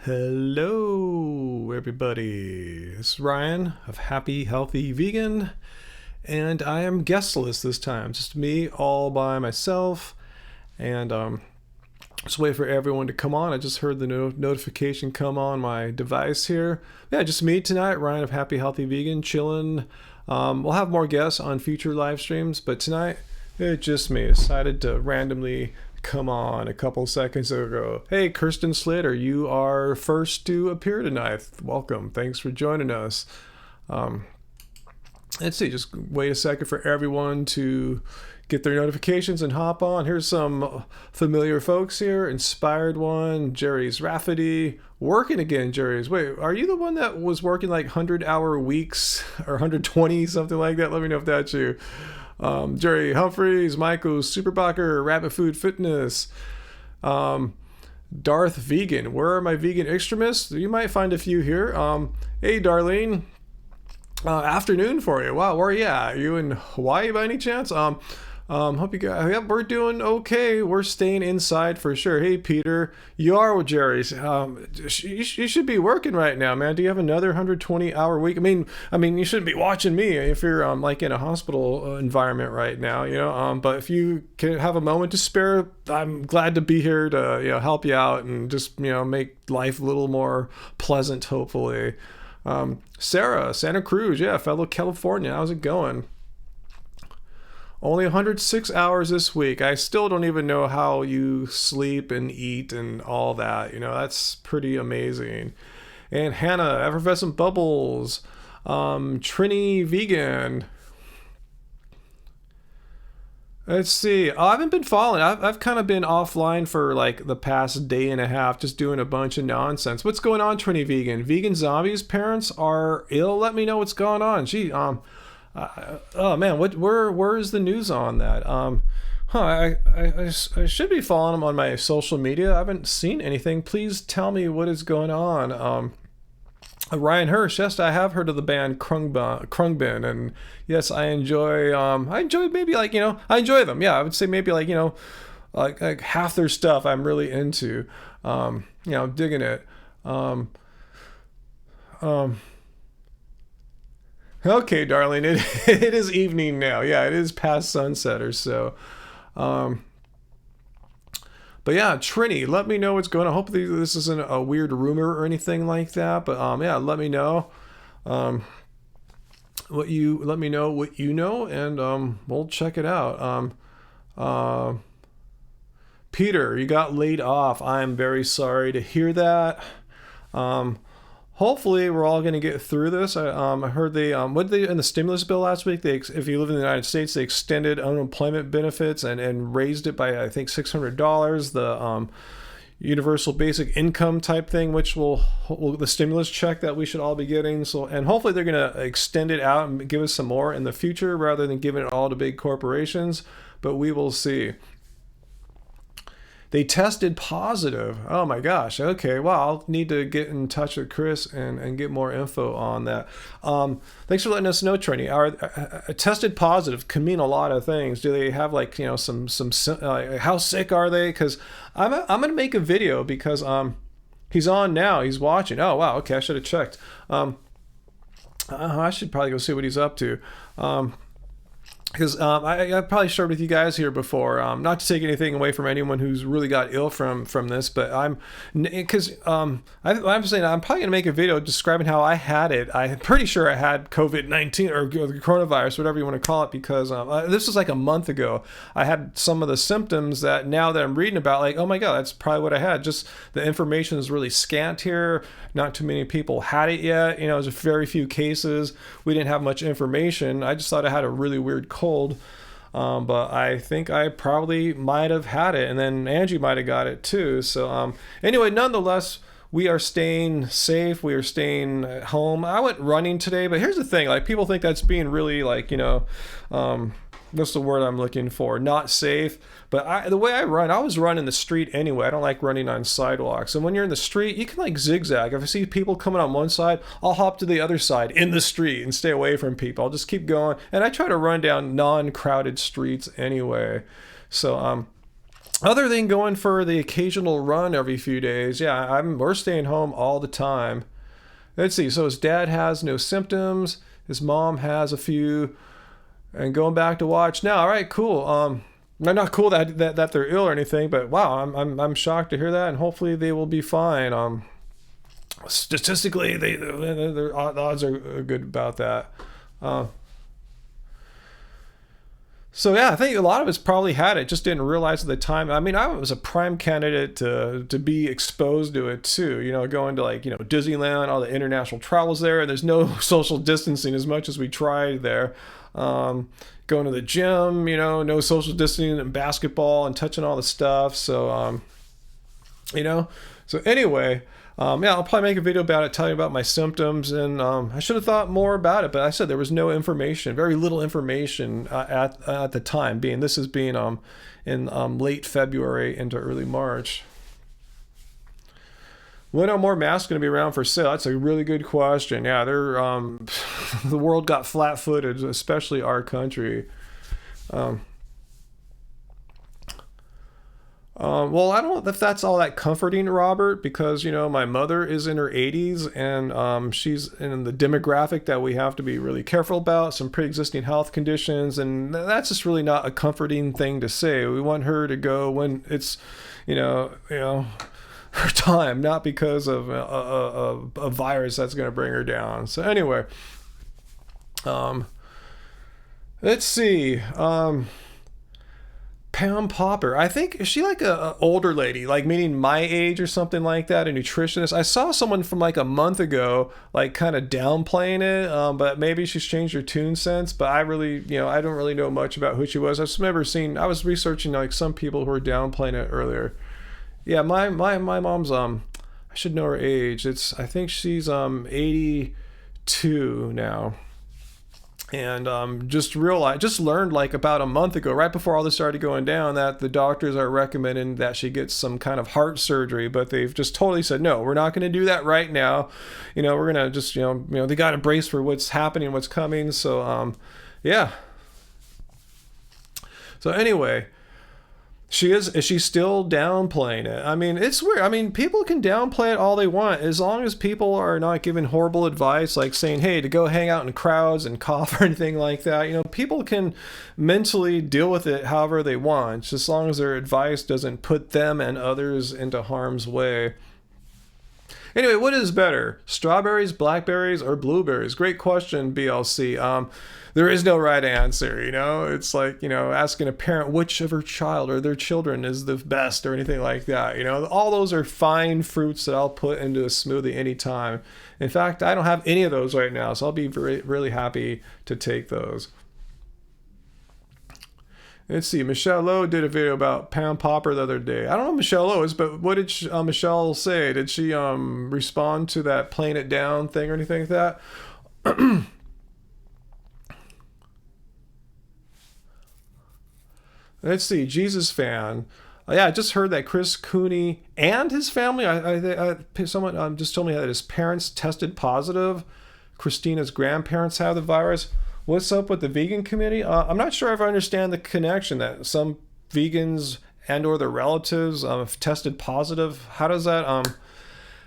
Hello, everybody. This is Ryan of Happy Healthy Vegan, and I am guestless this time. Just me all by myself, and just wait for everyone to come on. I just heard the notification come on my device here. Yeah, just me tonight, Ryan of Happy Healthy Vegan, chilling. We'll have more guests on future live streams, but tonight it's just me. Decided to randomly come on a couple seconds ago. Hey, Kirsten Slater, you are first to appear tonight. Welcome. Thanks for joining us. Let's see, just wait a second for everyone to get their notifications and hop on. Here's some familiar folks here. Inspired One, Jerry's Rafferty. Working again, Jerry's. Wait, are you the one that was working like 100-hour weeks or 120, something like that? Let me know if that's you. Jerry Humphreys, Michael Superbacher, Rabbit Food Fitness, Darth Vegan. Where are my vegan extremists? You might find a few here. Hey, Darlene. Afternoon for you. Wow, where are you at? Are you in Hawaii by any chance? Hope you guys. Yep, we're doing okay. We're staying inside for sure. Hey, Peter, you are with Jerry's. You should be working right now, man. Do you have another 120-hour week? I mean, you shouldn't be watching me if you're like in a hospital environment right now, you know. But if you can have a moment to spare, I'm glad to be here to help you out and just make life a little more pleasant, hopefully. Sarah, Santa Cruz, yeah, fellow California. How's it going? Only 106 hours this week. I still don't even know how you sleep and eat and all that. That's pretty amazing. And Hannah, Effervescent Bubbles, Trini Vegan. Let's see. I haven't been following. I've kind of been offline for like the past day and a half, just doing a bunch of nonsense. What's going on, Trini Vegan? Vegan Zombies' parents are ill. Let me know what's going on. Gee, oh man, where is the news on that? I should be following them on my social media. I haven't seen anything. Please tell me what is going on. Ryan Hirsch, yes, I have heard of the band Krungbin, and yes, I enjoy maybe I enjoy them. Yeah, I would say maybe like half their stuff I'm really into. Digging it. Okay, darling, it is evening now. Yeah, it is past sunset or so. But yeah, Trini, let me know what's going on. Hopefully this isn't a weird rumor or anything like that. But yeah, let me know. Let me know what you know, and we'll check it out. Peter, you got laid off. I'm very sorry to hear that. Hopefully we're all going to get through this. I heard what did they in the stimulus bill last week? If you live in the United States, they extended unemployment benefits and raised it by I think $600. The universal basic income type thing, which will the stimulus check that we should all be getting. So and hopefully they're going to extend it out and give us some more in the future rather than giving it all to big corporations. But we will see. They tested positive. Oh my gosh. Okay. Well, I'll need to get in touch with Chris and get more info on that. Thanks for letting us know, Trini. Tested positive can mean a lot of things. Do they have some how sick are they? Because I'm gonna make a video because he's on now. He's watching. Oh wow. Okay. I should have checked. I should probably go see what he's up to. Because I probably shared with you guys here before, not to take anything away from anyone who's really got ill from this, but I'm saying I'm probably gonna make a video describing how I had it. I'm pretty sure I had COVID-19 or the coronavirus, whatever you want to call it, because this was like a month ago. I had some of the symptoms that now that I'm reading about, like, oh my god, that's probably what I had. Just the information is really scant here. Not too many people had it yet. There's very few cases. We didn't have much information. I just thought I had a really weird cold, but I think I probably might have had it, and then Angie might have got it too. So anyway, nonetheless, we are staying safe. We are staying at home. I went running today, but here's the thing: like people think that's being really that's the word I'm looking for, not safe. But the way I run, I always run in the street anyway. I don't like running on sidewalks. And when you're in the street, you can like zigzag. If I see people coming on one side, I'll hop to the other side in the street and stay away from people. I'll just keep going. And I try to run down non-crowded streets anyway. So other than going for the occasional run every few days, yeah, we're staying home all the time. Let's see. So his dad has no symptoms. His mom has a few, and going back to watch now. All right, cool. Not cool that they're ill or anything, but wow, I'm shocked to hear that, and hopefully they will be fine. Statistically, the odds are good about that. Uh, So yeah, I think a lot of us probably had it, just didn't realize at the time. I mean, I was a prime candidate to be exposed to it too. You know, going to like Disneyland, all the international travels there, and there's no social distancing as much as we tried there. Going to the gym, no social distancing and basketball and touching all the stuff. So you know, so anyway. Yeah, I'll probably make a video about it, tell you about my symptoms, and I should have thought more about it, but I said there was no information, very little information at the time. This is being in late February into early March. When are more masks going to be around for sale? That's a really good question. Yeah, they're the world got flat-footed, especially our country. Well, I don't know if that's all that comforting, Robert, because, my mother is in her 80s and she's in the demographic that we have to be really careful about, some pre-existing health conditions, and that's just really not a comforting thing to say. We want her to go when it's, her time, not because of a virus that's going to bring her down. So anyway, let's see. Pam Popper. I think, is she like a older lady, like meaning my age or something like that, a nutritionist? I saw someone from like a month ago, like kind of downplaying it, but maybe she's changed her tune since. But I really, I don't really know much about who she was. I was researching like some people who were downplaying it earlier. Yeah, my mom's, I should know her age. I think she's 82 now. And just learned like about a month ago, right before all this started going down, that the doctors are recommending that she gets some kind of heart surgery, but they've just totally said, no, we're not going to do that right now. We're going to just, they got to brace for what's happening, what's coming. So, yeah. So anyway, is she still downplaying it? I mean, it's weird. I mean, people can downplay it all they want as long as people are not giving horrible advice, like saying, hey, to go hang out in crowds and cough or anything like that. People can mentally deal with it however they want, just as long as their advice doesn't put them and others into harm's way. Anyway, what is better, strawberries, blackberries, or blueberries? Great question, BLC. There is no right answer, It's like, asking a parent which of her child or their children is the best or anything like that. All those are fine fruits that I'll put into a smoothie anytime. In fact, I don't have any of those right now, so I'll be really happy to take those. Let's see. Michelle Lowe did a video about Pam Popper the other day. I don't know who Michelle Lowe is, but what did Michelle say? Did she respond to that playing it down thing or anything like that? Let's see. Jesus fan. Yeah, I just heard that Chris Cooney and his family. Someone just told me that his parents tested positive. Christina's grandparents have the virus. What's up with the vegan community? I'm not sure if I understand the connection that some vegans and or their relatives have tested positive. How does that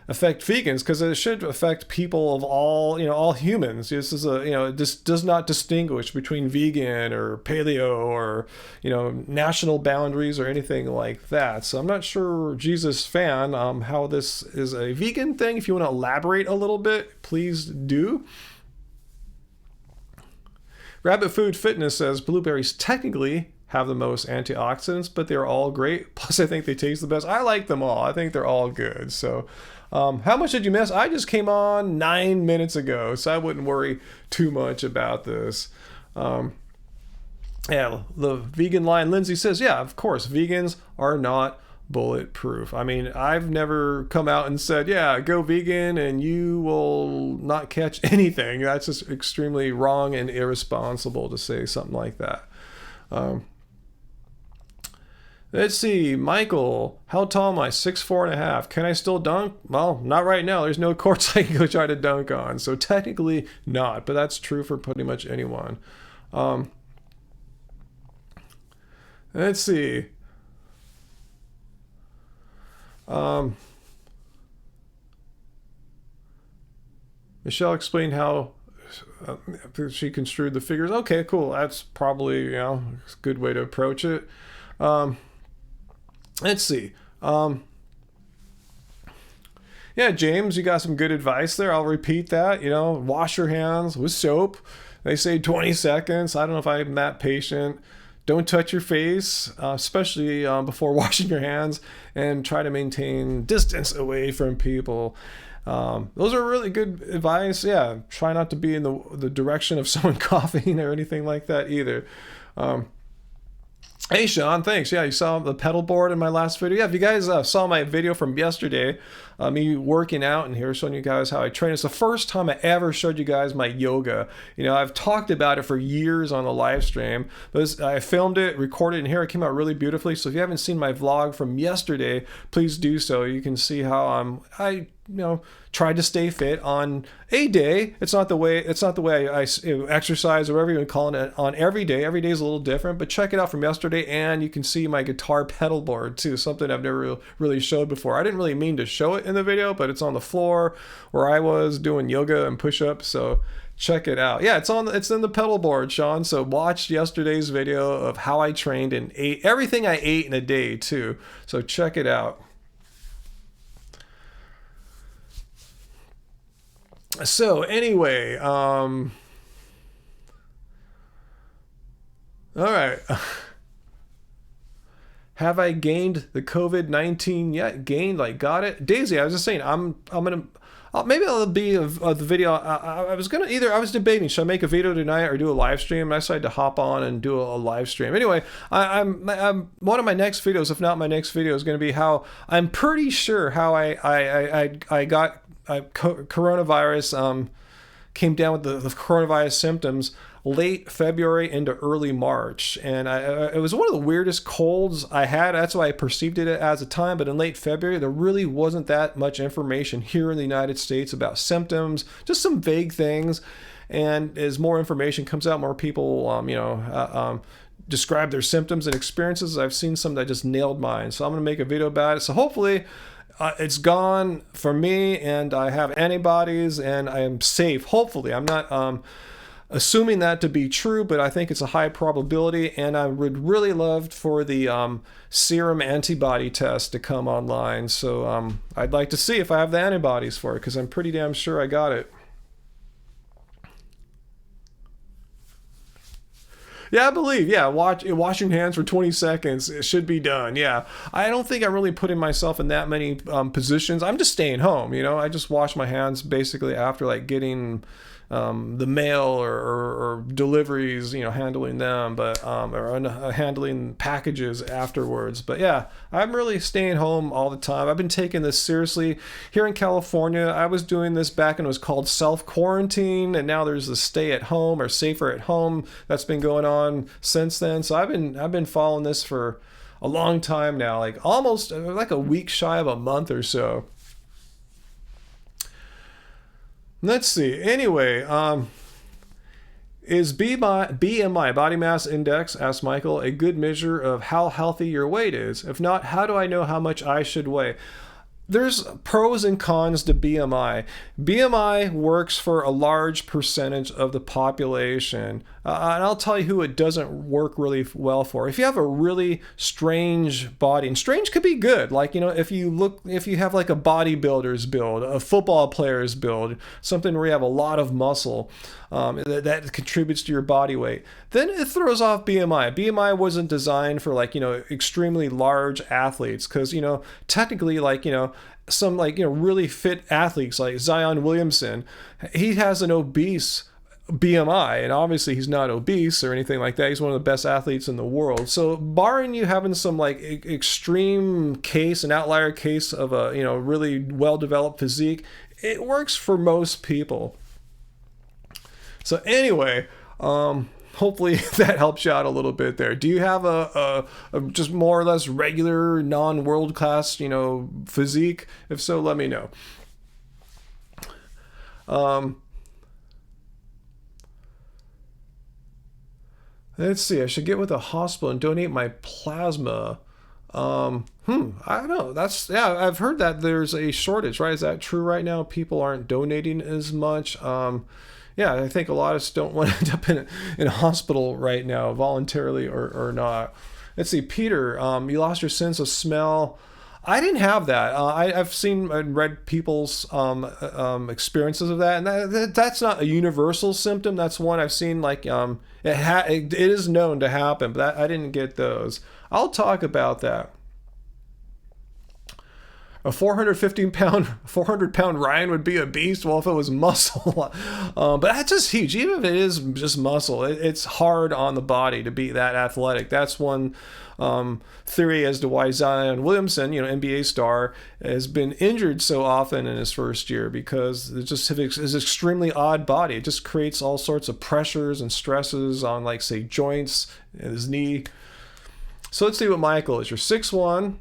affect vegans? Because it should affect people of all humans. This is this does not distinguish between vegan or paleo or national boundaries or anything like that. So I'm not sure, Jesus fan, how this is a vegan thing. If you want to elaborate a little bit, please do. Rabbit Food Fitness says blueberries technically have the most antioxidants, but they're all great. Plus, I think they taste the best. I like them all. I think they're all good. So, how much did you miss? I just came on 9 minutes ago, so I wouldn't worry too much about this. Yeah, the vegan line, Lindsay says, yeah, of course, vegans are not bulletproof. I mean, I've never come out and said, yeah, go vegan and you will not catch anything. That's just extremely wrong and irresponsible to say something like that. Let's see, Michael, how tall am I? 6'4.5". Can I still dunk? Well, not right now. There's no courts I can go try to dunk on. So technically not, but that's true for pretty much anyone. Let's see. Um, Michelle explained how she construed the figures. Okay, cool. That's probably, a good way to approach it. Um, let's see. Yeah, James, you got some good advice there. I'll repeat that. Wash your hands with soap. They say 20 seconds. I don't know if I'm that patient. Don't touch your face, especially before washing your hands, and try to maintain distance away from people. Those are really good advice. Yeah, try not to be in the direction of someone coughing or anything like that either. Hey Sean, thanks. Yeah, you saw the pedal board in my last video. Yeah, if you guys saw my video from yesterday, me working out in here, showing you guys how I train. It's the first time I ever showed you guys my yoga. I've talked about it for years on the live stream, but I filmed it, recorded it, and here it came out really beautifully. So if you haven't seen my vlog from yesterday, please do so. You can see how I tried to stay fit on a day. It's not the way I exercise or whatever you would call it on every day. Every day is a little different, but check it out from yesterday, and you can see my guitar pedal board too, something I've never really showed before. I didn't really mean to show it in the video, but it's on the floor where I was doing yoga and push-ups, so check it out. Yeah, it's in the pedal board, Sean. So watch yesterday's video of how I trained and ate everything I ate in a day too. So check it out. So anyway, all right. Have I gained the COVID-19 yet? Gained, like, got it? Daisy, I was just saying, I'm gonna, maybe it'll be the video. I was debating, should I make a video tonight or do a live stream? I decided to hop on and do a live stream. Anyway, I'm one of my next videos, if not my next video, is going to be how I'm pretty sure how I got coronavirus, came down with the coronavirus symptoms late February into early March. And it was one of the weirdest colds I had. That's why I perceived it as a time. But in late February, there really wasn't that much information here in the United States about symptoms, just some vague things. And as more information comes out, more people, describe their symptoms and experiences. I've seen some that just nailed mine. So I'm going to make a video about it. So hopefully it's gone for me and I have antibodies and I am safe. Hopefully. I'm not assuming that to be true, but I think it's a high probability, and I would really love for the serum antibody test to come online. So I'd like to see if I have the antibodies for it, because I'm pretty damn sure I got it. Yeah, I believe. Yeah, washing hands for 20 seconds. It should be done. Yeah, I don't think I'm really putting myself in that many positions. I'm just staying home. I just wash my hands basically after like getting the mail or deliveries, handling them, but or handling packages afterwards. But yeah, I'm really staying home all the time. I've been taking this seriously. Here in California, I was doing this back when it was called self-quarantine, and now there's the stay at home or safer at home that's been going on since then. So I've been following this for a long time now, like almost like a week shy of a month or so. Let's see. Anyway, is BMI, body mass index, asked Michael, a good measure of how healthy your weight is? If not, how do I know how much I should weigh? There's pros and cons to BMI. BMI works for a large percentage of the population. And I'll tell you who it doesn't work really well for. If you have a really strange body, and strange could be good, like, if you have like a bodybuilder's build, a football player's build, something where you have a lot of muscle, that contributes to your body weight, then it throws off BMI. BMI wasn't designed for extremely large athletes, because, technically, some really fit athletes like Zion Williamson, he has an obese BMI, and obviously he's not obese or anything like that. He's one of the best athletes in the world. So barring you having some extreme case, an outlier case of a really well-developed physique, it works for most people. So anyway, hopefully that helps you out a little bit there. Do you have a just more or less regular non-world class physique? If so, let me know. Let's see. I should get with a hospital and donate my plasma. I don't know. Yeah, I've heard that there's a shortage, right? Is that true right now? People aren't donating as much. Yeah, I think a lot of us don't want to end up in a hospital right now, voluntarily or not. Let's see, Peter, you lost your sense of smell. I didn't have that. I've seen and read people's experiences of that, and that's not a universal symptom. That's one I've seen. Like it is known to happen, but I didn't get those. I'll talk about that. A 400 pound Ryan would be a beast. Well, if it was muscle, but that's just huge. Even if it is just muscle, it's hard on the body to be that athletic. That's one theory as to why Zion Williamson, NBA star, has been injured so often in his first year, because it just is an extremely odd body. It just creates all sorts of pressures and stresses on, like, say, joints and his knee. So let's see what Michael is. You're 6'1".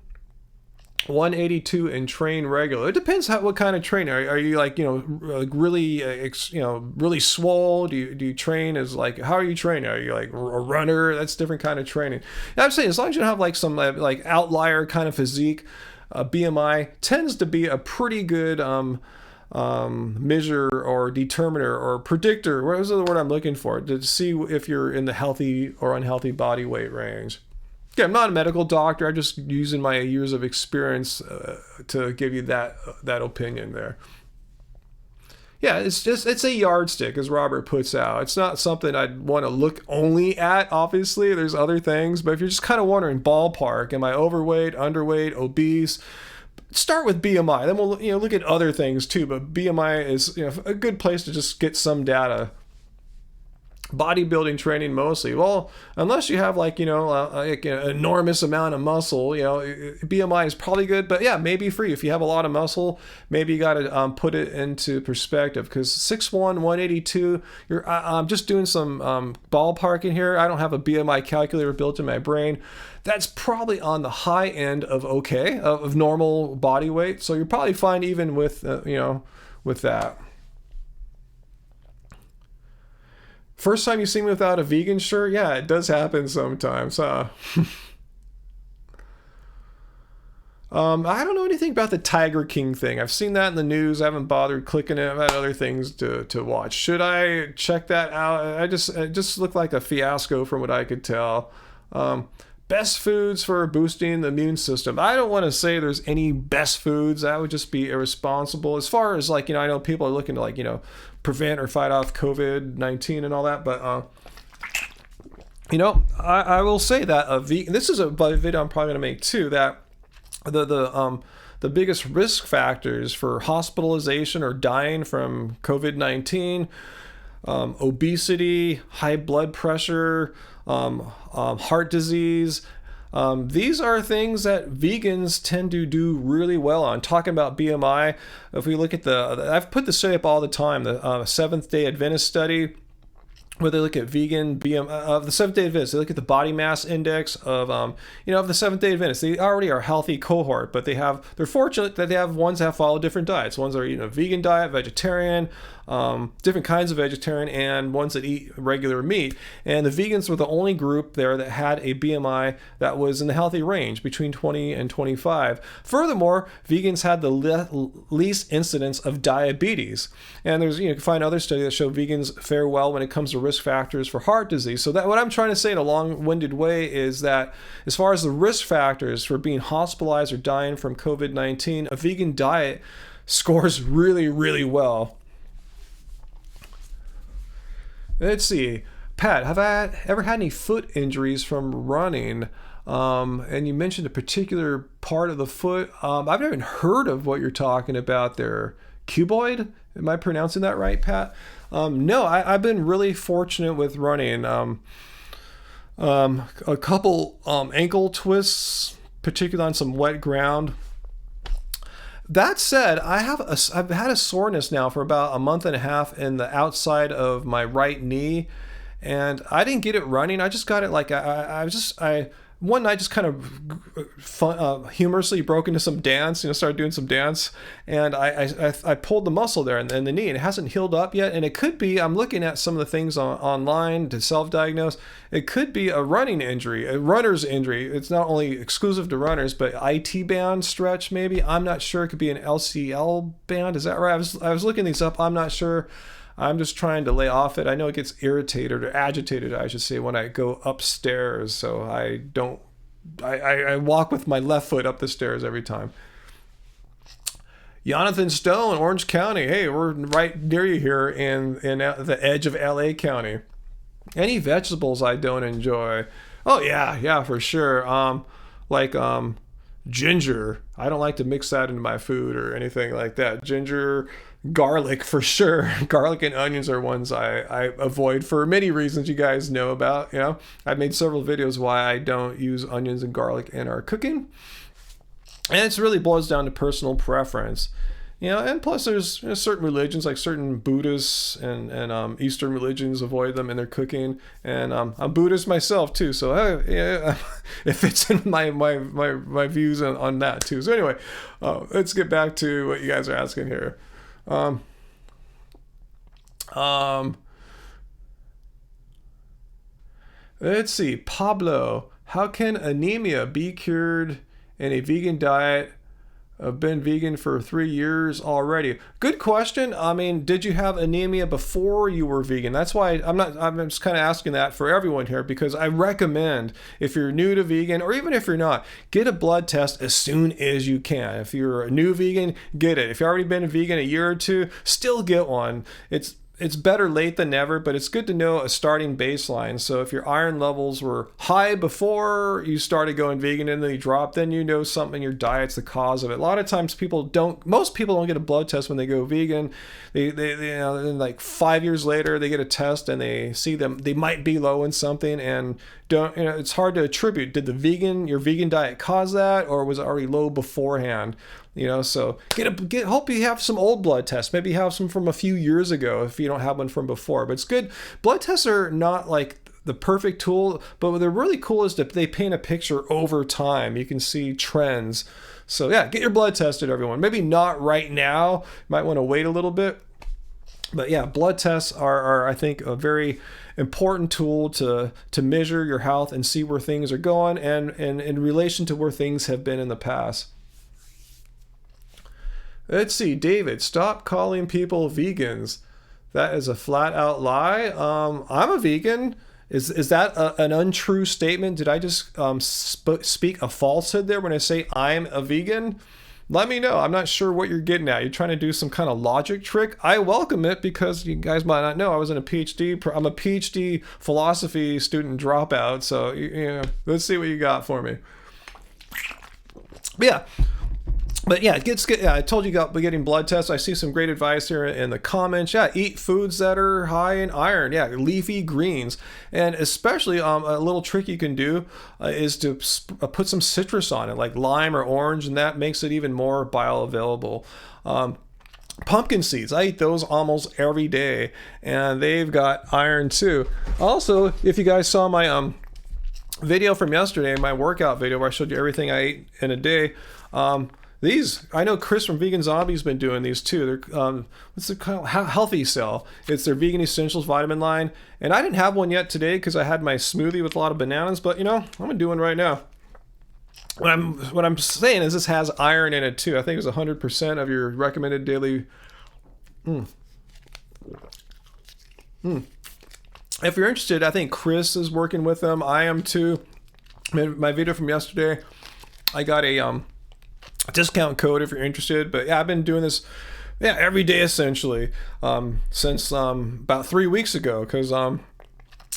182 and train regular. It depends what kind of training. Are you like, really, really swole? Do you train as, like, how are you training? Are you like a runner? That's different kind of training. And I'm saying, as long as you don't have like some like outlier kind of physique, BMI tends to be a pretty good measure or determiner or predictor. What was the word I'm looking for? To see if you're in the healthy or unhealthy body weight range. Yeah, I'm not a medical doctor. I'm just using my years of experience to give you that opinion there. Yeah, it's a yardstick, as Robert puts out. It's not something I'd want to look only at. Obviously, there's other things, but if you're just kind of wondering, ballpark, am I overweight, underweight, obese? Start with BMI. Then we'll look at other things too. But BMI is a good place to just get some data. Bodybuilding training mostly. Well, unless you have like an enormous amount of muscle, BMI is probably good. But yeah, maybe for you, if you have a lot of muscle, maybe you got to put it into perspective, because 6'1", 182. I'm just doing some ballparking here. I don't have a BMI calculator built in my brain. That's probably on the high end of of normal body weight. So you're probably fine even with with that. First time you see me without a vegan shirt? Yeah, it does happen sometimes, huh? I don't know anything about the Tiger King thing. I've seen that in the news. I haven't bothered clicking it. I've had other things to watch. Should I check that out? It just looked like a fiasco from what I could tell. Best foods for boosting the immune system. I don't want to say there's any best foods. That would just be irresponsible. As far as I know people are looking to prevent or fight off COVID-19 and all that, but I will say that this is a video I'm probably going to make too, that the biggest risk factors for hospitalization or dying from COVID-19, obesity, high blood pressure, heart disease. These are things that vegans tend to do really well on. Talking about BMI, if we look at I've put this study up all the time, the Seventh-day Adventist study, where they look at vegan BMI of the Seventh-day Adventists. They look at the body mass index of of the Seventh-day Adventists. They already are a healthy cohort, but they're fortunate that they have ones that follow different diets. Ones that are eating a vegan diet, vegetarian, different kinds of vegetarian, and ones that eat regular meat. And the vegans were the only group there that had a BMI that was in the healthy range, between 20 and 25. Furthermore, vegans had the least incidence of diabetes. And there's you can find other studies that show vegans fare well when it comes to risk factors for heart disease. So that what I'm trying to say in a long-winded way is that as far as the risk factors for being hospitalized or dying from COVID-19, a vegan diet scores really, really well. Let's see. Pat, have I ever had any foot injuries from running? And you mentioned a particular part of the foot. I've never even heard of what you're talking about there. Cuboid? Am I pronouncing that right, Pat? No, I've been really fortunate with running. A couple ankle twists, particularly on some wet ground. That said, I've had a soreness now for about a month and a half in the outside of my right knee, and I didn't get it running. I just got it one night just kind of humorously broke into some dance, started doing some dance, and I pulled the muscle there in the knee, and it hasn't healed up yet. And it could be, I'm looking at some of the things online to self-diagnose, it could be a running injury, a runner's injury. It's not only exclusive to runners, but IT band stretch maybe. I'm not sure. It could be an LCL band. Is that right? I was looking these up. I'm not sure. I'm just trying to lay off it. I know it gets irritated or agitated, I should say, when I go upstairs. So I walk with my left foot up the stairs every time. Jonathan Stone, Orange County. Hey, we're right near you here in the edge of LA County. Any vegetables I don't enjoy? Oh yeah, for sure. Ginger. I don't like to mix that into my food or anything like that. Ginger, garlic for sure. Garlic and onions are ones I avoid for many reasons you guys know about. I've made several videos why I don't use onions and garlic in our cooking. And it really boils down to personal preference. And plus there's certain religions, like certain Buddhists and Eastern religions, avoid them in their cooking. And I'm Buddhist myself too, so it fits in my views on that too. So anyway, let's get back to what you guys are asking here. Let's see, Pablo, how can anemia be cured in a vegan diet? I've been vegan for 3 years already. Good question. I mean, did you have anemia before you were vegan? That's why I'm just kind of asking that for everyone here, because I recommend, if you're new to vegan, or even if you're not, get a blood test as soon as you can. If you're a new vegan, get it. If you've already been a vegan a year or two, still get one. It's better late than never, but it's good to know a starting baseline. So if your iron levels were high before you started going vegan and then you drop, then you know something in your diet's the cause of it. A lot of times most people don't get a blood test when they go vegan. They then like 5 years later, they get a test and they see they might be low in something, and it's hard to attribute. Did your vegan diet cause that, or was it already low beforehand? So hope you have some old blood tests. Maybe you have some from a few years ago if you don't have one from before. But it's good. Blood tests are not like the perfect tool, but what they're really cool is that they paint a picture over time. You can see trends. So yeah, get your blood tested, everyone. Maybe not right now. You might want to wait a little bit. But yeah, blood tests are I think, a very important tool to measure your health and see where things are going, and in relation to where things have been in the past. Let's see, David, stop calling people vegans. That is a flat out lie. I'm a vegan. Is that an untrue statement? Did I just speak a falsehood there when I say I'm a vegan? Let me know. I'm not sure what you're getting at. You're trying to do some kind of logic trick. I welcome it, because you guys might not know I was in a PhD. I'm a PhD philosophy student dropout. So let's see what you got for me. But yeah, I told you about getting blood tests. I see some great advice here in the comments. Yeah, eat foods that are high in iron. Yeah, leafy greens. And especially a little trick you can do is to put some citrus on it, like lime or orange, and that makes it even more bioavailable. Pumpkin seeds, I eat those almost every day, and they've got iron too. Also, if you guys saw my video from yesterday, my workout video where I showed you everything I ate in a day, these, I know Chris from Vegan Zombie's been doing these too. They're, what's it called? Healthy Cell. It's their Vegan Essentials vitamin line. And I didn't have one yet today because I had my smoothie with a lot of bananas, but I'm gonna do one right now. What I'm saying is this has iron in it too. I think it's 100% of your recommended daily. If you're interested, I think Chris is working with them. I am too. My video from yesterday, I got a discount code if you're interested. But yeah, I've been doing this every day essentially since about 3 weeks ago, because I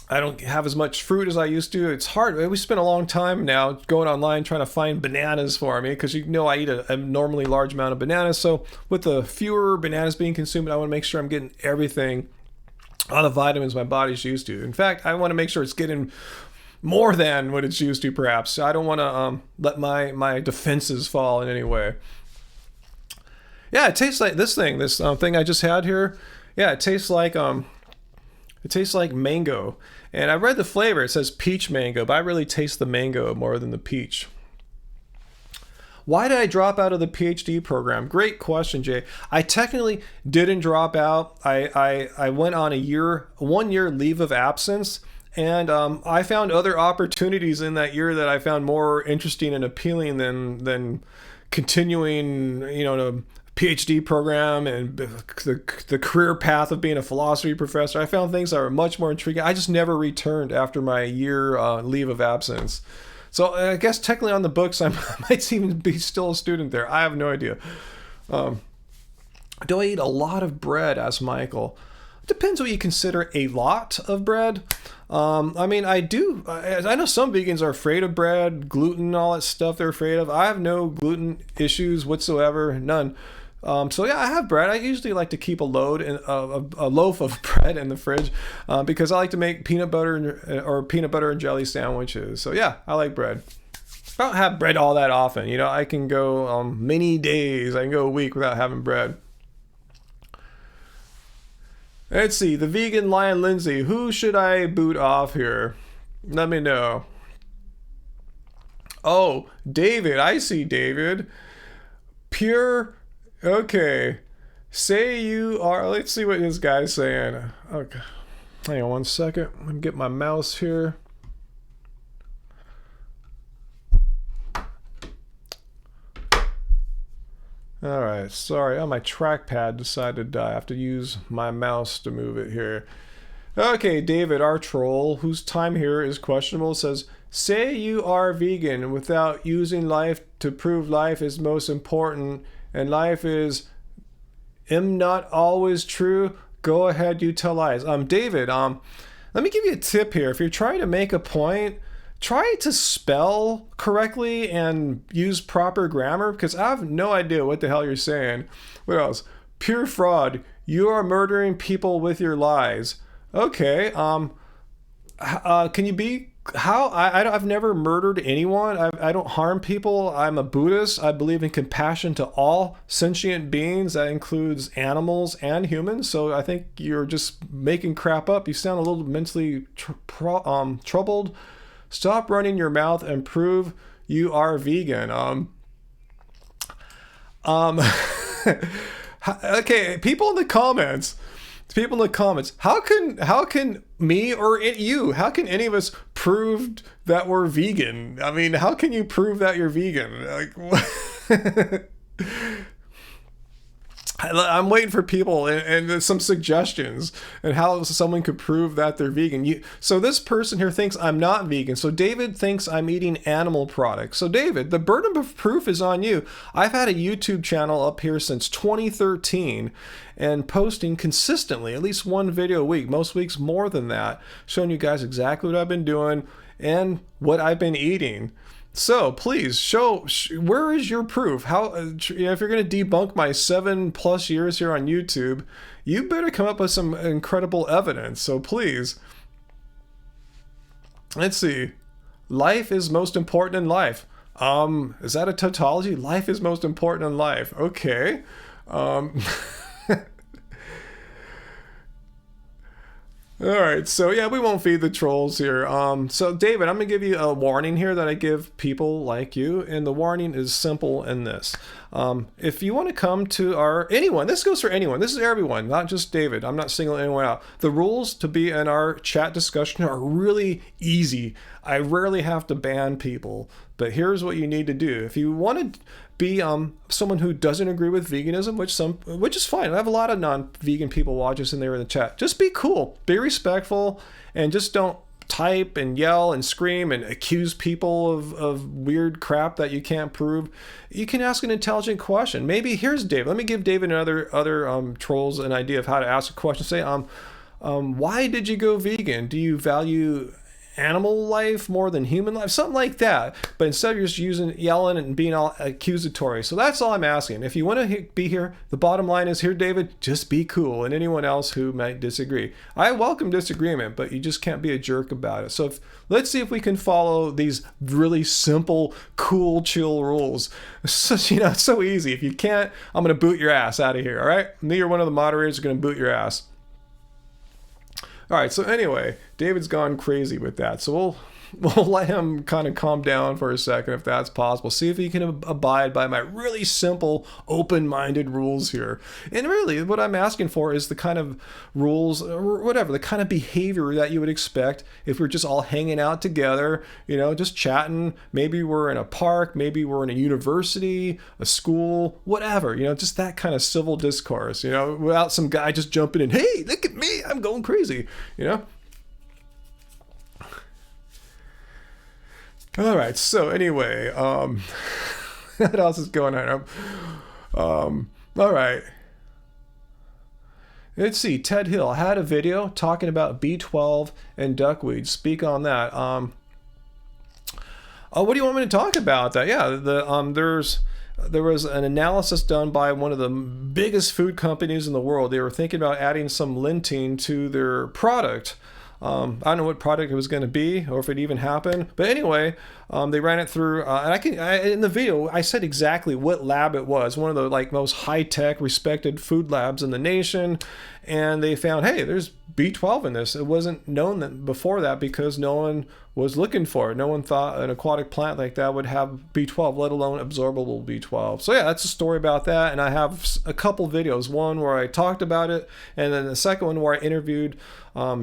don't have as much fruit as I used to. It's hard. We spent a long time now going online trying to find bananas for me, because I eat a normally large amount of bananas. So with the fewer bananas being consumed, I want to make sure I'm getting everything, all the vitamins my body's used to. In fact, I want to make sure it's getting more than what it's used to, perhaps. I don't want to let my defenses fall in any way. Yeah, it tastes like this thing I just had here. Yeah, it tastes like It tastes like mango. And I read the flavor. It says peach mango, but I really taste the mango more than the peach. Why did I drop out of the PhD program? Great question, Jay. I technically didn't drop out. I went on a 1 year leave of absence, and I found other opportunities in that year that I found more interesting and appealing than continuing, a PhD program and the career path of being a philosophy professor. I found things that were much more intriguing. I just never returned after my year leave of absence. So I guess technically on the books, I might even be still a student there. I have no idea. Do I eat a lot of bread? Asked Michael. Depends what you consider a lot of bread. I mean, I do. I know some vegans are afraid of bread, gluten, all that stuff they're afraid of. I have no gluten issues whatsoever, none. So yeah, I have bread. I usually like to keep a loaf of bread in the fridge because I like to make peanut butter and jelly sandwiches. So yeah, I like bread. I don't have bread all that often. I can go many days. I can go a week without having bread. Let's see, the vegan Lion Lindsay. Who should I boot off here? Let me know. Oh, David. I see David. Pure. Okay. Say you are. Let's see what this guy's saying. Okay. Hang on one second. Let me get my mouse here. All right. Sorry. Oh, my trackpad decided to die. I have to use my mouse to move it here. Okay. David, our troll, whose time here is questionable, says, say you are vegan without using life to prove life is most important. And life is not always true. Go ahead, you tell lies. David, let me give you a tip here. If you're trying to make a point, try to spell correctly and use proper grammar, because I have no idea what the hell you're saying. What else? Pure fraud. You are murdering people with your lies. Okay. Can you be? How? I've never murdered anyone. I don't harm people. I'm a Buddhist. I believe in compassion to all sentient beings. That includes animals and humans. So I think you're just making crap up. You sound a little mentally troubled. Stop running your mouth and prove you are vegan. Okay, people in the comments. How can me or you? How can any of us prove that we're vegan? I mean, how can you prove that you're vegan? Like, I'm waiting for people and some suggestions and how someone could prove that they're vegan. So this person here thinks I'm not vegan. So David thinks I'm eating animal products. So David, the burden of proof is on you. I've had a YouTube channel up here since 2013 and posting consistently, at least one video a week, most weeks more than that, showing you guys exactly what I've been doing and what I've been eating. So please show where is your proof? How if you're going to debunk my 7+ years here on YouTube, you better come up with some incredible evidence. So please, let's see. Life is most important in life. Is that a tautology? Life is most important in life. Okay. All right, so yeah, we won't feed the trolls here. So David, I'm gonna give you a warning here that I give people like you, and the warning is simple in this. If you want to come to anyone, this goes for anyone, this is everyone, not just David, I'm not singling anyone out. The rules to be in our chat discussion are really easy. I rarely have to ban people, but here's what you need to do. If you want to be someone who doesn't agree with veganism, which is fine. I have a lot of non-vegan people watch us in there in the chat. Just be cool, be respectful, and just don't type and yell and scream and accuse people of weird crap that you can't prove. You can ask an intelligent question. Maybe here's David. Let me give David and other trolls an idea of how to ask a question. Say, why did you go vegan? Do you value animal life more than human life, something like that, but instead of just yelling and being all accusatory. So that's all I'm asking. If you want to be here, the bottom line is here, David, just be cool, and anyone else who might disagree, I welcome disagreement, but you just can't be a jerk about it. So let's see if we can follow these really simple, cool, chill rules. So, it's so easy. If you can't, I'm going to boot your ass out of here. All right, me or one of the moderators are going to boot your ass. All right, so anyway, David's gone crazy with that. So we'll let him kind of calm down for a second if that's possible. See if he can abide by my really simple, open-minded rules here. And really, what I'm asking for is the kind of rules, or whatever, the kind of behavior that you would expect if we're just all hanging out together, just chatting. Maybe we're in a park, maybe we're in a university, a school, whatever, just that kind of civil discourse, without some guy just jumping in, hey, look at me, I'm going crazy, All right, so anyway, what else is going on? All right. Let's see, Ted Hill had a video talking about B12 and duckweed. Speak on that. What do you want me to talk about? That? Yeah, there was an analysis done by one of the biggest food companies in the world. They were thinking about adding some linting to their product. I don't know what product it was going to be or if it even happened. But anyway, they ran it through, and in the video, I said exactly what lab it was. One of the most high-tech, respected food labs in the nation. And they found, hey, there's B12 in this. It wasn't known before that because no one was looking for it. No one thought an aquatic plant like that would have B12, let alone absorbable B12. So yeah, that's a story about that. And I have a couple videos, one where I talked about it, and then the second one where I interviewed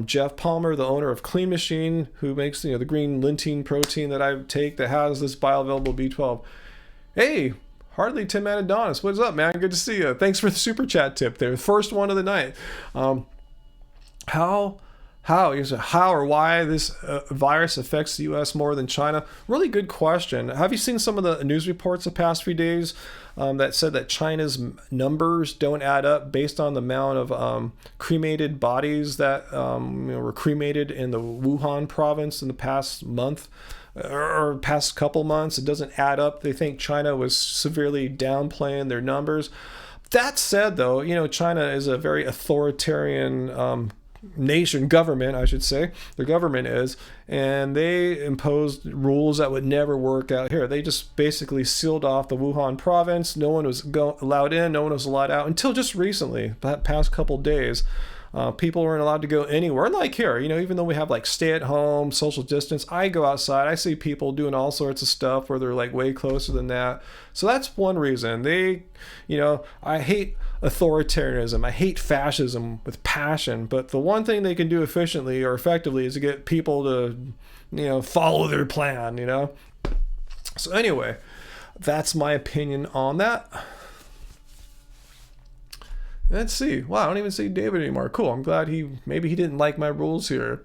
Jeff Palmer, the owner of Clean Machine, who makes the green linting protein that I take that has this bioavailable B12. Hey, Hardly Tim Adonis, what's up, man? Good to see you. Thanks for the super chat tip there. First one of the night. How or why this virus affects the U.S. more than China? Really good question. Have you seen some of the news reports the past few days that said that China's numbers don't add up based on the amount of cremated bodies that were cremated in the Wuhan province in the past month or past couple months? It doesn't add up. They think China was severely downplaying their numbers. That said, though, China is a very authoritarian government, I should say. Their government is, and they imposed rules that would never work out here. They just basically sealed off the Wuhan province. No one was allowed in, no one was allowed out until just recently, that past couple days. People weren't allowed to go anywhere. Like here, even though we have stay at home, social distance, I go outside, I see people doing all sorts of stuff where they're way closer than that. So that's one reason. I hate authoritarianism. I hate fascism with passion, but the one thing they can do efficiently or effectively is to get people to, follow their plan, So anyway, that's my opinion on that. Let's see. Wow, I don't even see David anymore. Cool. I'm glad maybe he didn't like my rules here.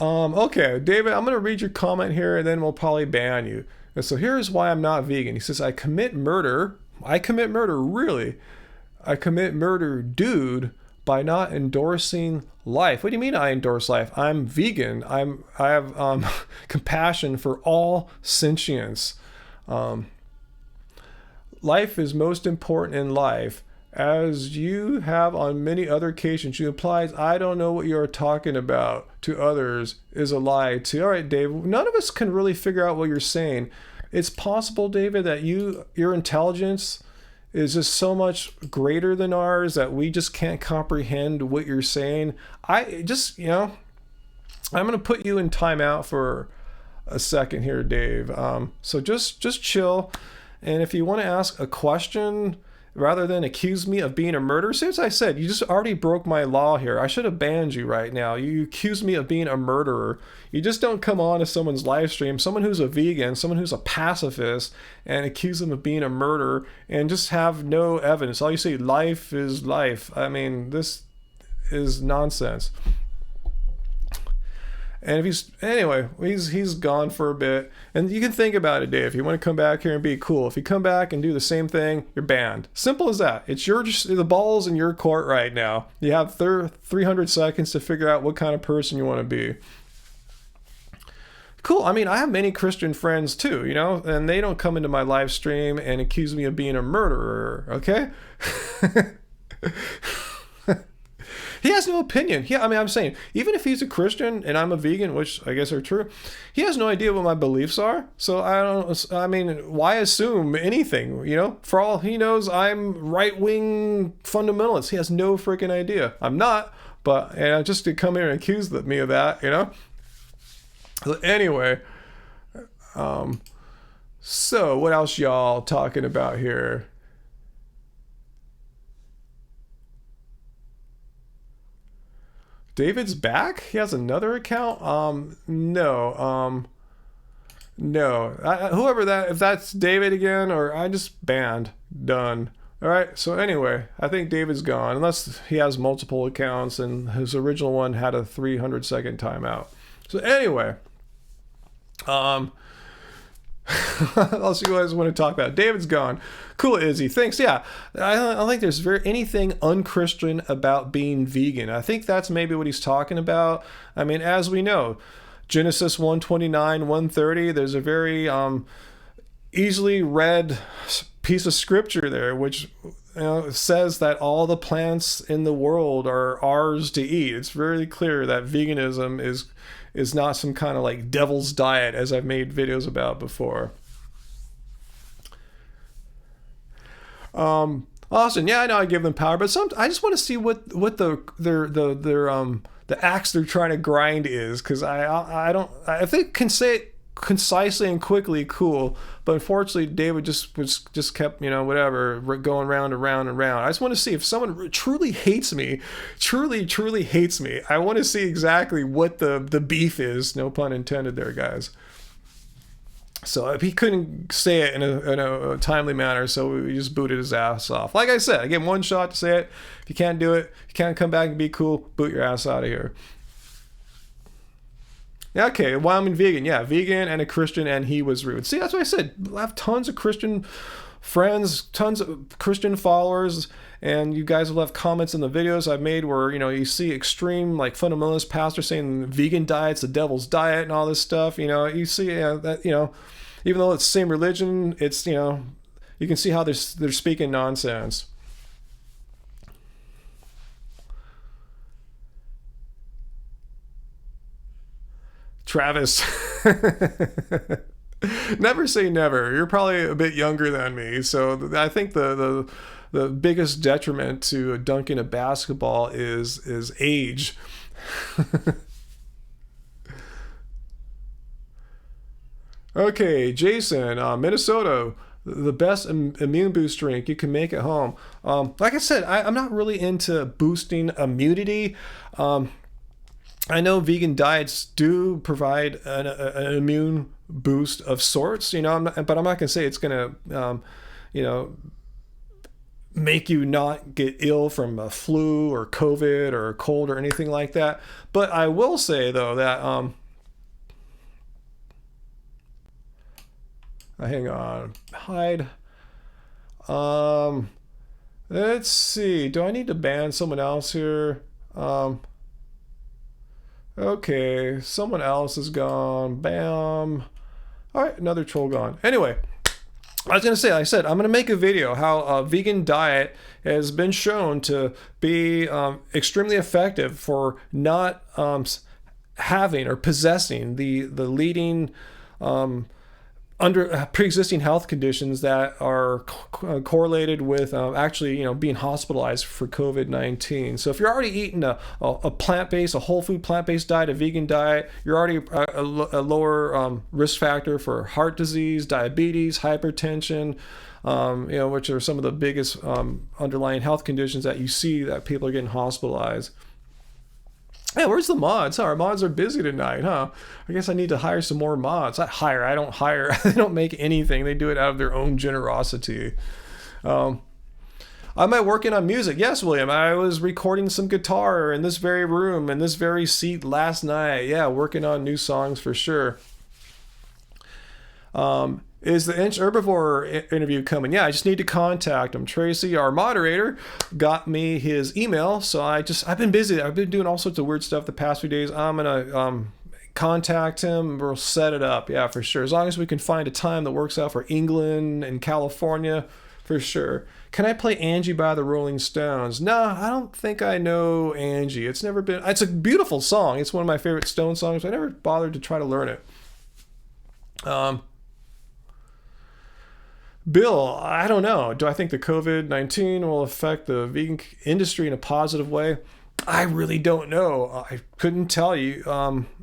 Okay, David, I'm going to read your comment here and then we'll probably ban you. And so here's why I'm not vegan. He says, I commit murder, really. I commit murder, dude, by not endorsing life. What do you mean I endorse life? I'm vegan. I have compassion for all sentience. Life is most important in life. As you have on many other occasions, you implies, I don't know what you're talking about to others is a lie too. All right, Dave, none of us can really figure out what you're saying. It's possible, David, that your intelligence is just so much greater than ours that we just can't comprehend what you're saying. I'm going to put you in timeout for a second here, Dave. So just chill. And if you want to ask a question, rather than accuse me of being a murderer, see, as I said, you just already broke my law here. I should have banned you right now. You accuse me of being a murderer. You just don't come on to someone's live stream, someone who's a vegan, someone who's a pacifist, and accuse them of being a murderer and just have no evidence. All you say, life is life. I mean, this is nonsense. And he's gone for a bit. And you can think about it, Dave. If you want to come back here and be cool, if you come back and do the same thing, you're banned. Simple as that. The ball's in your court right now. You have 300 seconds to figure out what kind of person you want to be. Cool. I mean, I have many Christian friends too, and they don't come into my live stream and accuse me of being a murderer, okay? He has no opinion. I'm saying, even if he's a Christian and I'm a vegan, which I guess are true, he has no idea what my beliefs are. So why assume anything, For all he knows, I'm right-wing fundamentalist. He has no freaking idea. I'm not, But just to come here and accuse me of that, So anyway, so what else y'all talking about here? David's back? He has another account? No. No. Whoever that, if that's David again, or I just banned. Done. All right. So anyway, I think David's gone, unless he has multiple accounts, and his original one had a 300-second timeout. So anyway, else you guys want to talk about? David's gone. Cool, Izzy. Thanks. Yeah, I don't think there's anything unchristian about being vegan. I think that's maybe what he's talking about. I mean, as we know, Genesis 1:29, 1:30. There's a very easily read piece of scripture there, which says that all the plants in the world are ours to eat. It's very clear that veganism is not some kind of like devil's diet, as I've made videos about before. Austin, yeah, I know I give them power, but I just want to see what the axe they're trying to grind is, because I don't, if they can say it concisely and quickly, cool, but unfortunately David just kept whatever, going round and round and round. I just want to see if someone truly hates me, truly hates me. I want to see exactly what the beef is, no pun intended there, guys. So if he couldn't say it in a timely manner, so we just booted his ass off. Like I said, I gave him one shot to say it. If you can't do it, you can't come back and be cool, boot your ass out of here. Yeah, okay, Wyoming vegan. Yeah, vegan and a Christian, and he was rude. See, that's what I said. I have tons of Christian friends, tons of Christian followers, and you guys will have comments in the videos I've made where, you see extreme, like, fundamentalist pastors saying vegan diet's the devil's diet and all this stuff. You see that, even though it's the same religion, it's, you can see how they're speaking nonsense. Travis. Never say never. You're probably a bit younger than me, so I think the biggest detriment to dunking a basketball is age. Okay, Jason, Minnesota, the best immune boost drink you can make at home. Like I said, I'm not really into boosting immunity. I know vegan diets do provide an immune boost of sorts, but I'm not going to say it's going to, make you not get ill from a flu or COVID or a cold or anything like that. But I will say, though, that, hang on, hide. Let's see. Do I need to ban someone else here? Okay, someone else is gone. Bam. All right, another troll gone. Anyway, I was going to say, like I said, I'm going to make a video how a vegan diet has been shown to be extremely effective for not having or possessing the leading under pre-existing health conditions that are correlated with actually being hospitalized for COVID-19. So if you're already eating a plant-based, a whole food plant-based diet, a vegan diet, you're already a lower risk factor for heart disease, diabetes, hypertension, which are some of the biggest underlying health conditions that you see that people are getting hospitalized. Hey, where's the mods? Our mods are busy tonight, huh? I guess I need to hire some more mods. I don't hire. They don't make anything. They do it out of their own generosity. Am I working on music? Yes, William. I was recording some guitar in this very room, in this very seat last night. Yeah, working on new songs for sure. Is the Inch Herbivore interview coming? Yeah, I just need to contact him. Tracy, our moderator, got me his email, so I've been busy. I've been doing all sorts of weird stuff the past few days. I'm gonna contact him. We'll set it up. Yeah, for sure. As long as we can find a time that works out for England and California, for sure. Can I play Angie by the Rolling Stones? No, I don't think I know Angie. It's a beautiful song. It's one of my favorite Stone songs. I never bothered to try to learn it. Bill, I don't know. Do I think the COVID-19 will affect the vegan industry in a positive way? I really don't know. I couldn't tell you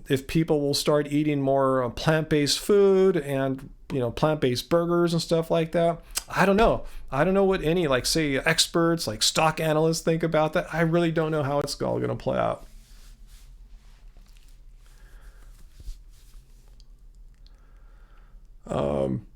if people will start eating more plant-based food and plant-based burgers and stuff like that. I don't know. I don't know what any like say experts like stock analysts think about that. I really don't know how it's all going to play out. Um,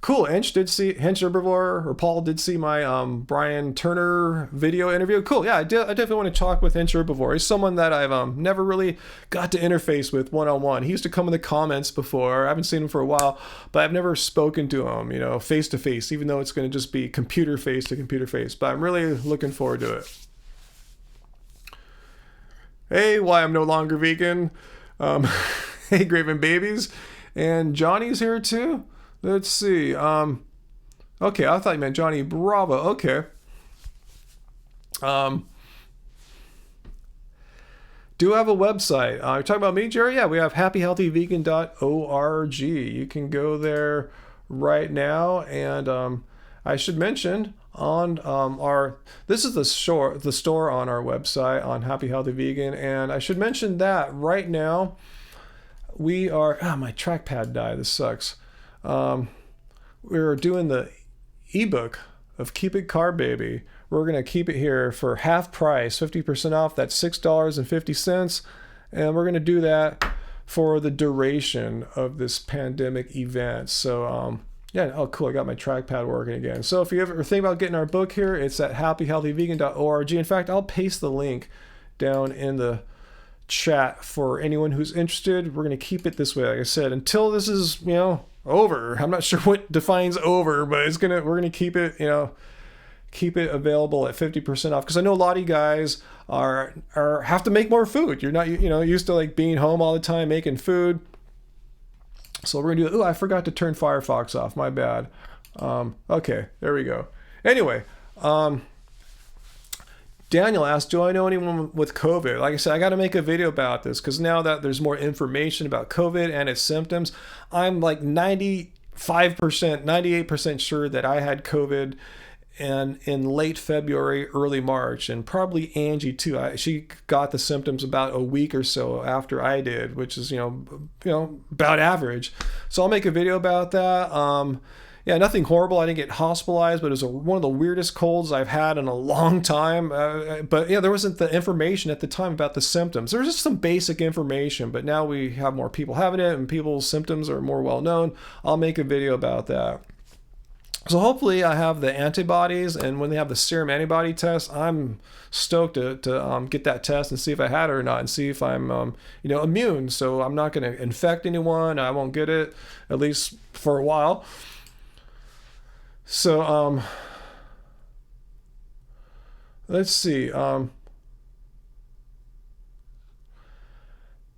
Cool. Hench Herbivore or Paul did see my Brian Turner video interview. Cool. Yeah, I definitely want to talk with Hench Herbivore. He's someone that I've never really got to interface with one on one. He used to come in the comments before. I haven't seen him for a while, but I've never spoken to him, face to face, even though it's going to just be computer face to computer face. But I'm really looking forward to it. Hey, why I'm no longer vegan. Um, hey, Graven Babies. And Johnny's here too. Let's see. Okay, I thought you meant Johnny Bravo. Okay. Um, do have a website. You're talking about me, Jerry? Yeah, we have happyhealthyvegan.org. You can go there right now, and I should mention on this is the store on our website on Happy Healthy Vegan, and I should mention that right now we are. My trackpad died. This sucks. We're doing the ebook of Keep It Carb Baby. We're going to keep it here for half price, 50% off. That's $6.50. And we're going to do that for the duration of this pandemic event. So, yeah, oh, cool. I got my trackpad working again. So if you ever think about getting our book here, it's at happyhealthyvegan.org. In fact, I'll paste the link down in the chat for anyone who's interested. We're going to keep it this way, like I said, until this is, over. I'm not sure what defines over, but we're gonna keep it, keep it available at 50% off. Because I know a lot of you guys are have to make more food. You're not, used to like being home all the time making food. So we're gonna do. I forgot to turn Firefox off. My bad. Okay, there we go. Anyway, Daniel asked, do I know anyone with COVID? Like I said, I got to make a video about this because now that there's more information about COVID and its symptoms, I'm like 95%, 98% sure that I had COVID and in late February, early March, and probably Angie too. She got the symptoms about a week or so after I did, which is, about average. So I'll make a video about that. Yeah, nothing horrible. I didn't get hospitalized, but it was one of the weirdest colds I've had in a long time. But yeah, there wasn't the information at the time about the symptoms. There was just some basic information, but now we have more people having it and people's symptoms are more well known. I'll make a video about that. So hopefully I have the antibodies, and when they have the serum antibody test, I'm stoked to get that test and see if I had it or not, and see if I'm immune. So I'm not going to infect anyone. I won't get it, at least for a while. So, let's see.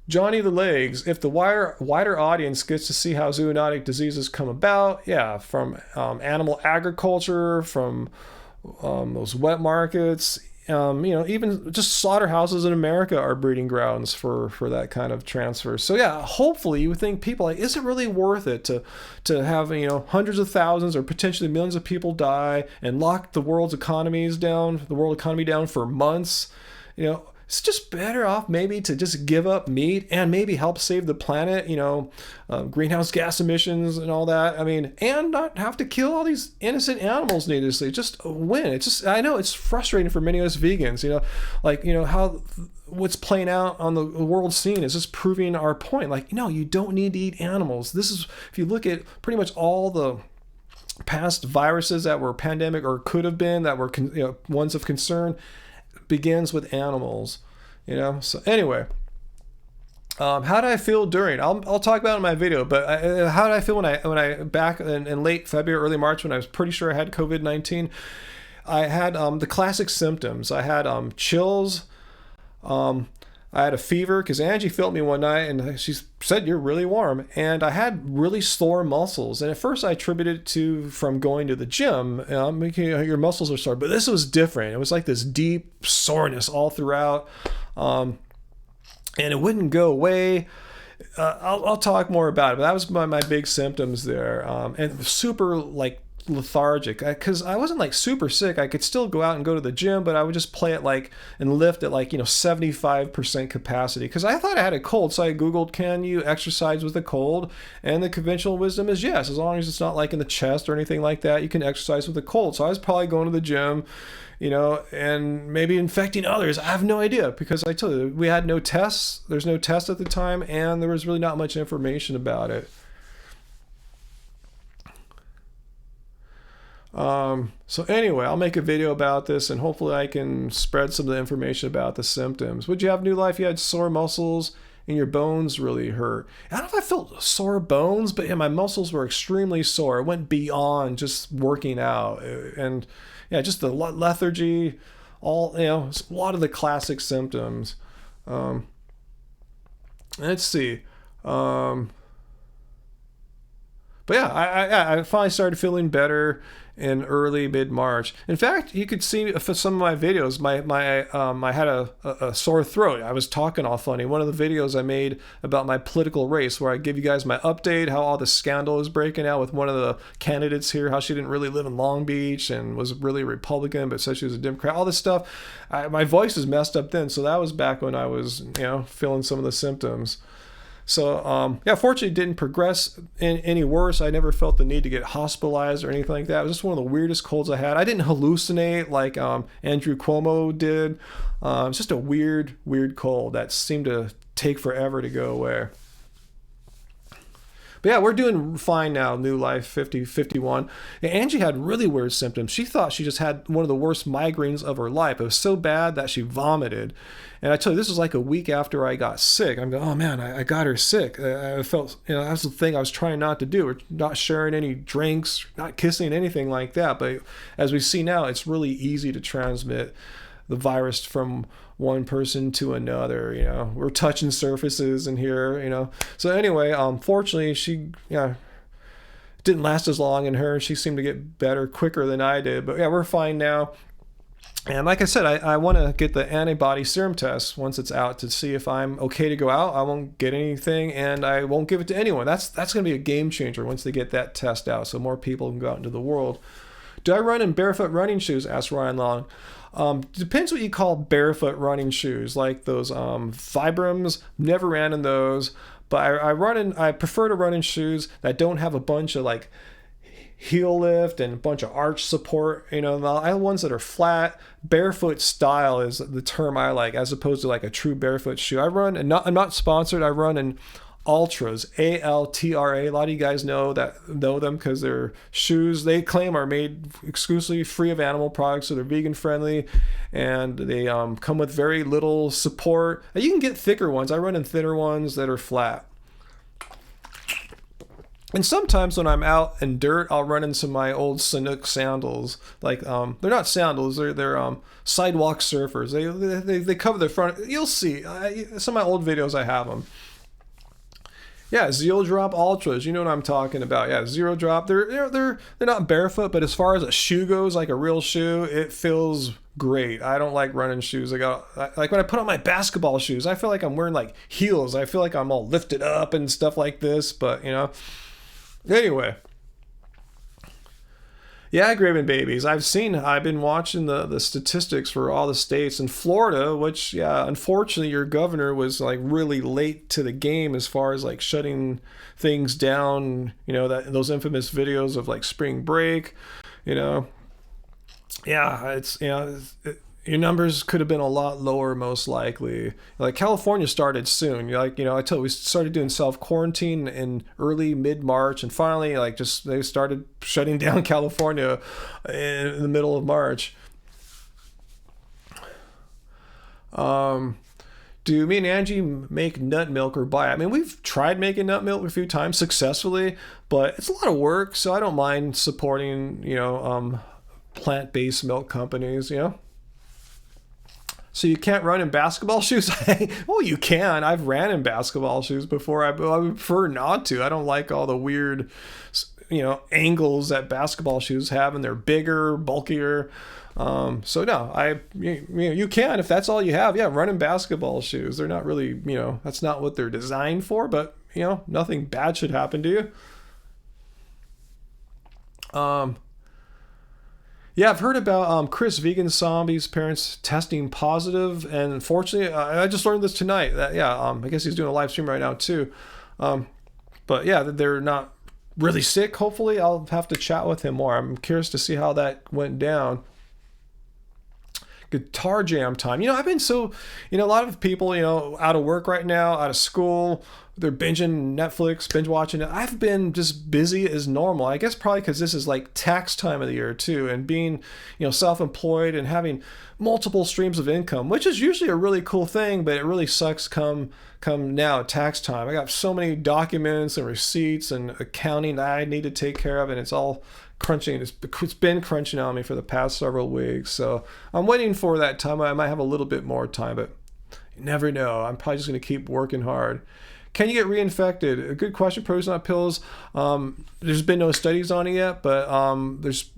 Johnny the Legs, if the wider audience gets to see how zoonotic diseases come about, yeah, from animal agriculture, from those wet markets, even just slaughterhouses in America are breeding grounds for that kind of transfer. So yeah, hopefully you would think people like, is it really worth it to have hundreds of thousands or potentially millions of people die and lock the world economy down for months? It's just better off maybe to just give up meat and maybe help save the planet, greenhouse gas emissions and all that. I mean, and not have to kill all these innocent animals needlessly. Just win. I know it's frustrating for many of us vegans, how what's playing out on the world scene is just proving our point. Like, no, you don't need to eat animals. This is, if you look at pretty much all the past viruses that were pandemic or could have been that were ones of concern, begins with animals, So anyway, how did I feel during? I'll talk about it in my video. But how did I feel when I back in late February, early March, when I was pretty sure I had COVID-19? I had the classic symptoms. I had chills. I had a fever because Angie felt me one night and she said, "You're really warm." And I had really sore muscles. And at first I attributed it from going to the gym. Your muscles are sore. But this was different. It was like this deep soreness all throughout. And it wouldn't go away. I'll talk more about it. But that was my big symptoms there. And super just lethargic because I wasn't like super sick. I could still go out and go to the gym, but I would just play it like and lift at like 75% capacity because I thought I had a cold. So I googled, can you exercise with a cold? And the conventional wisdom is yes, as long as it's not like in the chest or anything like that, you can exercise with a cold. So I was probably going to the gym, and maybe infecting others. I have no idea because I told you we had no tests. There's no test at the time, and there was really not much information about it. So anyway, I'll make a video about this and hopefully I can spread some of the information about the symptoms. Would you have new life? You had sore muscles and your bones really hurt. I don't know if I felt sore bones, but yeah, my muscles were extremely sore. It went beyond just working out. And yeah, just the lethargy, a lot of the classic symptoms. Let's see. But yeah, I finally started feeling better in early mid-March. In fact, you could see for some of my videos, I had a sore throat. I was talking all funny. One of the videos I made about my political race, where I give you guys my update, how all the scandal is breaking out with one of the candidates here, how she didn't really live in Long Beach and was really a Republican, but said she was a Democrat. All this stuff. My voice was messed up then, so that was back when I was, feeling some of the symptoms. So, fortunately it didn't progress any worse. I never felt the need to get hospitalized or anything like that. It was just one of the weirdest colds I had. I didn't hallucinate like Andrew Cuomo did. It was just a weird cold that seemed to take forever to go away. But yeah, we're doing fine now. New life 51. And Angie had really weird symptoms. She thought she just had one of the worst migraines of her life. It was so bad that she vomited. And I tell you, this was like a week after I got sick. I'm going, oh man, I got her sick. I felt, that was the thing I was trying not to do. We're not sharing any drinks, not kissing, anything like that. But as we see now, it's really easy to transmit the virus from one person to another. We're touching surfaces in here. So anyway, fortunately she didn't last as long in her. She seemed to get better quicker than I did. But yeah, we're fine now. And like I said, I want to get the antibody serum test once it's out to see if I'm okay to go out. I won't get anything, and I won't give it to anyone. That's going to be a game changer once they get that test out, so more people can go out into the world. Do I run in barefoot running shoes? Asked Ryan Long. Depends what you call barefoot running shoes, like those Vibrams. Never ran in those, but I prefer to run in shoes that don't have a bunch of like heel lift and a bunch of arch support. I have ones that are flat. Barefoot style is the term I like, as opposed to like a true barefoot shoe. I'm not sponsored. I run in Altras, Altra. A lot of you guys know them because they're shoes they claim are made exclusively free of animal products, so they're vegan friendly, and they come with very little support. You can get thicker ones. I run in thinner ones that are flat. And sometimes when I'm out in dirt, I'll run in some of my old Sanuk sandals. Like they're not sandals; they're sidewalk surfers. They cover the front. You'll see some of my old videos. I have them. Yeah, Zero Drop Ultras. You know what I'm talking about. Yeah, Zero Drop. They're not barefoot, but as far as a shoe goes, like a real shoe, it feels great. I don't like running shoes. Like when I put on my basketball shoes, I feel like I'm wearing like heels. I feel like I'm all lifted up and stuff like this. But anyway. Yeah, Graven Babies. I've been watching the statistics for all the states. In Florida, which, unfortunately your governor was like really late to the game as far as like shutting things down, those infamous videos of like spring break, Yeah, it's, your numbers could have been a lot lower, most likely. Like California started soon. I told you, we started doing self-quarantine in early mid-March, and finally, they started shutting down California in the middle of March. Do me and Angie make nut milk or buy it? I mean, we've tried making nut milk a few times successfully, but it's a lot of work, so I don't mind supporting, plant-based milk companies, So you can't run in basketball shoes? Well, you can. I've ran in basketball shoes before. I would prefer not to. I don't like all the weird, angles that basketball shoes have, and they're bigger, bulkier. So no, you can if that's all you have. Yeah, run in basketball shoes. They're not really, that's not what they're designed for. But nothing bad should happen to you. Yeah, I've heard about Chris Vegan Zombie's parents testing positive, and unfortunately, I just learned this tonight. That yeah, I guess he's doing a live stream right now too. Um, but yeah, they're not really sick. Hopefully, I'll have to chat with him more. I'm curious to see how that went down. Guitar jam time. I've been so, a lot of people, out of work right now, out of school, they're binging Netflix, binge watching it. I've been just busy as normal. I guess probably because this is like tax time of the year too, and being, self-employed and having multiple streams of income, which is usually a really cool thing, but it really sucks come now tax time. I got so many documents and receipts and accounting that I need to take care of, and it's all crunching. It's been crunching on me for the past several weeks, so I'm waiting for that time. I might have a little bit more time, but you never know. I'm probably just going to keep working hard. Can you get reinfected? A good question. Pros not pills. There's been no studies on it yet, but there's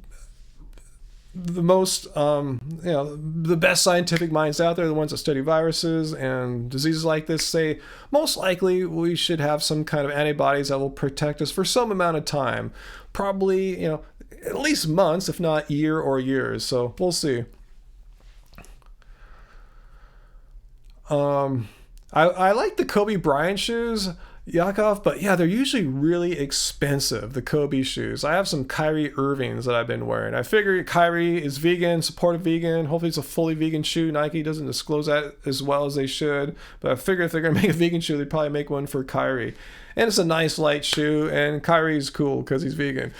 the most, the best scientific minds out there, the ones that study viruses and diseases like this, say most likely we should have some kind of antibodies that will protect us for some amount of time. Probably, at least months, if not year or years. So we'll see. I like the Kobe Bryant shoes, Yakov, but yeah, they're usually really expensive, the Kobe shoes. I have some Kyrie Irvings that I've been wearing. I figure Kyrie is vegan, supportive vegan. Hopefully it's a fully vegan shoe. Nike doesn't disclose that as well as they should, but I figure if they're going to make a vegan shoe, they'd probably make one for Kyrie. And it's a nice light shoe, and Kyrie's cool because he's vegan.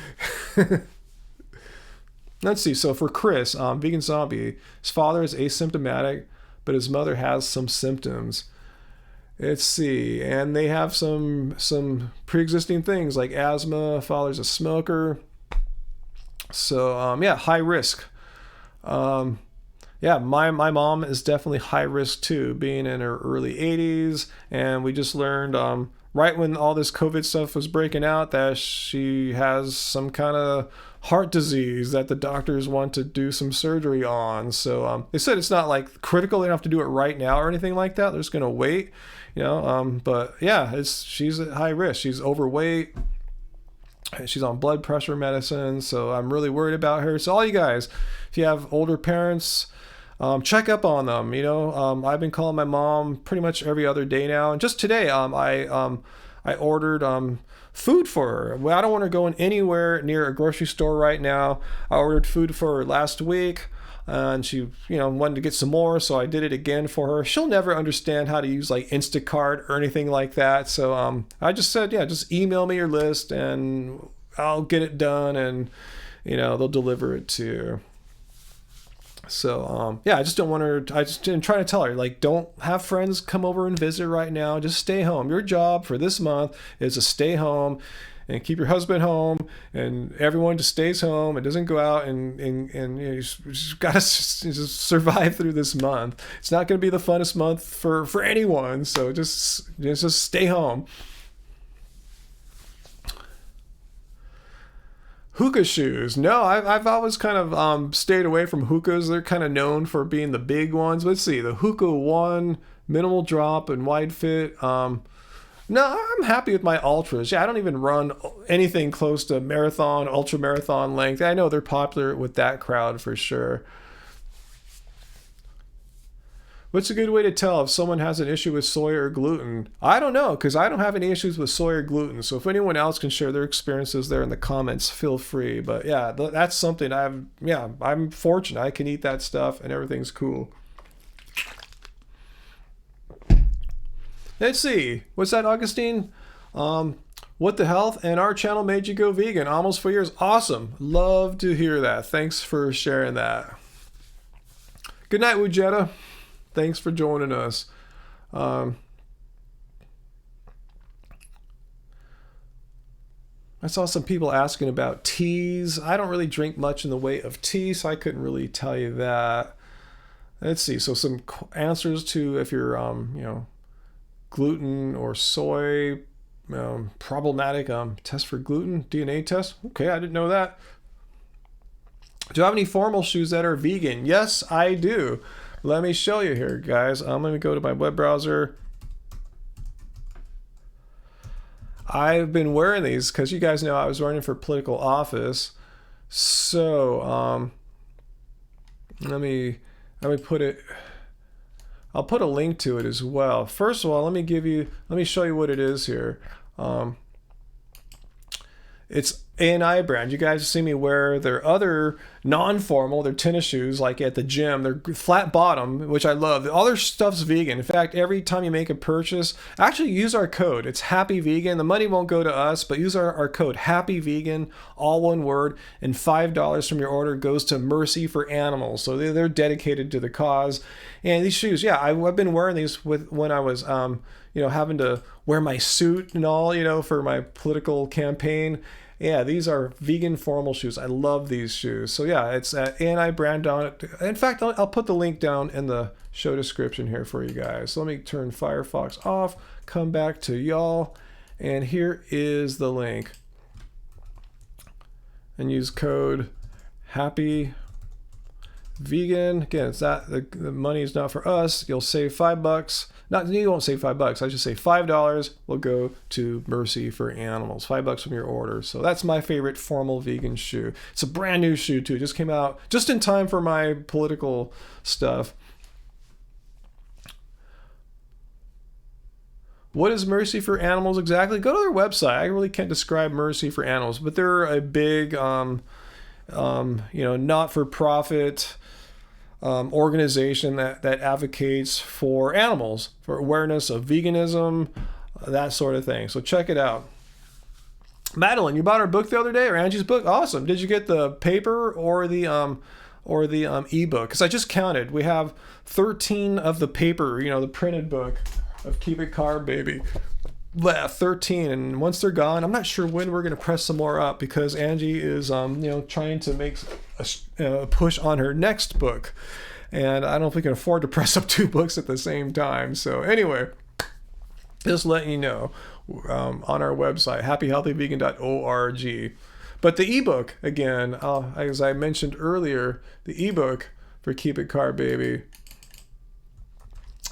Let's see. So for Chris, Vegan Zombie, his father is asymptomatic, but his mother has some symptoms. Let's see, and they have some pre-existing things like asthma. Father's a smoker, so yeah, high risk. Yeah, my mom is definitely high risk too, being in her early 80s, and we just learned right when all this COVID stuff was breaking out that she has some kind of heart disease that the doctors want to do some surgery on. So they said it's not like critical; they don't have to do it right now or anything like that. They're just gonna wait. But yeah, she's at high risk. She's overweight. She's on blood pressure medicine, so I'm really worried about her. So all you guys, if you have older parents, check up on them. I've been calling my mom pretty much every other day now, and just today, I ordered food for her. Well, I don't want her going anywhere near a grocery store right now. I ordered food for her last week. And she, wanted to get some more, so I did it again for her. She'll never understand how to use like Instacart or anything like that. So I just said, yeah, just email me your list and I'll get it done, and they'll deliver it to you. So yeah, I just don't want her. I just didn't try to tell her, like, don't have friends come over and visit right now. Just stay home. Your job for this month is to stay home and keep your husband home, and everyone just stays home and doesn't go out, and you just got to just survive through this month. It's not going to be the funnest month for anyone, so just stay home. Hookah shoes. No, I've always kind of stayed away from hookahs. They're kind of known for being the big ones. Let's see, the Hookah One, minimal drop and wide fit. No, I'm happy with my ultras. Yeah, I don't even run anything close to marathon, ultra marathon length. I know they're popular with that crowd for sure. What's a good way to tell if someone has an issue with soy or gluten? I don't know, because I don't have any issues with soy or gluten. So if anyone else can share their experiences there in the comments, feel free. But yeah, that's something I'm fortunate. I can eat that stuff and everything's cool. Let's see. What's that, Augustine? What the health? And our channel made you go vegan almost 4 years. Awesome. Love to hear that. Thanks for sharing that. Good night, Wujetta. Thanks for joining us. I saw some people asking about teas. I don't really drink much in the way of tea, so I couldn't really tell you that. Let's see. So some answers to if you're, gluten or soy problematic. Test for gluten, DNA test. Okay, I didn't know that. Do you have any formal shoes that are vegan? Yes, I do. Let me show you here, guys. I'm going to go to my web browser. I've been wearing these because you guys know I was running for political office. So Let me put it. I'll put a link to it as well. First of all, let me show you what it is here. It's A&I brand. You guys see me wear their other non-formal, their tennis shoes, like at the gym. They're flat bottom, which I love. All their stuff's vegan. In fact, every time you make a purchase, actually use our code. It's Happy Vegan. The money won't go to us, but use our code Happy Vegan, all one word, and $5 from your order goes to Mercy for Animals. So they're dedicated to the cause. And these shoes, yeah, I've been wearing these when I was having to wear my suit and all, for my political campaign. Yeah, these are vegan formal shoes. I love these shoes. So yeah, it's at A&I brand on it. In fact, I'll put the link down in the show description here for you guys. So let me turn Firefox off, come back to y'all, and here is the link. And use code Happy Vegan. Again, it's not the money is not for us. You'll save $5. You won't save $5. I just say $5 will go to Mercy for Animals. $5 from your order. So that's my favorite formal vegan shoe. It's a brand new shoe too. It just came out just in time for my political stuff. What is Mercy for Animals exactly? Go to their website. I really can't describe Mercy for Animals, but they're a big, not-for-profit organization that advocates for animals, for awareness of veganism, that sort of thing. So check it out. Madeline, you bought our book the other day, or Angie's book? Awesome. Did you get the paper or the ebook? Because I just counted. We have 13 of the paper, the printed book of Keep It Carb Baby. 13, and once they're gone, I'm not sure when we're going to press some more up, because Angie is trying to make a push on her next book, and I don't know if we can afford to press up 2 books at the same time. So anyway, just letting you know, on our website happyhealthyvegan.org. But the ebook, again, as I mentioned earlier, the ebook for Keep It Carb Baby.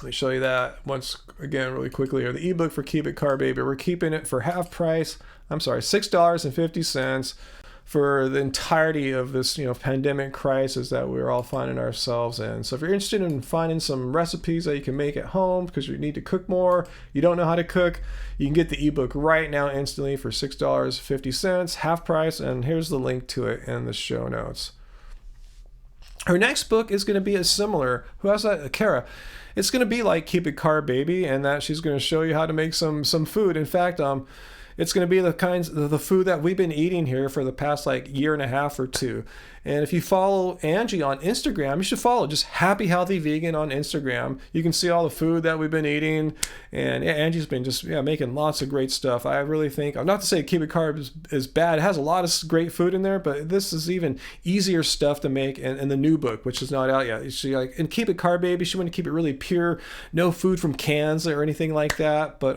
Let me show you that once again really quickly here. The ebook for Keep It Carb Baby, we're keeping it for half price. $6.50 for the entirety of this pandemic crisis that we're all finding ourselves in. So if you're interested in finding some recipes that you can make at home because you need to cook more, you don't know how to cook, you can get the ebook right now instantly for $6.50, half price, and here's the link to it in the show notes. Her next book is going to be a similar. Who has that? Kara. It's going to be like Keep It Carb Baby, and that she's going to show you how to make some food. In fact, it's going to be the food that we've been eating here for the past year and a half or 2. And if you follow Angie on Instagram, you should follow just Happy Healthy Vegan on Instagram. You can see all the food that we've been eating, and Angie's been just making lots of great stuff. I really think, not to say Keep It Carb is bad. It has a lot of great food in there, but this is even easier stuff to make in the new book, which is not out yet. She and Keep It Carb Baby, she wanted to keep it really pure, no food from cans or anything like that. But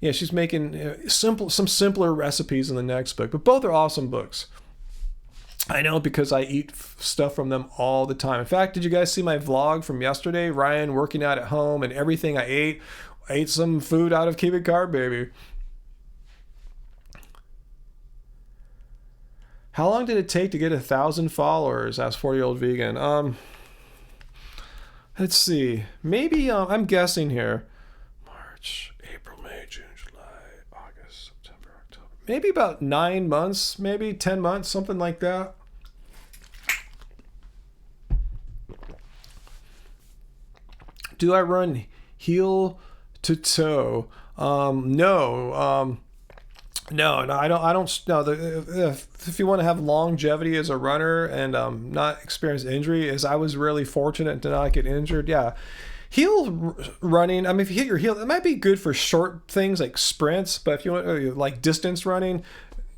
she's making some simpler recipes in the next book. But both are awesome books. I know, because I eat stuff from them all the time. In fact, did you guys see my vlog from yesterday? Ryan working out at home, and everything I ate some food out of Keep It Carb Baby. How long did it take to get 1,000 followers? Asked 40-year-old vegan. Let's see. Maybe I'm guessing here. March, April, May, June, July, August, September, October. Maybe about 9 months, maybe 10 months, something like that. Do I run heel to toe? No. No, I don't. No, if you want to have longevity as a runner and not experience injury, as I was really fortunate to not get injured. Yeah, heel running. I mean, if you hit your heel, it might be good for short things like sprints. But if you want like distance running,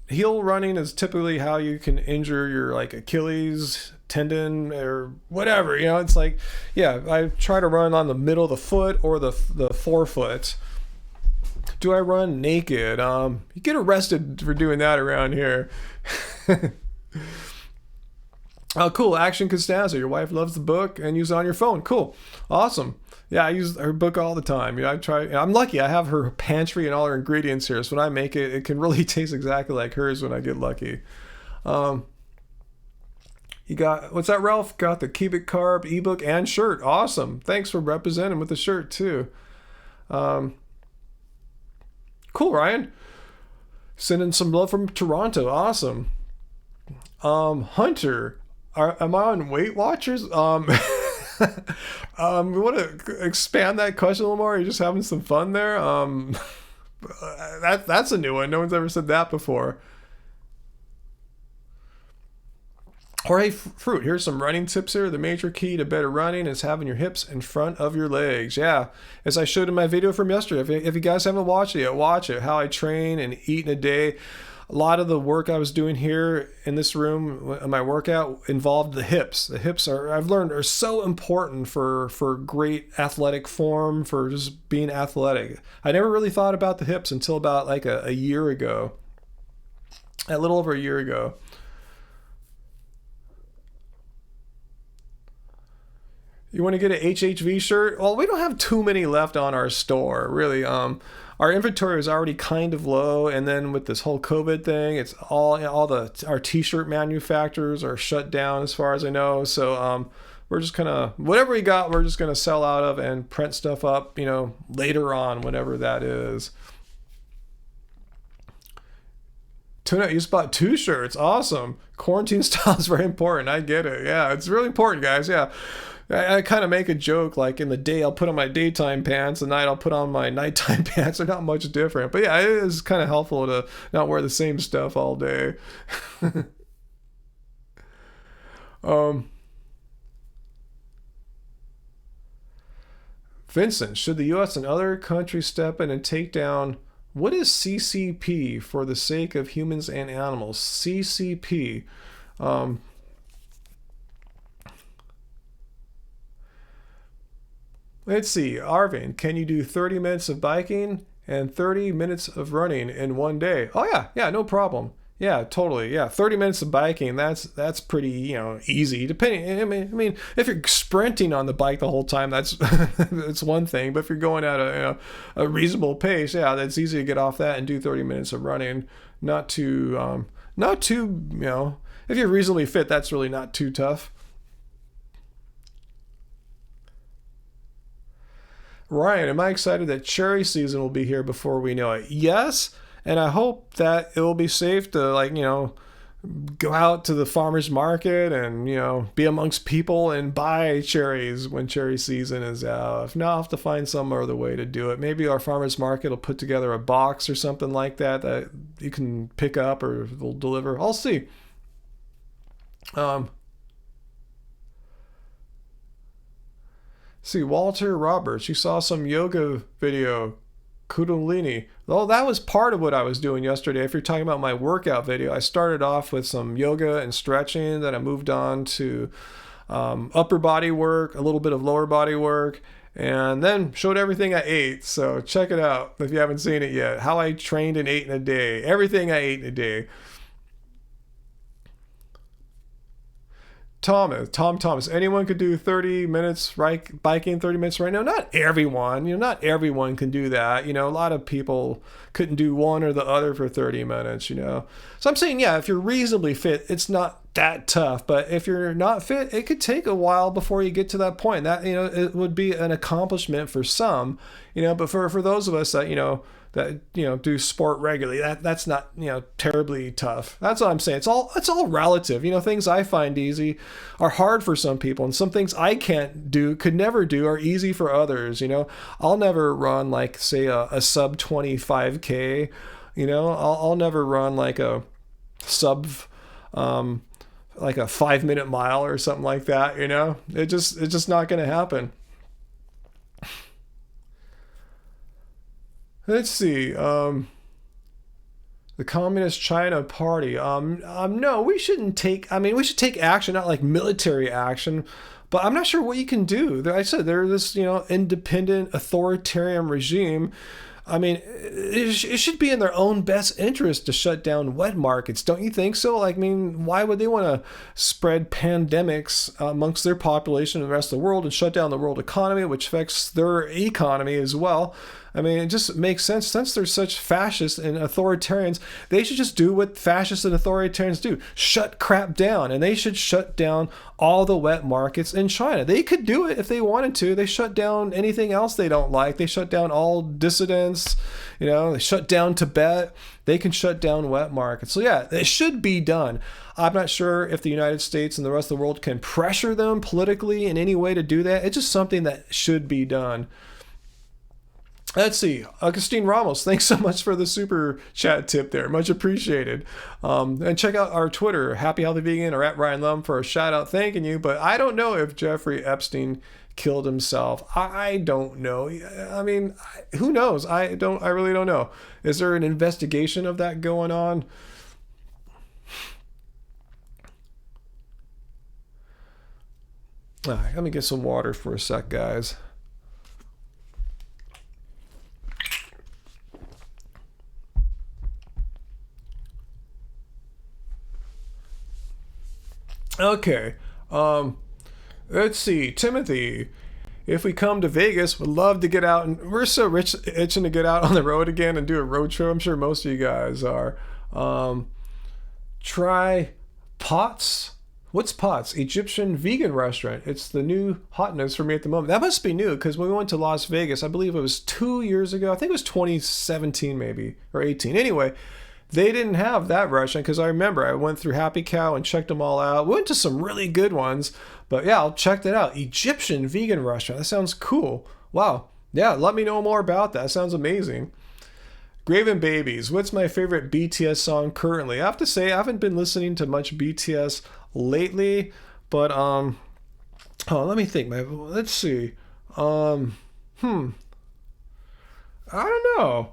heel running is typically how you can injure your Achilles tendon or whatever. It's I try to run on the middle of the foot or the forefoot. Do I run naked? You get arrested for doing that around here. Oh, cool. Action Costanza. Your wife loves the book and use it on your phone. Cool. Awesome. Yeah, I use her book all the time. I'm lucky. I have her pantry and all her ingredients here. So when I make it, it can really taste exactly like hers when I get lucky. You got, what's that, Ralph? Got the Cubic Carb ebook and shirt. Awesome. Thanks for representing with the shirt too. Cool, Ryan. Sending some love from Toronto. Awesome. Hunter, am I on Weight Watchers? We want to expand that question a little more. Are you just having some fun there? That's a new one. No one's ever said that before. Jorge Fruit, here's some running tips here. The major key to better running is having your hips in front of your legs. Yeah, as I showed in my video from yesterday. If you guys haven't watched it yet, watch it. How I train and eat in a day. A lot of the work I was doing here in this room, my workout, involved the hips. The hips are, I've learned, are so important for great athletic form, for just being athletic. I never really thought about the hips until about like a year ago. A little over a year ago. You want to get an HHV shirt? Well, we don't have too many left on our store, really. Our inventory is already kind of low, and then with this whole COVID thing, it's our t-shirt manufacturers are shut down as far as I know. So we're just kind of, whatever we got, we're just going to sell out of and print stuff up, later on, whenever that is. Tuna, you just bought 2 shirts. Awesome. Quarantine style is very important. I get it. Yeah, it's really important, guys. Yeah. I kind of make a joke, like in the day I'll put on my daytime pants, at night I'll put on my nighttime pants. They're not much different. But yeah, it is kind of helpful to not wear the same stuff all day. Vincent, should the U.S. and other countries step in and take down, what is CCP for the sake of humans and animals? CCP. Let's see, Arvin, can you do 30 minutes of biking and 30 minutes of running in one day? Oh yeah, no problem. Yeah, totally. Yeah, 30 minutes of biking, that's pretty, easy. Depending, I mean, if you're sprinting on the bike the whole time, that's that's one thing. But if you're going at a reasonable pace, yeah, that's easy to get off that and do 30 minutes of running. Not too, if you're reasonably fit, that's really not too tough. Ryan, am I excited that cherry season will be here before we know it? Yes, and I hope that it will be safe to go out to the farmer's market and be amongst people and buy cherries when cherry season is out. If not, I'll have to find some other way to do it. Maybe our farmer's market will put together a box or something like that you can pick up or they'll deliver. I'll see. See, Walter Roberts, you saw some yoga video, Kundalini. Oh, that was part of what I was doing yesterday. If you're talking about my workout video, I started off with some yoga and stretching, then I moved on to upper body work, a little bit of lower body work, and then showed everything I ate. So check it out if you haven't seen it yet. How I trained and ate in a day. Everything I ate in a day. Tom Thomas, anyone could do 30 minutes biking 30 minutes right now. Not everyone, not everyone can do that. A lot of people couldn't do one or the other for 30 minutes, So I'm saying, yeah, if you're reasonably fit, it's not that tough. But if you're not fit, it could take a while before you get to that point. That, it would be an accomplishment for some, but for those of us that, do sport regularly, that's not terribly tough. That's what I'm saying. It's all relative. Things I find easy are hard for some people, and some things I could never do are easy for others. I'll never run say a sub 25K. I'll never run like a sub like a 5-minute mile or something like that. It's just not going to happen. Let's see. The Communist China Party. No, we shouldn't take. We should take action, not like military action, but I'm not sure what you can do. I said they're this, independent authoritarian regime. It should be in their own best interest to shut down wet markets. Don't you think so? Why would they want to spread pandemics amongst their population and the rest of the world and shut down the world economy, which affects their economy as well? I mean, it just makes sense. Since they're such fascists and authoritarians, they should just do what fascists and authoritarians do: shut crap down. And they should shut down all the wet markets in China. They could do it if they wanted to. They shut down anything else they don't like. They shut down all dissidents. They shut down Tibet. They can shut down wet markets. So yeah, it should be done. I'm not sure if the United States and the rest of the world can pressure them politically in any way to do that. It's just something that should be done. Let's see. Augustine Ramos, thanks so much for the super chat tip there. Much appreciated. And check out our Twitter, Happy Healthy Vegan, or at Ryan Lum, for a shout out thanking you. But I don't know if Jeffrey Epstein killed himself. I don't know. I mean, who knows? I really don't know. Is there an investigation of that going on? Let me get some water for a sec, guys. Okay. Let's see. Timothy, if we come to Vegas, would love to get out, and we're so itching to get out on the road again and do a road trip. I'm sure most of you guys are. Try Pots. What's Pots? Egyptian vegan restaurant. It's the new hotness for me at the moment. That must be new, because when we went to Las Vegas, I believe it was 2 years ago. I think it was 2017 maybe, or 18. Anyway, they didn't have that restaurant, because I remember I went through Happy Cow and checked them all out. We went to some really good ones, but yeah, I'll check that out. Egyptian vegan restaurant. That sounds cool. Wow. Yeah, let me know more about that. Sounds amazing. Graven Babies. What's my favorite BTS song currently? I have to say, I haven't been listening to much BTS lately, but let me think. Let's see. I don't know.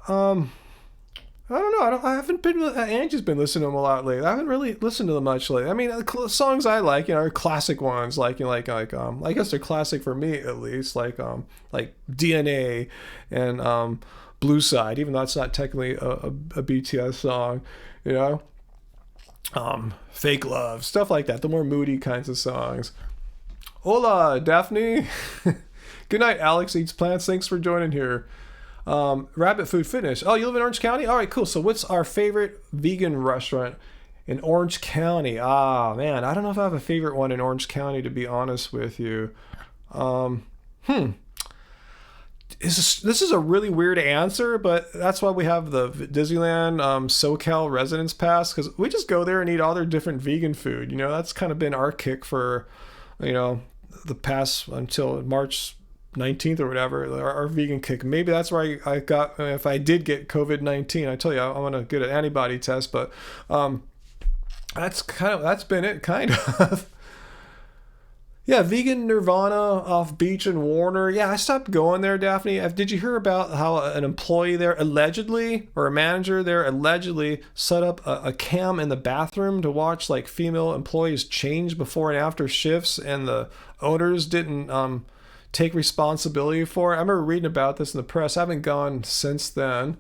I don't know. I haven't been. Angie's been listening to them a lot lately. I haven't really listened to them much lately. I mean, the songs I like, are classic ones. Like I guess they're classic for me at least. Like DNA and Blue Side, even though it's not technically a BTS song. Fake Love, stuff like that. The more moody kinds of songs. Hola, Daphne. Good night, Alex Eats Plants. Thanks for joining here. Rabbit Food Fitness. Oh, you live in Orange County? All right, cool. So what's our favorite vegan restaurant in Orange County? Ah, man, I don't know if I have a favorite one in Orange County, to be honest with you. This is a really weird answer, but that's why we have the Disneyland SoCal Residence Pass, because we just go there and eat all their different vegan food. That's kind of been our kick for, the past until March 19th or whatever, our vegan kick. Maybe that's where I got, if I did get COVID-19, I tell you, I'm gonna get an antibody test, but that's been it, kind of. Yeah, Vegan Nirvana off Beach and Warner. Yeah, I stopped going there, Daphne. Did you hear about how an employee there allegedly, or a manager there allegedly, set up a cam in the bathroom to watch like female employees change before and after shifts, and the owners didn't take responsibility for it? I remember reading about this in the press. I haven't gone since then.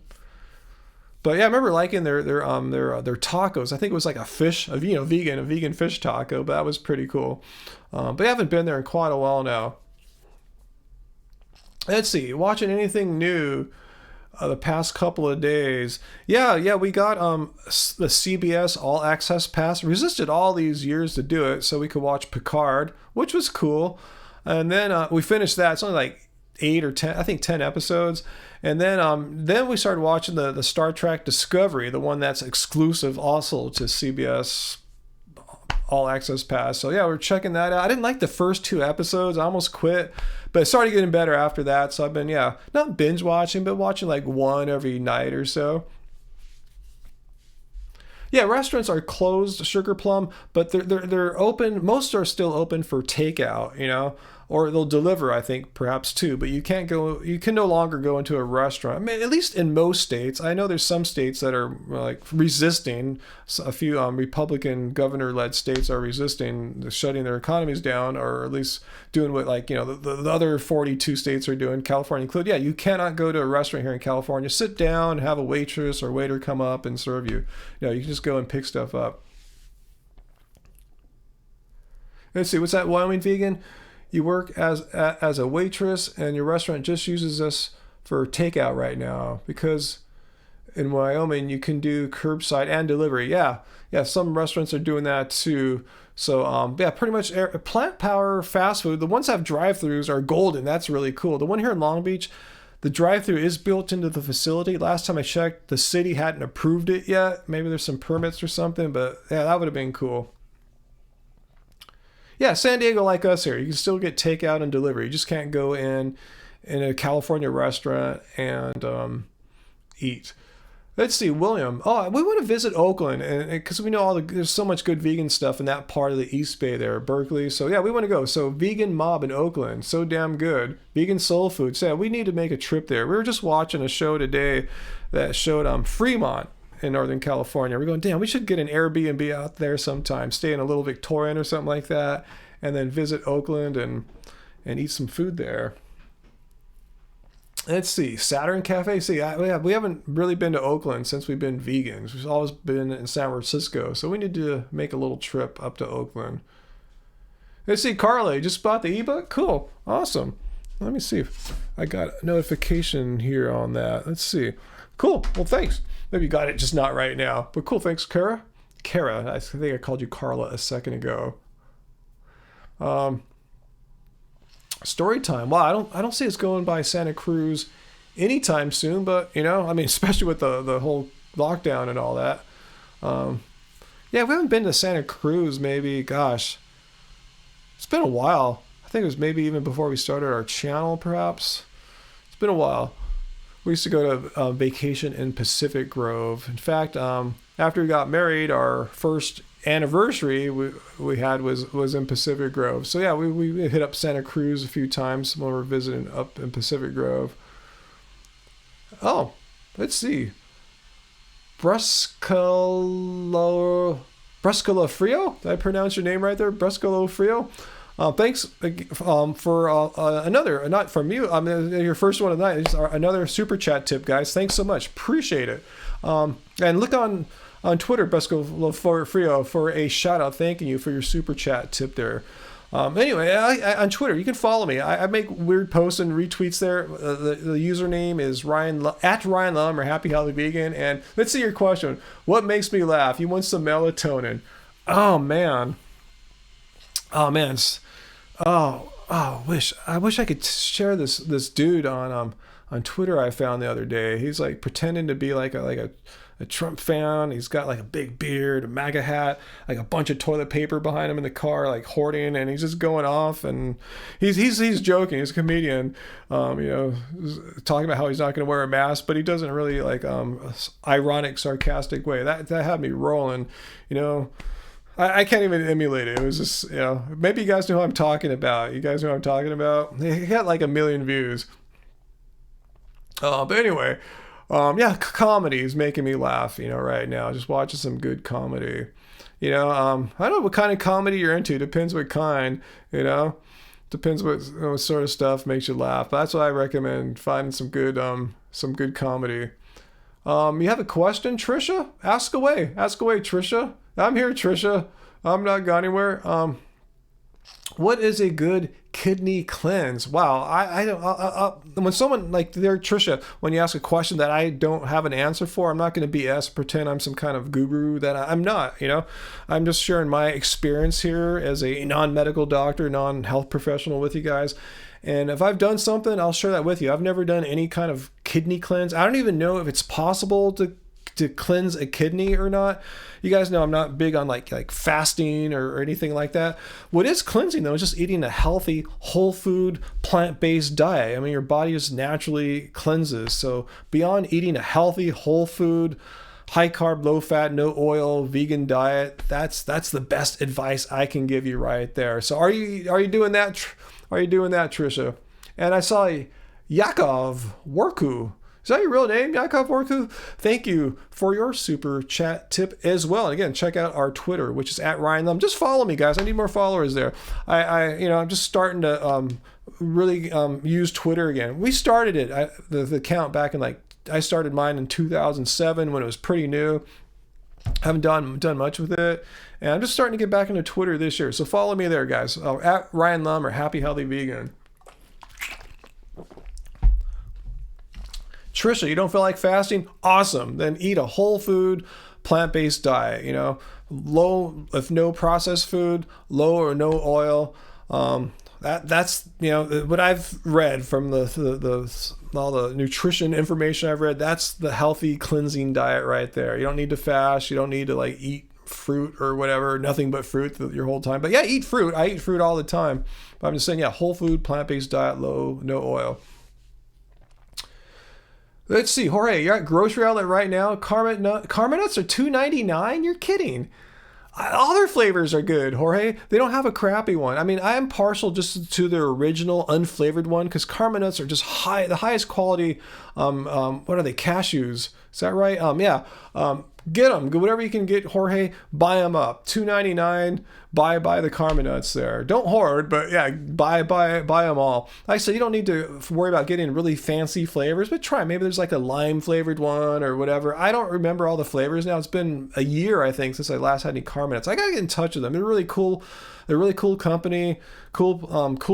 But yeah, I remember liking their tacos. I think it was like a vegan fish taco, but that was pretty cool. But I haven't been there in quite a while now. Let's see, watching anything new the past couple of days. Yeah, we got the CBS All Access Pass. Resisted all these years to do it so we could watch Picard, which was cool. And then we finished that. It's only like 8 or 10, I think 10 episodes. And then we started watching the Star Trek Discovery, the one that's exclusive also to CBS All Access Pass. So yeah, we're checking that out. I didn't like the first 2 episodes. I almost quit, but it started getting better after that. So I've been, not binge watching, but watching like one every night or so. Yeah, restaurants are closed, Sugar Plum, but they're open. Most are still open for takeout, or they'll deliver, I think, perhaps too. But you can no longer go into a restaurant. I mean, at least in most states. I know there's some states that are like resisting. A few Republican governor-led states are resisting shutting their economies down, or at least doing what the other 42 states are doing, California included. Yeah, you cannot go to a restaurant here in California, sit down, have a waitress or waiter come up and serve you. You can just go and pick stuff up. Let's see, what's that, Wyoming Vegan? You work as a waitress, and your restaurant just uses us for takeout right now, because in Wyoming you can do curbside and delivery. Yeah, some restaurants are doing that too. So yeah, pretty much Plant Power fast food, the ones that have drive-throughs are golden. That's really cool. The one here in Long Beach, the drive-through is built into the facility. Last time I checked, the city hadn't approved it yet. Maybe there's some permits or something, but yeah, that would have been cool. Yeah, San Diego like us here. You can still get takeout and delivery. You just can't go in a California restaurant and eat. Let's see, William. Oh, we want to visit Oakland, and because we know there's so much good vegan stuff in that part of the East Bay there, Berkeley. So yeah, we want to go. So Vegan Mob in Oakland, so damn good. Vegan soul food. So yeah, we need to make a trip there. We were just watching a show today that showed Fremont in Northern California. We're going, damn, we should get an Airbnb out there sometime, stay in a little Victorian or something like that, and then visit Oakland and eat some food there. Let's see, Saturn Cafe. See, we haven't really been to Oakland since we've been vegans. We've always been in San Francisco, so we need to make a little trip up to Oakland. Let's see, Carla, you just bought the ebook? Cool, awesome. Let me see if I got a notification here on that. Let's see. Cool, well, thanks. Maybe you got it, just not right now. But cool, thanks, Kara. I think I called you Carla a second ago. Story time. Wow, I don't see us going by Santa Cruz anytime soon, but I mean, especially with the whole lockdown and all that. Yeah, we haven't been to Santa Cruz maybe, gosh, it's been a while. I think it was maybe even before we started our channel, perhaps. It's been a while. We used to go to vacation in Pacific Grove. In fact, after we got married, our first anniversary we had was in Pacific Grove. So yeah, we hit up Santa Cruz a few times when we were visiting up in Pacific Grove. Oh, let's see. Bruscolo-Frio? Did I pronounce your name right there? Bruscolo-Frio? Thanks for another, not from you, your first one of the night. Another super chat tip, guys. Thanks so much. Appreciate it. And look on Twitter, Bruscolo-Frio, for a shout out thanking you for your super chat tip there. Anyway, on Twitter, you can follow me. I make weird posts and retweets there. The username is at Ryan Lum or Happy Healthy Vegan. And let's see your question. What makes me laugh? You want some melatonin? Oh man. I wish I could share this dude on Twitter I found the other day. He's like pretending to be like a Trump fan. He's got like a big beard, a MAGA hat, like a bunch of toilet paper behind him in the car, like hoarding, and he's just going off. And he's joking. He's a comedian, talking about how he's not going to wear a mask, but he doesn't really like ironic, sarcastic way. That had me rolling, I can't even emulate it. It was just, maybe you guys know who I'm talking about. You guys know who I'm talking about? He got like 1 million views. But anyway, comedy is making me laugh, right now. Just watching some good comedy. I don't know what kind of comedy you're into. Depends what kind, Depends what sort of stuff makes you laugh. But that's what I recommend, finding some good comedy. You have a question, Trisha? Ask away, Trisha. I'm here, Trisha. I'm not going anywhere. What is a good kidney cleanse? Wow, I don't. When someone like there, Trisha, when you ask a question that I don't have an answer for, I'm not going to BS, pretend I'm some kind of guru that I'm not. I'm just sharing my experience here as a non-medical doctor, non-health professional with you guys. And if I've done something, I'll share that with you. I've never done any kind of kidney cleanse. I don't even know if it's possible to cleanse a kidney or not. You guys know I'm not big on like fasting or anything like that. What is cleansing though is just eating a healthy, whole food, plant-based diet. I mean, your body just naturally cleanses. So beyond eating a healthy, whole food, high carb, low fat, no oil, vegan diet, that's the best advice I can give you right there. So are you doing that? Are you doing that, Trisha? And I saw Yakov Worku. Is that your real name, Yakov Worku? Thank you for your super chat tip as well. And again, check out our Twitter, which is at Ryan Lum. Just follow me, guys. I need more followers there. I'm just starting to really use Twitter again. We started it, the account back in I started mine in 2007 when it was pretty new. Haven't done much with it, and I'm just starting to get back into Twitter this year. So follow me there, guys. At Ryan Lum or Happy Healthy Vegan. Trisha, you don't feel like fasting? Awesome. Then eat a whole food, plant-based diet, low, if no processed food, low or no oil. That's what I've read from the all the nutrition information I've read. That's the healthy cleansing diet right there. You don't need to fast. You don't need to like eat fruit or whatever, nothing but fruit your whole time. But yeah, eat fruit. I eat fruit all the time. But I'm just saying, yeah, whole food, plant-based diet, low, no oil. Let's see, Jorge, you're at grocery outlet right now. Karma nuts are $2.99. You're kidding. All their flavors are good, Jorge. They don't have a crappy one. I mean, I am partial just to their original unflavored one because Karma nuts are just the highest quality. What are they? Cashews. Is that right? Yeah. Get them. Whatever you can get, Jorge. Buy them up. $2.99. Buy the Karma nuts there. Don't hoard, but yeah, buy them all. Like I said, you don't need to worry about getting really fancy flavors, but try. Maybe there's like a lime flavored one or whatever. I don't remember all the flavors now. It's been a year, I think, since I last had any Karma nuts. I gotta get in touch with them. They're really cool. They're a really cool company. Cool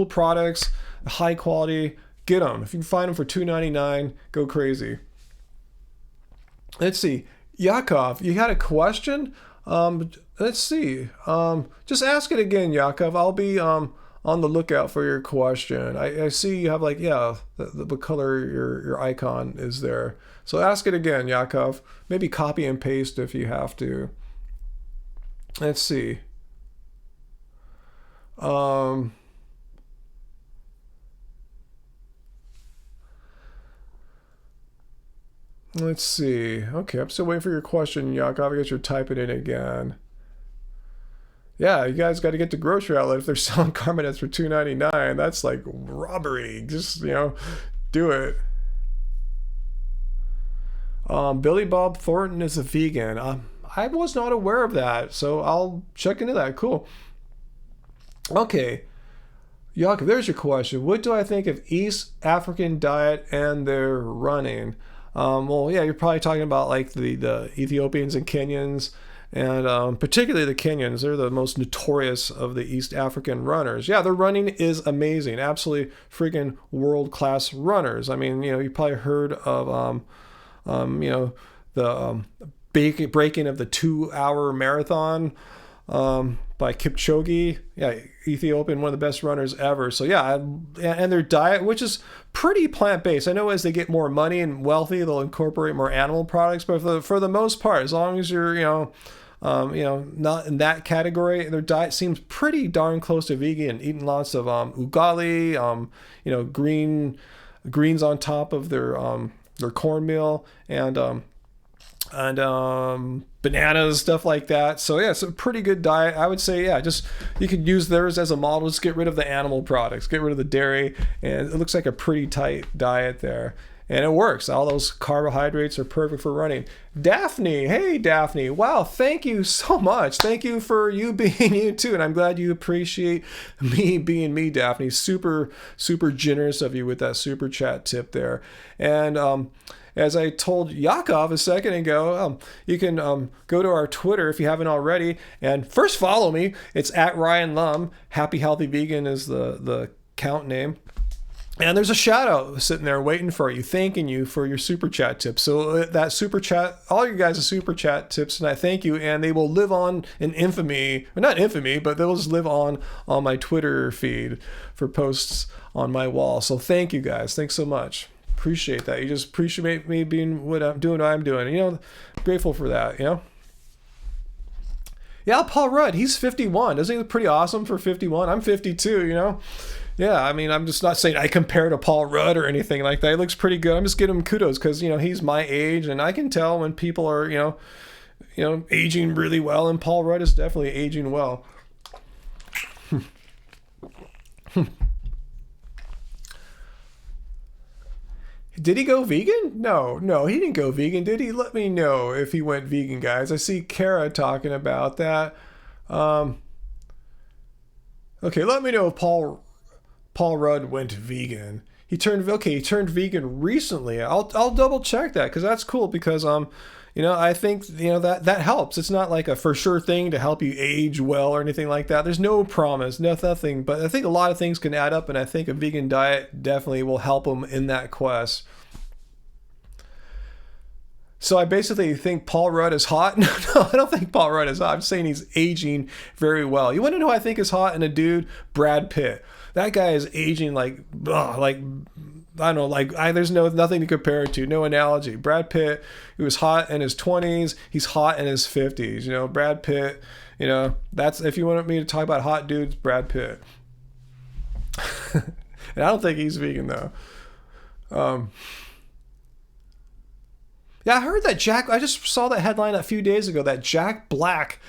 products. High quality. Get them. If you can find them for $2.99, go crazy. Let's see. Yakov, you had a question? Let's see. Just ask it again, Yakov. I'll be on the lookout for your question. I see you have like, yeah, the color your icon is there. So ask it again, Yakov. Maybe copy and paste if you have to. Let's see. Let's see. Okay, I'm still waiting for your question, Yakov. I guess you're typing it again. Yeah, you guys got to get to grocery outlet if they're selling Karma nuts for $2.99. That's like robbery. Just, do it. Billy Bob Thornton is a vegan. I was not aware of that, so I'll check into that. Cool. Okay. Yakov, there's your question. What do I think of East African diet and their running? Well, yeah, you're probably talking about like the Ethiopians and Kenyans, and particularly the Kenyans. They're the most notorious of the East African runners. Yeah, their running is amazing. Absolutely freaking world-class runners. I mean, you probably heard of, the breaking of the 2-hour marathon by Kipchoge. Yeah, Ethiopian, one of the best runners ever. So yeah, and their diet, which is pretty plant-based. I know as they get more money and wealthy, they'll incorporate more animal products, but for the most part, as long as you're not in that category, their diet seems pretty darn close to vegan. Eating lots of ugali, greens on top of their cornmeal, and bananas, stuff like that. So yeah, it's a pretty good diet. I would say, yeah, just you could use theirs as a model. Just get rid of the animal products, get rid of the dairy, and it looks like a pretty tight diet there. And it works. All those carbohydrates are perfect for running. Daphne, hey Daphne, wow, thank you so much. Thank you for you being you too. And I'm glad you appreciate me being me, Daphne. Super, super generous of you with that super chat tip there. And as I told Yakov a second ago, you can go to our Twitter if you haven't already. And first follow me. It's at Ryan Lum. Happy Healthy Vegan is the account name. And there's a shout out sitting there waiting for you, thanking you for your super chat tips. So that super chat, all you guys' super chat tips, and I thank you. And they will live on in infamy, or not infamy, but they'll just live on my Twitter feed for posts on my wall. So thank you guys. Thanks so much. Appreciate that. You just appreciate me being what I'm doing. Grateful for that, Yeah, Paul Rudd, he's 51. Doesn't he look pretty awesome for 51? I'm 52, Yeah, I mean, I'm just not saying I compare to Paul Rudd or anything like that. He looks pretty good. I'm just giving him kudos because, he's my age, and I can tell when people are, aging really well, and Paul Rudd is definitely aging well. Did he go vegan? No, he didn't go vegan. Did he? Let me know if he went vegan, guys. I see Kara talking about that. Okay, let me know if Paul Rudd went vegan. He turned vegan recently. I'll double check that because that's cool because I think that helps. It's not like a for sure thing to help you age well or anything like that. There's no promise, nothing. But I think a lot of things can add up, and I think a vegan diet definitely will help him in that quest. So I basically think Paul Rudd is hot. No, no, I don't think Paul Rudd is hot. I'm saying he's aging very well. You want to know who I think is hot in a dude? Brad Pitt. That guy is aging like I don't know, there's nothing to compare it to, no analogy. Brad Pitt, he was hot in his 20s, he's hot in his 50s. You know, Brad Pitt, you know, that's, if you want me to talk about hot dudes, Brad Pitt. And I don't think he's vegan though. Yeah, I heard that I just saw that headline a few days ago that Jack Black,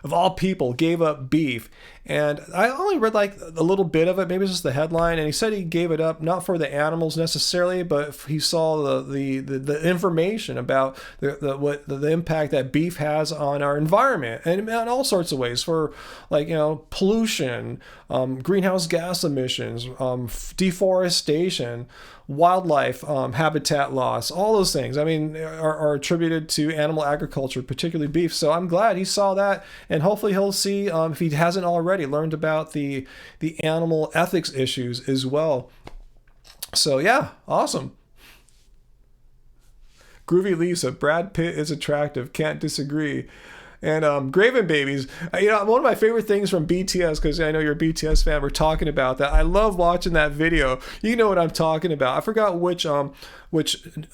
of all people, gave up beef. And I only read like a little bit of it, maybe it's just the headline, and he said he gave it up not for the animals necessarily, but he saw the information about the impact that beef has on our environment, and in all sorts of ways, for like, you know, pollution, greenhouse gas emissions, deforestation, wildlife habitat loss, all those things, I mean, are attributed to animal agriculture, particularly beef. So I'm glad he saw that, and hopefully he'll see, if he hasn't already, learned about the animal ethics issues as well. So yeah, awesome. Groovy Lisa, Brad Pitt is attractive, can't disagree. And Graven Babies, you know, one of my favorite things from BTS, because I know you're a BTS fan, we're talking about that. I love watching that video. You know what I'm talking about. I forgot which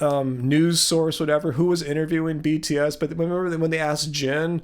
news source, whatever, who was interviewing BTS, but remember when they asked Jin,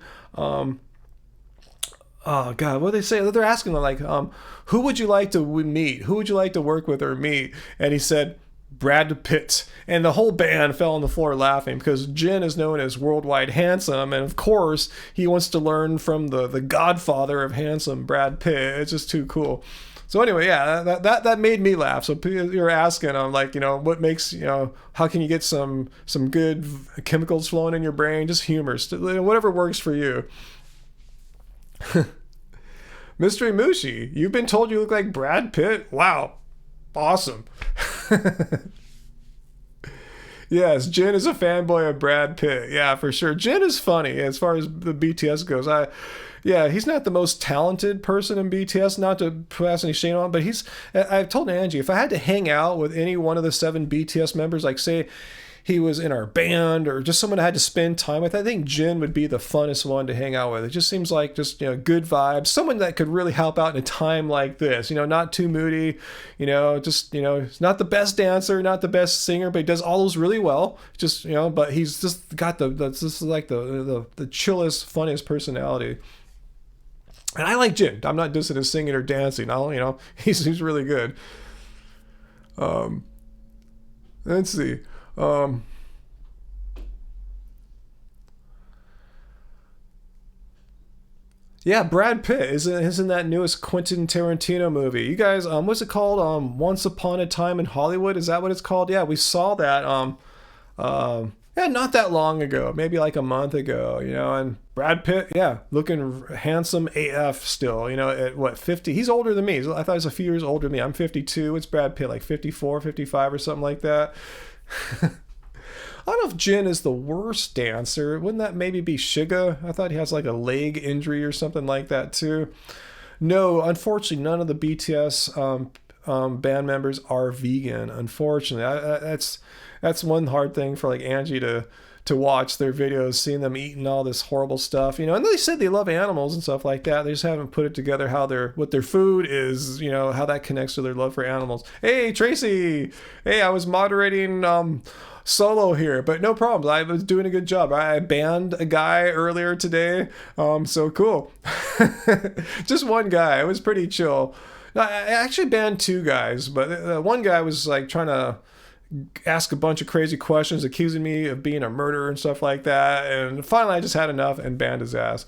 oh God, what do they say? They're asking like, who would you like to meet? Who would you like to work with or meet? And he said, Brad Pitt. And the whole band fell on the floor laughing, because Jin is known as worldwide handsome, and of course he wants to learn from the godfather of handsome, Brad Pitt. It's just too cool. So anyway, yeah, that made me laugh. So you're asking, I'm like, you know, what makes, you know, how can you get some good chemicals flowing in your brain? Just humor, whatever works for you. Mystery Mushi, you've been told you look like Brad Pitt? Wow. Awesome. Yes, Jin is a fanboy of Brad Pitt. Yeah, for sure. Jin is funny as far as the BTS goes. Yeah, he's not the most talented person in BTS, not to pass any shame on, but I've told Angie, if I had to hang out with any one of the 7 BTS members, like say he was in our band or just someone I had to spend time with, I think Jin would be the funnest one to hang out with. It just seems like just, you know, good vibes, someone that could really help out in a time like this, you know, not too moody, you know, just, you know, he's not the best dancer, not the best singer, but he does all those really well, just, you know, but he's just got the chillest, funniest personality. And I like Jin. I'm not dissing his singing or dancing. You know, he's really good. Let's see. Yeah, Brad Pitt is in that newest Quentin Tarantino movie. You guys, what's it called? Once Upon a Time in Hollywood. Is that what it's called? Yeah, we saw that. Yeah, not that long ago, maybe like a month ago. You know, and Brad Pitt, yeah, looking handsome AF still. You know, at what, 50? He's older than me. I thought he was a few years older than me. I'm 52. What's Brad Pitt, like 54, 55 or something like that? I don't know if Jin is the worst dancer. Wouldn't that maybe be Shiga? I thought he has like a leg injury or something like that too. No, unfortunately, none of the BTS band members are vegan. Unfortunately, that's one hard thing for like Angie to watch their videos, seeing them eating all this horrible stuff, you know. And they said they love animals and stuff like that. They just haven't put it together what their food is, you know, how that connects to their love for animals. Hey, Tracy. Hey, I was moderating solo here, but no problem. I was doing a good job. I banned a guy earlier today. So cool. Just one guy. It was pretty chill. No, I actually banned 2 guys, but one guy was like trying to ask a bunch of crazy questions, accusing me of being a murderer and stuff like that. And finally, I just had enough and banned his ass.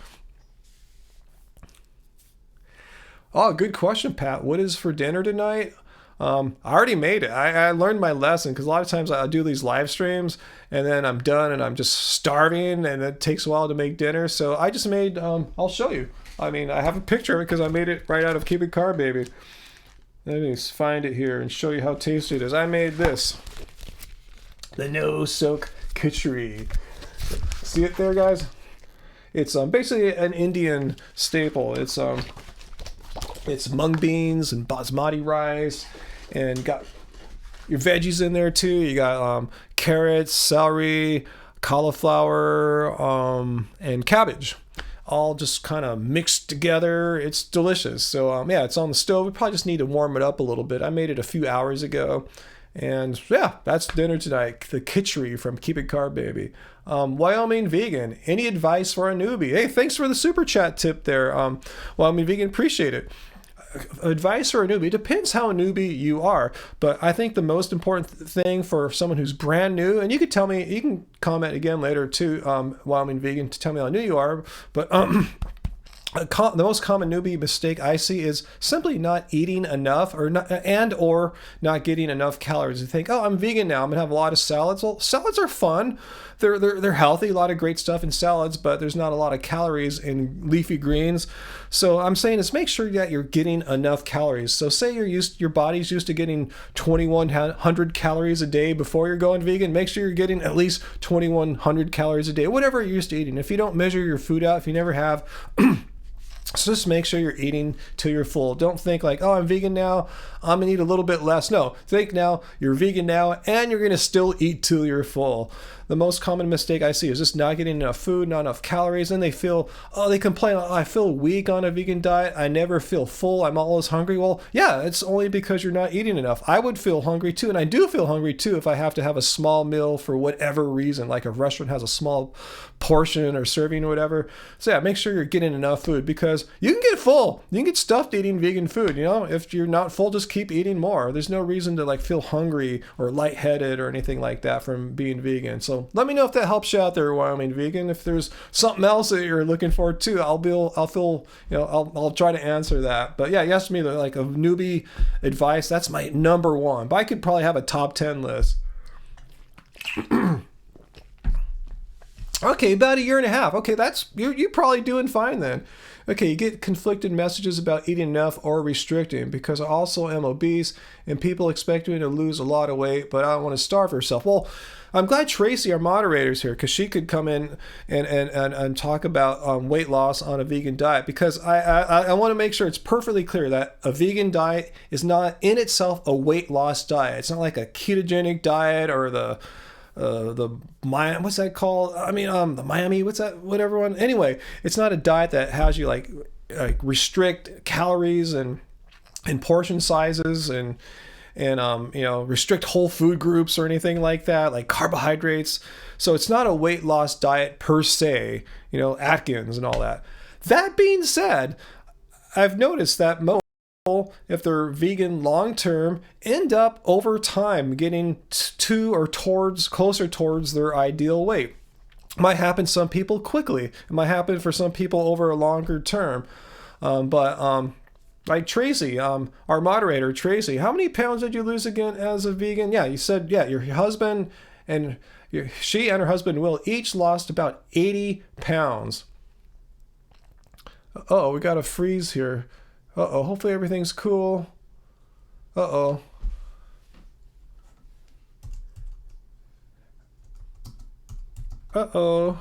Oh, good question, Pat. What is for dinner tonight? I already made it. I learned my lesson, because a lot of times I do these live streams and then I'm done and I'm just starving and it takes a while to make dinner. So I just made, I'll show you. I mean, I have a picture of it because I made it right out of Cubic Car Baby. Let me find it here and show you how tasty it is. I made this. The no soak khichdi. See it there, guys? It's basically an Indian staple. It's mung beans and basmati rice, and got your veggies in there too. You got carrots, celery, cauliflower, and cabbage, all just kind of mixed together. It's delicious. So yeah, it's on the stove. We probably just need to warm it up a little bit. I made it a few hours ago. And yeah, that's dinner tonight. The khichdi from Keep It Carb Baby. Wyoming Vegan, any advice for a newbie? Hey, thanks for the super chat tip there. Wyoming Vegan, appreciate it. Advice for a newbie depends how newbie you are, but I think the most important thing for someone who's brand new, and you could tell me, you can comment again later too, Wyoming Vegan, to tell me how new you are, but the most common newbie mistake I see is simply not eating enough, or not getting enough calories. You think, oh, I'm vegan now, I'm gonna have a lot of salads. Well, salads are fun. They're healthy, a lot of great stuff in salads, but there's not a lot of calories in leafy greens. So I'm saying is make sure that you're getting enough calories. So say your body's used to getting 2,100 calories a day before you're going vegan. Make sure you're getting at least 2,100 calories a day, whatever you're used to eating. If you don't measure your food out, if you never have, so just make sure you're eating till you're full. Don't think like, oh, I'm vegan now, I'm gonna eat a little bit less. No, think now you're vegan now and you're gonna still eat till you're full. The most common mistake I see is just not getting enough food, not enough calories, and they complain, oh, I feel weak on a vegan diet, I never feel full, I'm always hungry. Well, yeah, it's only because you're not eating enough. I would feel hungry too, and I do feel hungry too if I have to have a small meal for whatever reason, like a restaurant has a small portion or serving or whatever. So yeah, make sure you're getting enough food, because you can get full. You can get stuffed eating vegan food. If you're not full, just keep eating more. There's no reason to like feel hungry or lightheaded or anything like that from being vegan. So let me know if that helps you out there, Wyoming Vegan. If there's something else that you're looking for too, I'll try to answer that. But yeah, you asked me like a newbie advice. That's my number one. But I could probably have a top 10 list. Okay, about a year and a half. Okay, you're probably doing fine then. Okay, you get conflicted messages about eating enough or restricting, because I also am obese and people expect me to lose a lot of weight, but I don't want to starve herself. Well, I'm glad Tracy, our moderator, is here, because she could come in and talk about weight loss on a vegan diet, because I want to make sure it's perfectly clear that a vegan diet is not in itself a weight loss diet. It's not like a ketogenic diet or the what's that called? The Miami, what's that? Whatever one. Anyway, it's not a diet that has you like restrict calories and portion sizes and restrict whole food groups or anything like that, like carbohydrates. So it's not a weight loss diet per se, Atkins and all that. That being said, I've noticed that most people, if they're vegan long term, end up over time getting to or closer towards their ideal weight. It might happen to some people quickly. It might happen for some people over a longer term. Like Tracy, our moderator, Tracy, how many pounds did you lose again as a vegan? Yeah, you said, your husband and she and her husband Will each lost about 80 pounds. Uh-oh, we got a freeze here. Uh-oh, hopefully everything's cool. Uh-oh. Uh-oh.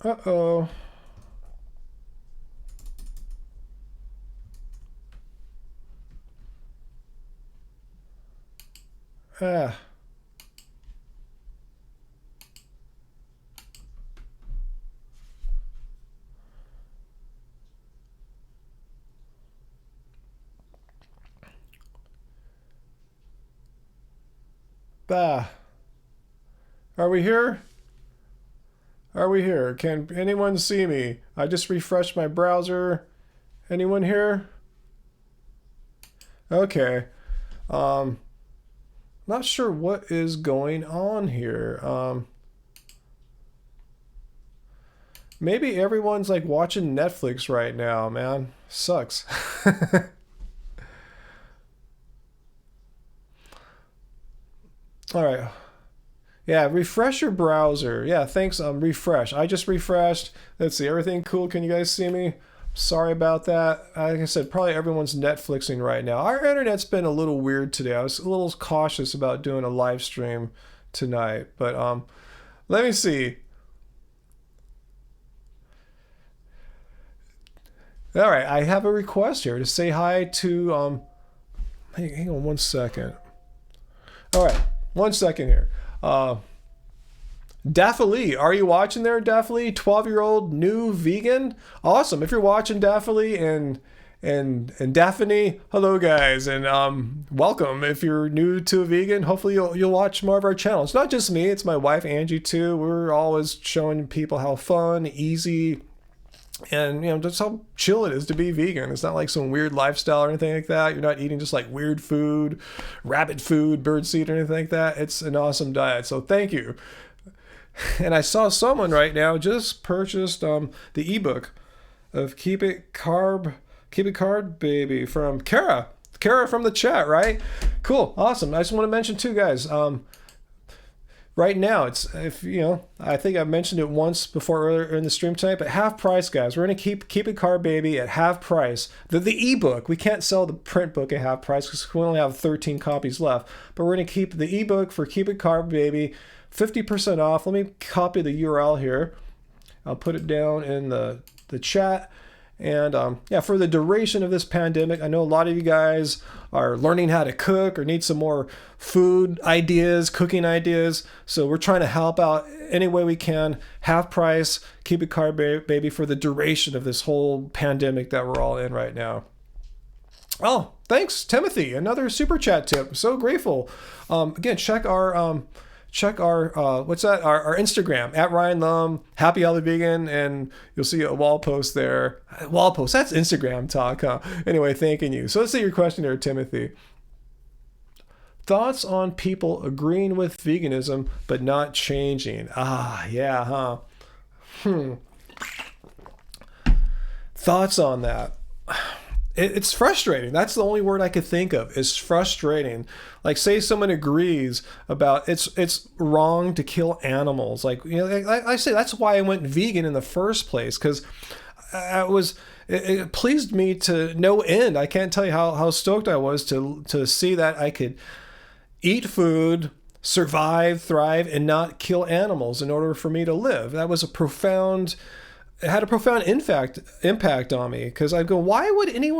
Uh-oh. Ah. Bah. Are we here? Are we here? Can anyone see me? I just refreshed my browser. Anyone here? Okay. Not sure what is going on here. Maybe everyone's like watching Netflix right now, man. Sucks. All right. Yeah, refresh your browser. Yeah, thanks. Refresh. I just refreshed. Let's see. Everything cool? Can you guys see me? Sorry about that. Like I said, probably everyone's Netflixing right now. Our internet's been a little weird today. I was a little cautious about doing a live stream tonight, but let me see. All right, I have a request here to say hi to. Hang on 1 second. All right, 1 second here. Daffy, are you watching there, Daffy? 12-year-old new vegan. Awesome. If you're watching Daffy and Daphne, hello guys, and welcome. If you're new to a vegan, hopefully you'll watch more of our channel. It's not just me; it's my wife Angie too. We're always showing people how fun, easy, and just how chill it is to be vegan. It's not like some weird lifestyle or anything like that. You're not eating just like weird food, rabbit food, bird seed, or anything like that. It's an awesome diet. So thank you. And I saw someone right now just purchased the ebook of Keep It Carb Baby from Kara. Kara from the chat, right? Cool, awesome. I just want to mention too, guys. Right now, it's I think I mentioned it once before earlier in the stream tonight, but half price, guys. We're gonna keep It Carb Baby at half price. The ebook, we can't sell the print book at half price because we only have 13 copies left. But we're gonna keep the ebook for Keep It Carb Baby 50% off. Let me copy the URL here. I'll put it down in the chat. And for the duration of this pandemic, I know a lot of you guys are learning how to cook or need some more food ideas, cooking ideas. So we're trying to help out any way we can. Half price, Keep It Carb Baby for the duration of this whole pandemic that we're all in right now. Oh, thanks, Timothy. Another super chat tip. So grateful. Again, check our what's that? Our Instagram at Ryan Lum, Happy Healthy Vegan, and you'll see a wall post there. Wall post, that's Instagram talk, huh? Anyway, thanking you. So let's see your question there, Timothy. Thoughts on people agreeing with veganism but not changing? Yeah, huh? Thoughts on that? It's frustrating. That's the only word I could think of, is frustrating. Like, say someone agrees about it's wrong to kill animals. Like, I say that's why I went vegan in the first place, because it pleased me to no end. I can't tell you how stoked I was to see that I could eat food, survive, thrive, and not kill animals in order for me to live. That was it had a profound impact on me, because I go, why would any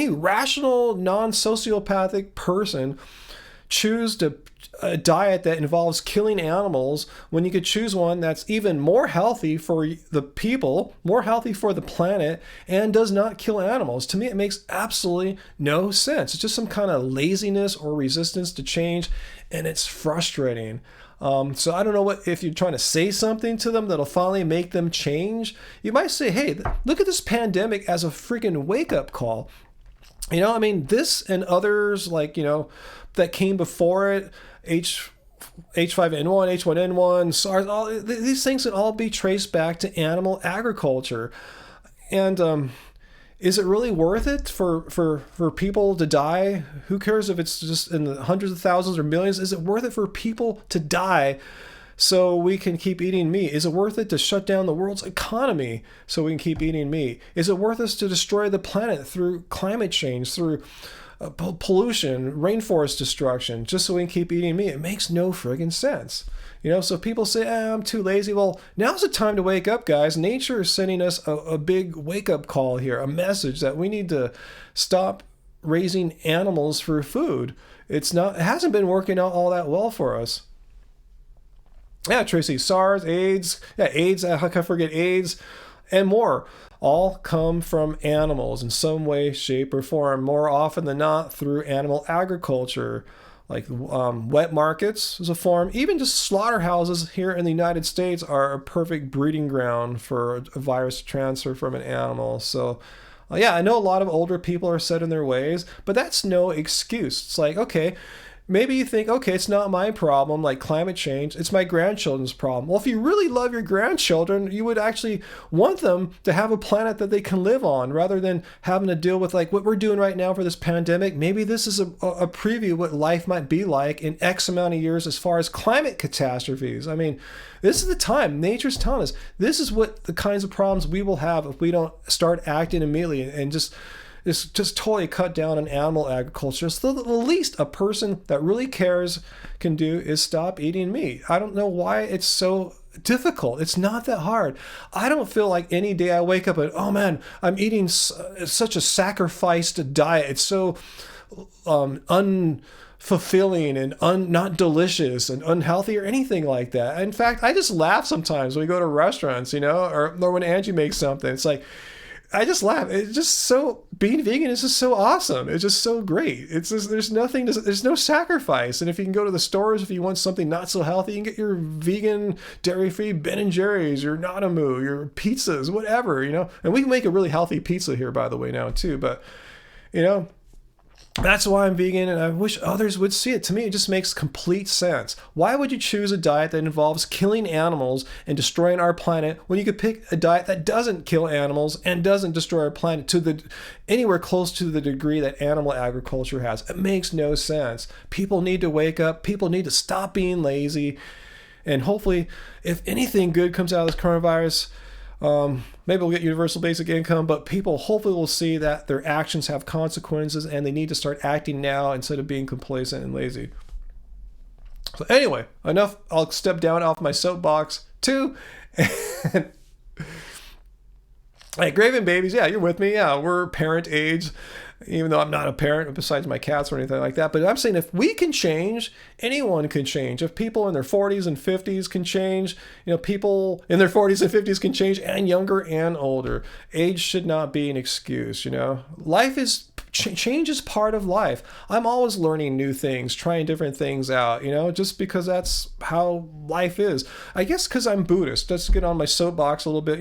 rational, non-sociopathic person choose a diet that involves killing animals when you could choose one that's even more healthy for the people, more healthy for the planet, and does not kill animals? To me, it makes absolutely no sense. It's just some kind of laziness or resistance to change, and it's frustrating. So I don't know if you're trying to say something to them that'll finally make them change. You might say, hey, look at this pandemic as a freaking wake-up call. This and others that came before it, H5N1, H1N1, SARS, these things can all be traced back to animal agriculture. And is it really worth it for people to die? Who cares if it's just in the hundreds of thousands or millions? Is it worth it for people to die so we can keep eating meat? Is it worth it to shut down the world's economy so we can keep eating meat? Is it worth us to destroy the planet through climate change, through pollution, rainforest destruction, just so we can keep eating meat? It makes no friggin' sense. So people say, I'm too lazy. Well, now's the time to wake up, guys. Nature is sending us a big wake-up call here, a message that we need to stop raising animals for food. It hasn't been working out all that well for us. Yeah, Tracy, SARS, AIDS, how can I forget AIDS, and more, all come from animals in some way, shape, or form, more often than not through animal agriculture. Like wet markets is a form. Even just slaughterhouses here in the United States are a perfect breeding ground for a virus to transfer from an animal. So, I know a lot of older people are set in their ways, but that's no excuse. It's like, okay, maybe you think, okay, it's not my problem, like climate change, it's my grandchildren's problem. Well, if you really love your grandchildren, you would actually want them to have a planet that they can live on, rather than having to deal with like what we're doing right now for this pandemic. Maybe this is a preview of what life might be like in X amount of years as far as climate catastrophes. This is the time. Nature's telling us this is what the kinds of problems we will have if we don't start acting immediately and just totally cut down on animal agriculture. So the least a person that really cares can do is stop eating meat. I don't know why it's so difficult. It's not that hard. I don't feel like any day I wake up and, oh man, I'm eating such a sacrificed diet. It's so unfulfilling and not delicious and unhealthy or anything like that. In fact, I just laugh sometimes when we go to restaurants, or when Angie makes something. It's like, I just laugh. It's just so, being vegan is just so awesome. It's just so great. It's just, there's no sacrifice. And if you can go to the stores, if you want something not so healthy, you can get your vegan, dairy-free Ben and Jerry's, your Nanamu, your pizzas, whatever, And we can make a really healthy pizza here, by the way, now too. But, that's why I'm vegan, and I wish others would see it. To me, it just makes complete sense. Why would you choose a diet that involves killing animals and destroying our planet when you could pick a diet that doesn't kill animals and doesn't destroy our planet to anywhere close to the degree that animal agriculture has? It makes no sense. People need to wake up. People need to stop being lazy. And hopefully, if anything good comes out of this coronavirus, maybe we'll get universal basic income, but people hopefully will see that their actions have consequences and they need to start acting now instead of being complacent and lazy. So anyway, enough. I'll step down off my soapbox too. Hey, Graven Babies, yeah, you're with me. Yeah, we're parent age, even though I'm not a parent besides my cats or anything like that. But I'm saying if we can change, anyone can change. If people in their 40s and 50s can change, people in their 40s and 50s can change, and younger and older. Age should not be an excuse, Life is, change is part of life. I'm always learning new things, trying different things out, just because that's how life is. I guess because I'm Buddhist. Let's get on my soapbox a little bit.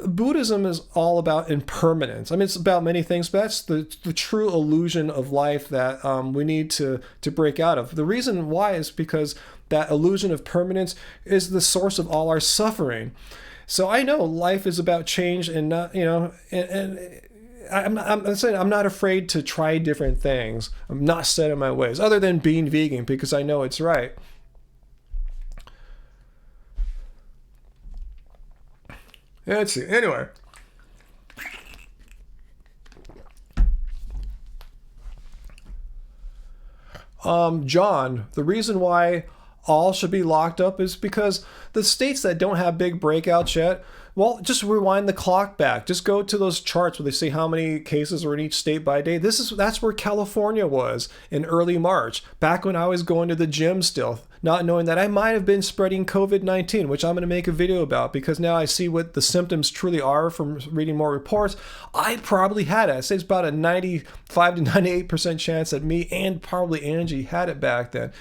Buddhism is all about impermanence. I mean, it's about many things, but that's the true illusion of life that we need to break out of. The reason why is because that illusion of permanence is the source of all our suffering. So I know life is about change and not, and I'm saying I'm not afraid to try different things. I'm not set in my ways, other than being vegan, because I know it's right. Yeah, let's see. Anyway. John, the reason why all should be locked up is because the states that don't have big breakouts yet, well, just rewind the clock back. Just go to those charts where they see how many cases are in each state by day. That's where California was in early March, back when I was going to the gym still, not knowing that I might have been spreading COVID-19, which I'm going to make a video about, because now I see what the symptoms truly are from reading more reports. I probably had it. I say it's about a 95 to 98% chance that me and probably Angie had it back then.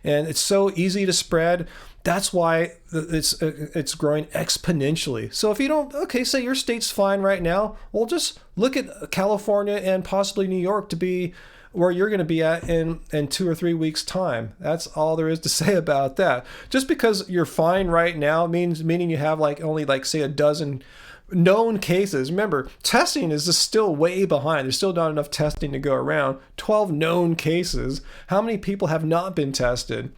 And it's so easy to spread. That's why it's growing exponentially. So if you don't, say your state's fine right now, well, just look at California and possibly New York to be where you're going to be at in 2 or 3 weeks' time. That's all there is to say about that. Just because you're fine right now meaning you have only say a dozen known cases. Remember, testing is just still way behind. There's still not enough testing to go around. 12 known cases. How many people have not been tested?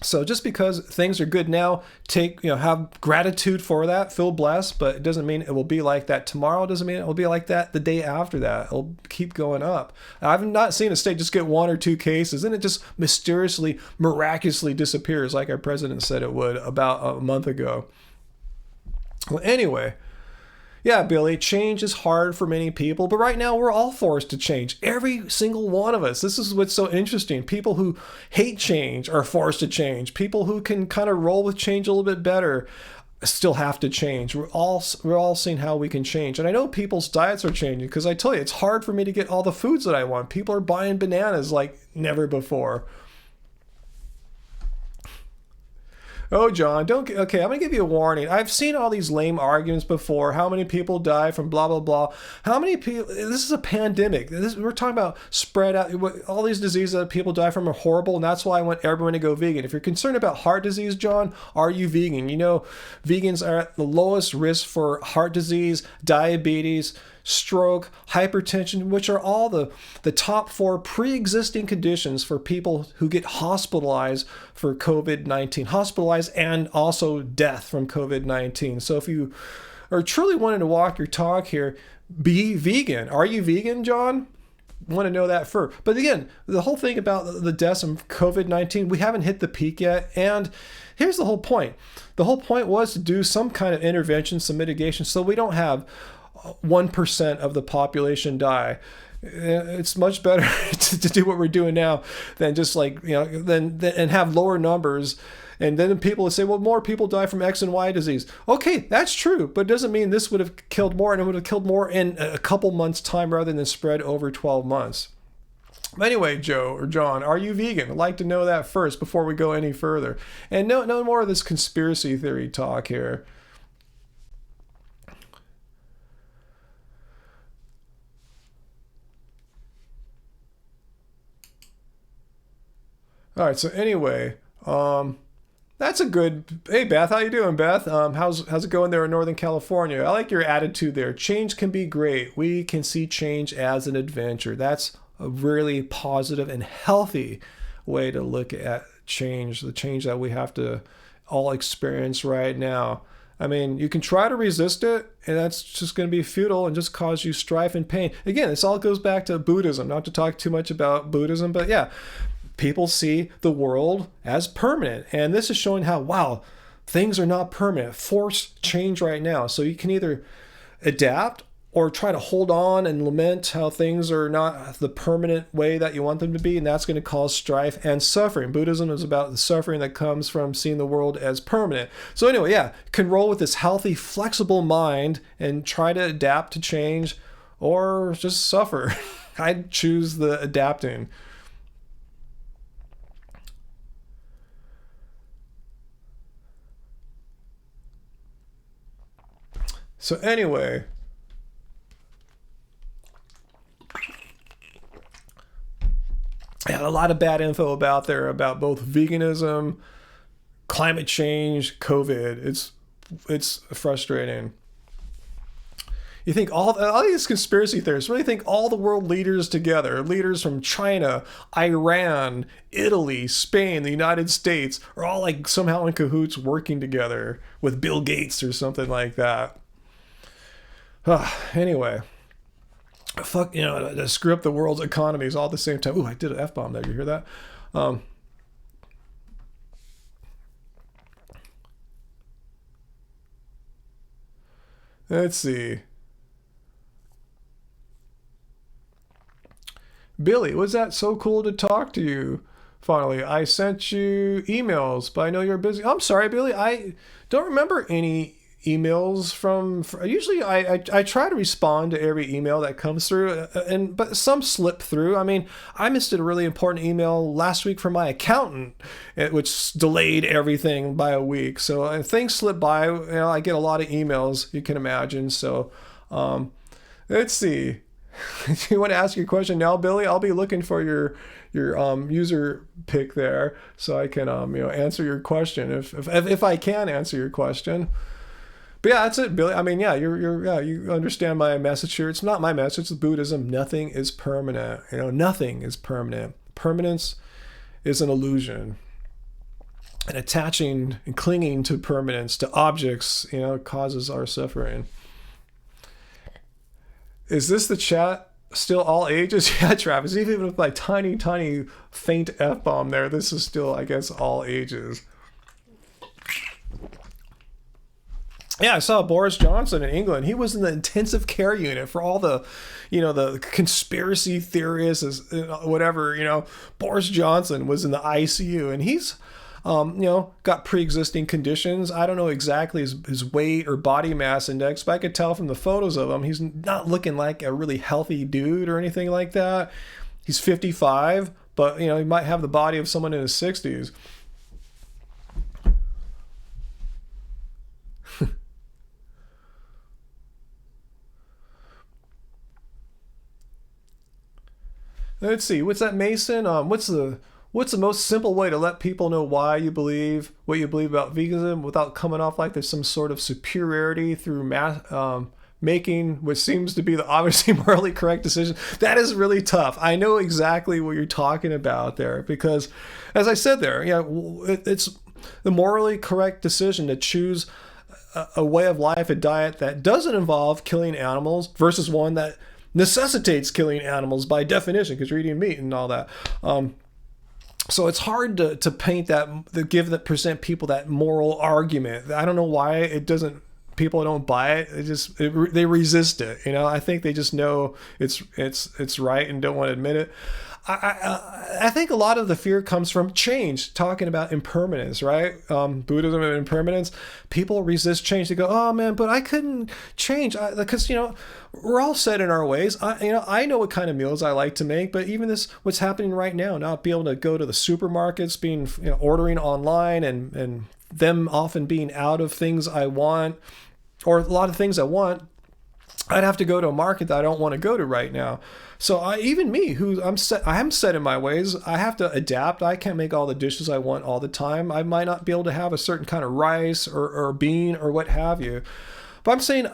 So just because things are good now, have gratitude for that, feel blessed, but it doesn't mean it will be like that tomorrow. It doesn't mean it will be like that the day after that. It'll keep going up. I've not seen a state just get 1 or 2 cases and it just mysteriously, miraculously disappears like our president said it would about a month ago. Well, anyway. Yeah, Billy, change is hard for many people, but right now we're all forced to change. Every single one of us. This is what's so interesting. People who hate change are forced to change. People who can kind of roll with change a little bit better still have to change. We're all seeing how we can change. And I know people's diets are changing, because I tell you, it's hard for me to get all the foods that I want. People are buying bananas like never before. Oh, John, okay, I'm going to give you a warning. I've seen all these lame arguments before. How many people die from blah, blah, blah. How many people, this is a pandemic. We're talking about spread out. All these diseases that people die from are horrible, and that's why I want everyone to go vegan. If you're concerned about heart disease, John, are you vegan? Vegans are at the lowest risk for heart disease, diabetes, stroke, hypertension, which are all the top 4 pre-existing conditions for people who get hospitalized for COVID-19, hospitalized and also death from COVID-19. So if you are truly wanting to walk your talk here, be vegan. Are you vegan, John? Want to know that first. But again, the whole thing about the deaths from COVID-19, we haven't hit the peak yet. And here's the whole point. The whole point was to do some kind of intervention, some mitigation, so we don't have 1% of the population die. It's much better to do what we're doing now than just like, and have lower numbers. And then people would say, well, more people die from X and Y disease. Okay, that's true, but it doesn't mean this would have killed more, and it would have killed more in a couple months' time rather than spread over 12 months. But anyway, Joe or John, are you vegan? I'd like to know that first before we go any further. And no more of this conspiracy theory talk here. All right, so anyway, that's a good. Hey, Beth, how you doing, Beth? How's it going there in Northern California? I like your attitude there. Change can be great. We can see change as an adventure. That's a really positive and healthy way to look at change, the change that we have to all experience right now. I mean, you can try to resist it, and that's just going to be futile and just cause you strife and pain. Again, this all goes back to Buddhism. Not to talk too much about Buddhism, but yeah. People see the world as permanent. And this is showing how, wow, things are not permanent. Force change right now. So you can either adapt or try to hold on and lament how things are not the permanent way that you want them to be. And that's going to cause strife and suffering. Buddhism is about the suffering that comes from seeing the world as permanent. So anyway, yeah, can roll with this healthy, flexible mind and try to adapt to change or just suffer. I'd choose the adapting. So anyway, I had a lot of bad info about there about both veganism, climate change, COVID. It's frustrating. You think all these conspiracy theorists really think all the world leaders together, leaders from China, Iran, Italy, Spain, the United States, are all like somehow in cahoots working together with Bill Gates or something like that. Anyway, fuck, to screw up the world's economies all at the same time. Ooh, I did an F-bomb there. You hear that? Let's see. Billy, was that so cool to talk to you? Finally, I sent you emails, but I know you're busy. I'm sorry, Billy. I don't remember any emails from usually I try to respond to every email that comes through, but some slip through. I mean, I missed a really important email last week from my accountant, which delayed everything by a week. So things slip by. I get a lot of emails, you can imagine. So let's see. You want to ask your question now, Billy? I'll be looking for your user pick there so I can answer your question if I can answer your question. But yeah, that's it, Billy. I mean, yeah, you understand my message here. It's not my message. It's Buddhism. Nothing is permanent. Nothing is permanent. Permanence is an illusion. And attaching and clinging to permanence, to objects, causes our suffering. Is this the chat still all ages? Yeah, Travis. Even with my tiny, tiny, faint F-bomb there, this is still, I guess, all ages. Yeah, I saw Boris Johnson in England. He was in the intensive care unit for all the, the conspiracy theorists, whatever, Boris Johnson was in the ICU, and he's, got pre-existing conditions. I don't know exactly his weight or body mass index, but I could tell from the photos of him, he's not looking like a really healthy dude or anything like that. He's 55, but, he might have the body of someone in his 60s. Let's see. What's that, Mason? What's the most simple way to let people know why you believe what you believe about veganism without coming off like there's some sort of superiority through making what seems to be the obviously morally correct decision? That is really tough. I know exactly what you're talking about there because, as I said there, it's the morally correct decision to choose a way of life, a diet that doesn't involve killing animals versus one that necessitates killing animals by definition because you're eating meat and all that. So it's hard to paint that, to give that, present people that moral argument. I don't know why it doesn't, people don't buy it. They resist it. You know, I think they just know it's right and don't want to admit it. I think a lot of the fear comes from change, talking about impermanence, right? Buddhism and impermanence. People resist change. They go, oh man, but I couldn't change. Because, you know, we're all set in our ways. I know what kind of meals I like to make, but even this, what's happening right now, not being able to go to the supermarkets, being, you know, ordering online and them often being out of things I want, or a lot of things I want, I'd have to go to a market that I don't want to go to right now. So even me, who I am set in my ways, I have to adapt. I can't make all the dishes I want all the time. I might not be able to have a certain kind of rice or bean or what have you. But I'm saying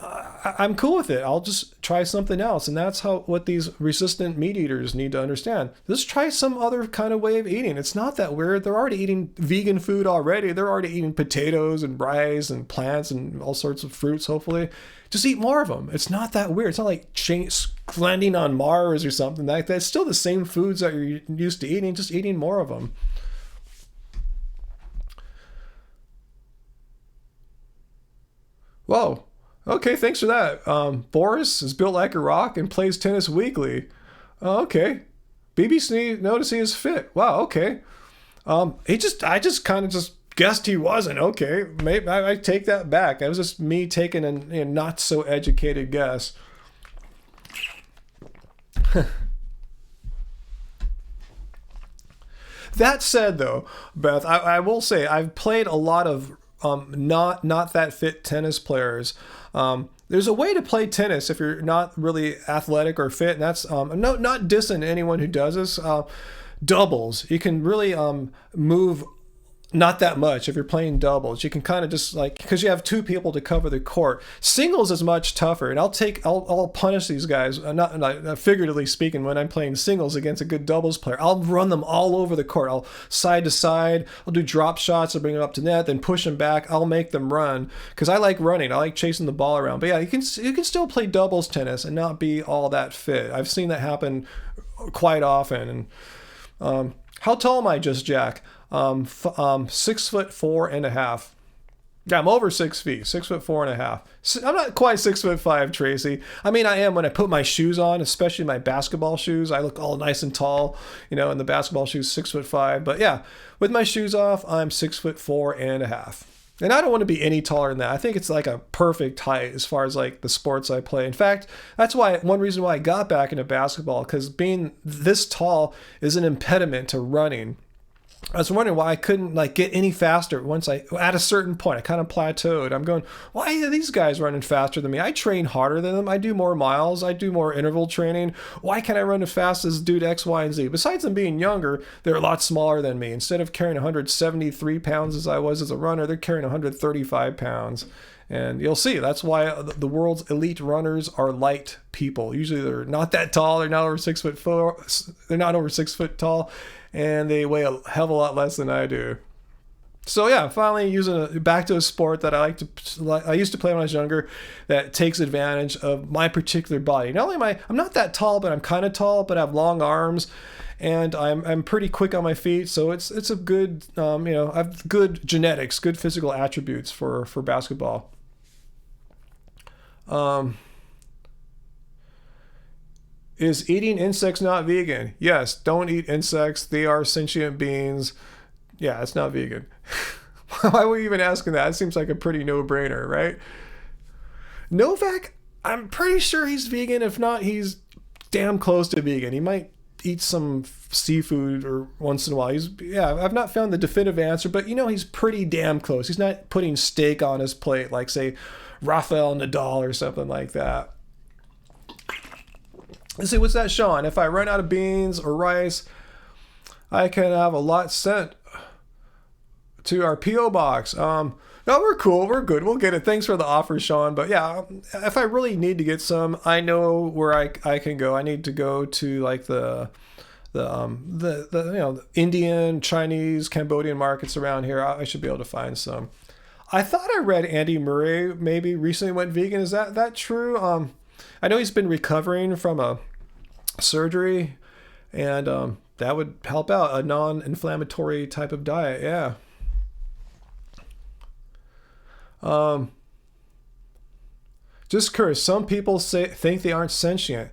I'm cool with it. I'll just try something else. And that's what these resistant meat eaters need to understand. Just try some other kind of way of eating. It's not that weird. They're already eating vegan food already. They're already eating potatoes and rice and plants and all sorts of fruits, hopefully. Just eat more of them. It's not that weird. It's not like landing on Mars or something like that. It's still the same foods that you're used to eating, just eating more of them. Whoa. Okay, thanks for that. Boris is built like a rock and plays tennis weekly. Oh, okay. BBC noticing his fit. Wow, okay. I just kind of just guessed he wasn't. Okay, maybe I take that back. That was just me taking a not so educated guess. That said, though, Beth, I will say I've played a lot of not that fit tennis players. There's a way to play tennis if you're not really athletic or fit, and that's not dissing anyone who does this. Doubles, you can really move not that much if you're playing doubles. You can kind of just like, because you have two people to cover the court. Singles is much tougher, and I'll punish these guys, not figuratively speaking, when I'm playing singles against a good doubles player. I'll run them all over the court. I'll side to side. I'll do drop shots. I'll bring them up to net, then push them back. I'll make them run because I like running. I like chasing the ball around. But yeah, you can still play doubles tennis and not be all that fit. I've seen that happen quite often. And how tall am I, just Jack? 6'4.5". Yeah, I'm over 6 feet, 6'4.5". I'm not quite 6'5", Tracy. I mean, I am when I put my shoes on, especially my basketball shoes. I look all nice and tall, you know, in the basketball shoes, 6'5". But yeah, with my shoes off, I'm 6'4.5". And I don't want to be any taller than that. I think it's like a perfect height as far as like the sports I play. In fact, that's why one reason why I got back into basketball, because being this tall is an impediment to running. I was wondering why I couldn't like get any faster once at a certain point. I kind of plateaued. I'm going, why are these guys running faster than me? I train harder than them. I do more miles. I do more interval training. Why can't I run as fast as dude X, Y, and Z? Besides them being younger, they're a lot smaller than me. Instead of carrying 173 pounds as I was as a runner, they're carrying 135 pounds. And you'll see, that's why the world's elite runners are light people. Usually they're not that tall. They're not over 6'4". They're not over 6 foot tall. And they weigh a hell of a lot less than I do. So yeah, finally back to a sport that I used to play when I was younger, that takes advantage of my particular body. Not only I'm not that tall, but I'm kind of tall, but I have long arms, and I'm pretty quick on my feet. So it's a good I have good genetics, good physical attributes for basketball. Is eating insects not vegan? Yes, don't eat insects. They are sentient beings. Yeah, it's not vegan. Why were you even asking that? It seems like a pretty no-brainer, right? Novak, I'm pretty sure he's vegan. If not, he's damn close to vegan. He might eat some seafood or once in a while. I've not found the definitive answer, but he's pretty damn close. He's not putting steak on his plate like, say, Rafael Nadal or something like that. Let's see, what's that, Sean? If I run out of beans or rice, I can have a lot sent to our P.O. box. No, we're cool. We're good. We'll get it. Thanks for the offer, Sean. But yeah, if I really need to get some, I know where I can go. I need to go to like the Indian, Chinese, Cambodian markets around here. I should be able to find some. I thought I read Andy Murray maybe recently went vegan. Is that true? I know he's been recovering from a surgery, and that would help out a non-inflammatory type of diet. Yeah. Just curious. Some people think they aren't sentient.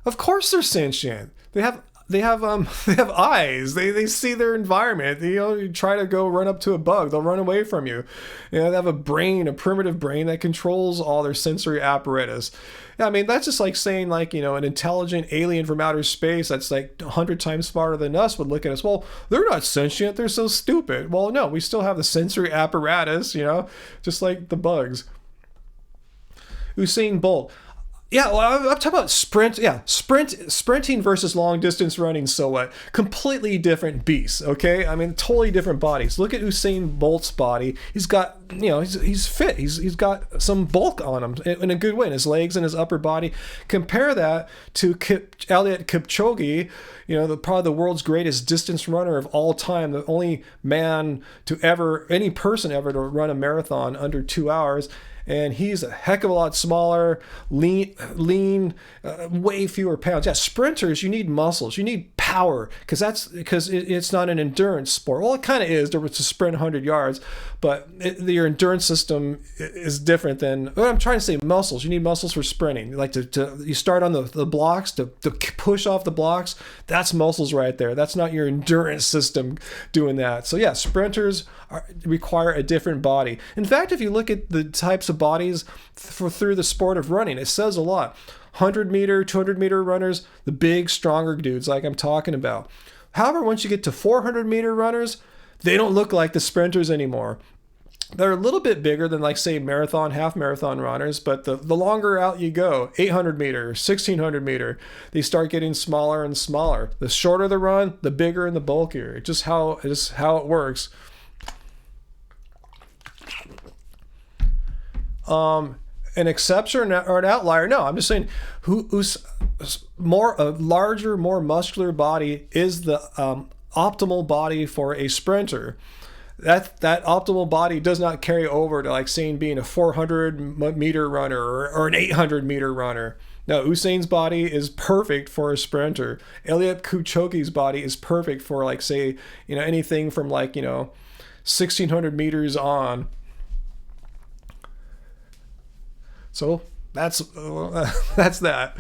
Of course they're sentient. They have they have eyes. They see their environment. You try to go run up to a bug, they'll run away from you. They have a brain, a primitive brain that controls all their sensory apparatus. Yeah, I mean, that's just like saying an intelligent alien from outer space that's like 100 times smarter than us would look at us. Well, they're not sentient. They're so stupid. Well, no, we still have the sensory apparatus, just like the bugs. Usain Bolt. Yeah, well, I'm talking about sprinting versus long distance running. So what? Completely different beasts. Okay, I mean, totally different bodies. Look at Usain Bolt's body. He's got, he's fit. He's got some bulk on him in a good way, in his legs and his upper body. Compare that to Eliud Kipchoge, probably the world's greatest distance runner of all time, the only any person ever to run a marathon under 2 hours. And he's a heck of a lot smaller, lean, way fewer pounds. Yeah, sprinters, you need muscles, you need power, because it's not an endurance sport. Well, it kind of is to sprint 100 yards, but your endurance system is different than. What I'm trying to say, muscles. You need muscles for sprinting. Like you start on the blocks to push off the blocks. That's muscles right there. That's not your endurance system doing that. So yeah, sprinters require a different body. In fact, if you look at the types of bodies through the sport of running, it says a lot. 100 meter, 200 meter runners, the big, stronger dudes like I'm talking about. However, once you get to 400 meter runners, they don't look like the sprinters anymore. They're a little bit bigger than, like, say, marathon, half marathon runners, but the longer out you go, 800 meter, 1600 meter, they start getting smaller and smaller. The shorter the run, the bigger and the bulkier. It's just how it works. An exception or an outlier? No, I'm just saying who's a larger, more muscular body is the optimal body for a sprinter. That optimal body does not carry over to, like, saying being a 400 meter runner or an 800 meter runner. No, Usain's body is perfect for a sprinter. Eliud Kipchoge's body is perfect for, like, say, anything from 1600 meters on. So that's that.